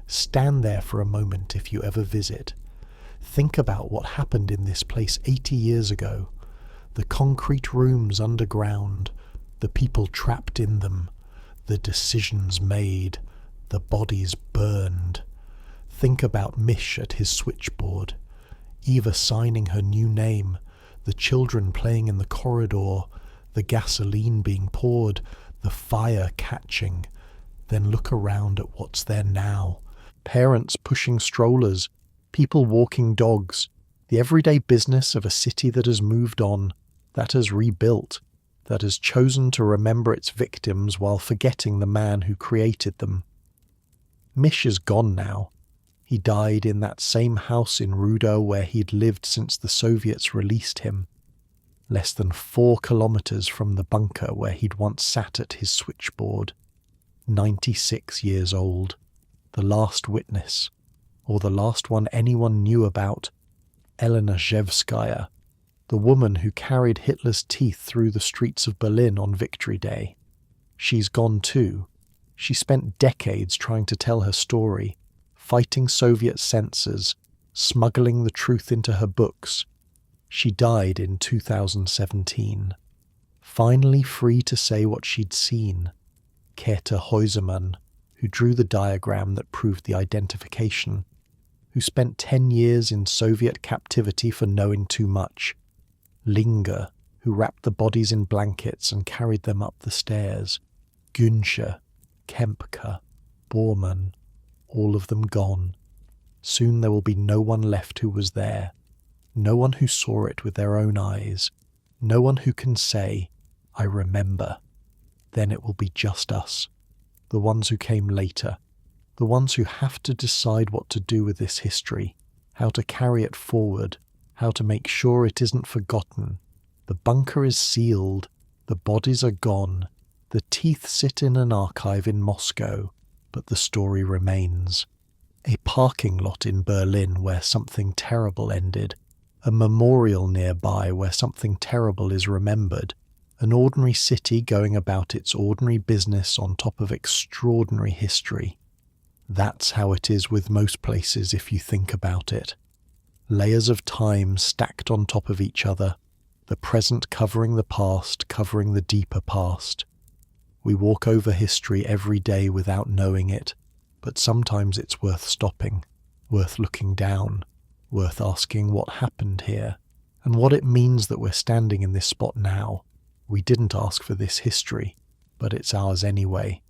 Stand there for a moment if you ever visit. Think about what happened in this place 80 years ago. The concrete rooms underground, the people trapped in them, the decisions made, the bodies burned. Think about Misch at his switchboard, Eva signing her new name, the children playing in the corridor, the gasoline being poured, the fire catching. Then look around at what's there now. Parents pushing strollers, people walking dogs, the everyday business of a city that has moved on, that has rebuilt, that has chosen to remember its victims while forgetting the man who created them. Misch is gone now. He died in that same house in Verdun where he'd lived since the Soviets released him, less than 4 kilometers from the bunker where he'd once sat at his switchboard. 96 years old, the last witness, or the last one anyone knew about, Elena Zhevskaya, the woman who carried Hitler's teeth through the streets of Berlin on Victory Day. She's gone too. She spent decades trying to tell her story, fighting Soviet censors, smuggling the truth into her books. She died in 2017, finally free to say what she'd seen. Käthe Häusermann, who drew the diagram that proved the identification, who spent 10 years in Soviet captivity for knowing too much. Linger, who wrapped the bodies in blankets and carried them up the stairs. Günsche, Kempka, Bormann, all of them gone. Soon there will be no one left who was there, no one who saw it with their own eyes, no one who can say, "I remember." Then it will be just us, the ones who came later, the ones who have to decide what to do with this history, how to carry it forward, how to make sure it isn't forgotten. The bunker is sealed, the bodies are gone, the teeth sit in an archive in Moscow, but the story remains. A parking lot in Berlin where something terrible ended, a memorial nearby where something terrible is remembered, an ordinary city going about its ordinary business on top of extraordinary history. That's how it is with most places if you think about it. Layers of time stacked on top of each other, the present covering the past, covering the deeper past. We walk over history every day without knowing it, but sometimes it's worth stopping, worth looking down, worth asking what happened here, and what it means that we're standing in this spot now. We didn't ask for this history, but it's ours anyway,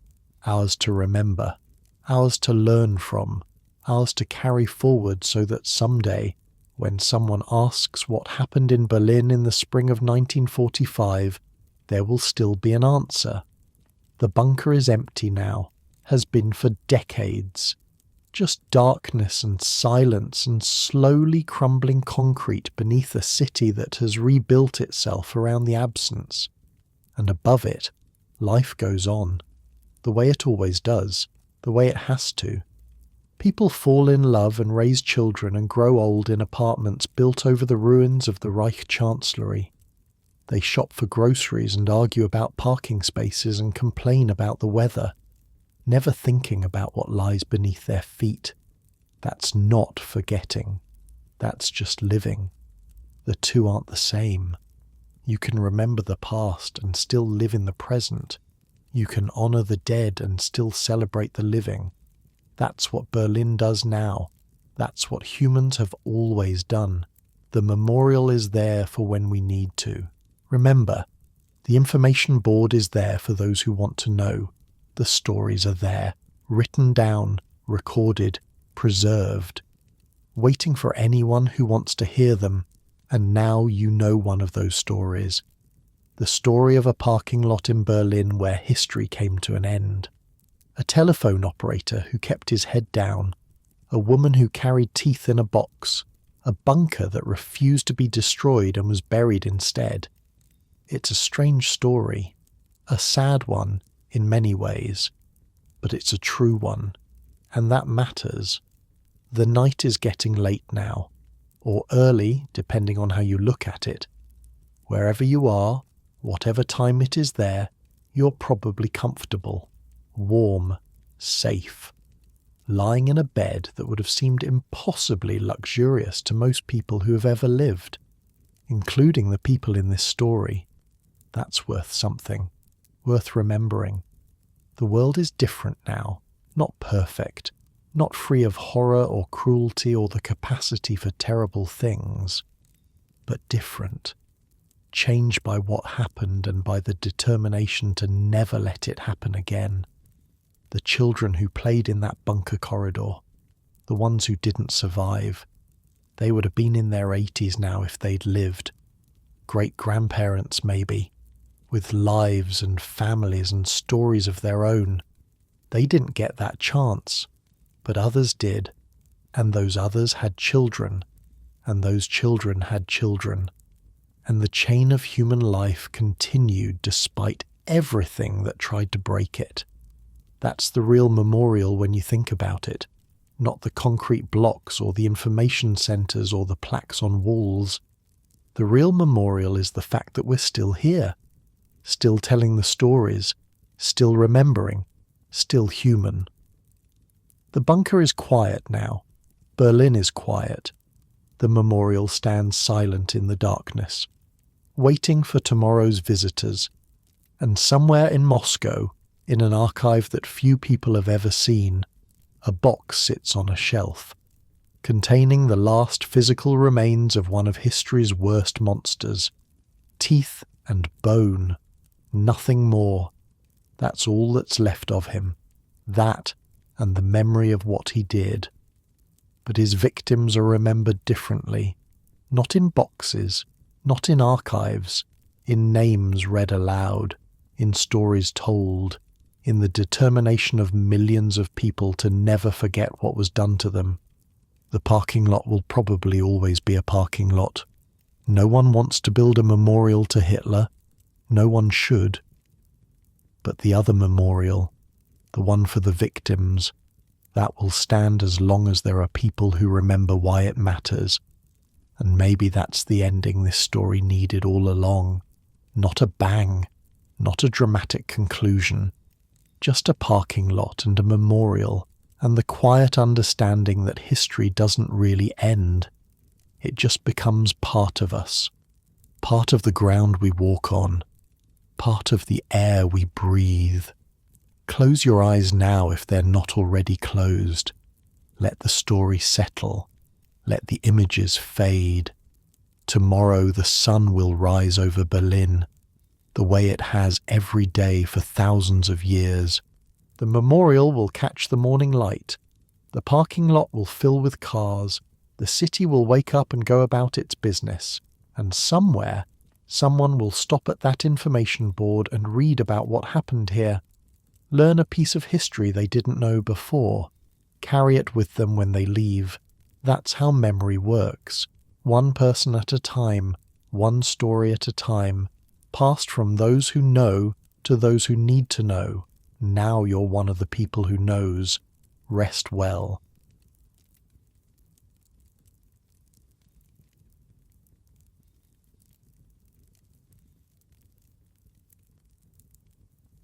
ours to remember, ours to learn from, ours to carry forward so that someday, when someone asks what happened in Berlin in the spring of 1945, there will still be an answer. The bunker is empty now, has been for decades. Just darkness and silence and slowly crumbling concrete beneath a city that has rebuilt itself around the absence. And above it, life goes on, the way it always does, the way it has to. People fall in love and raise children and grow old in apartments built over the ruins of the Reich Chancellery. They shop for groceries and argue about parking spaces and complain about the weather, never thinking about what lies beneath their feet. That's not forgetting. That's just living. The two aren't the same. You can remember the past and still live in the present. You can honor the dead and still celebrate the living. That's what Berlin does now. That's what humans have always done. The memorial is there for when we need to. Remember, the information board is there for those who want to know. The stories are there, written down, recorded, preserved, waiting for anyone who wants to hear them. And now you know one of those stories. The story of a parking lot in Berlin where history came to an end. A telephone operator who kept his head down. A woman who carried teeth in a box. A bunker that refused to be destroyed and was buried instead. It's a strange story. A sad one in many ways. But it's a true one. And that matters. The night is getting late now. Or early, depending on how you look at it. Wherever you are, whatever time it is there, you're probably comfortable, warm, safe, lying in a bed that would have seemed impossibly luxurious to most people who have ever lived, including the people in this story. That's worth something, worth remembering. The world is different now, not perfect, not free of horror or cruelty or the capacity for terrible things, but different. Changed by what happened and by the determination to never let it happen again. The children who played in that bunker corridor, the ones who didn't survive, they would have been in their 80s now if they'd lived. Great-grandparents maybe, with lives and families and stories of their own. They didn't get that chance, but others did, and those others had children, and those children had children. And the chain of human life continued despite everything that tried to break it. That's the real memorial when you think about it, not the concrete blocks or the information centres or the plaques on walls. The real memorial is the fact that we're still here, still telling the stories, still remembering, still human. The bunker is quiet now. Berlin is quiet. The memorial stands silent in the darkness, waiting for tomorrow's visitors. And somewhere in Moscow, in an archive that few people have ever seen, a box sits on a shelf, containing the last physical remains of one of history's worst monsters. Teeth and bone, nothing more. That's all that's left of him. That and the memory of what he did. But his victims are remembered differently, not in boxes, not in archives, in names read aloud, in stories told, in the determination of millions of people to never forget what was done to them. The parking lot will probably always be a parking lot. No one wants to build a memorial to Hitler. No one should. But the other memorial, the one for the victims, that will stand as long as there are people who remember why it matters. And maybe that's the ending this story needed all along. Not a bang, not a dramatic conclusion, just a parking lot and a memorial, and the quiet understanding that history doesn't really end. It just becomes part of us, part of the ground we walk on, part of the air we breathe. Close your eyes now if they're not already closed. Let the story settle. Let the images fade. Tomorrow the sun will rise over Berlin, the way it has every day for thousands of years. The memorial will catch the morning light. The parking lot will fill with cars. The city will wake up and go about its business. And somewhere, someone will stop at that information board and read about what happened here. Learn a piece of history they didn't know before. Carry it with them when they leave. That's how memory works. One person at a time, one story at a time, passed from those who know to those who need to know. Now you're one of the people who knows. Rest well.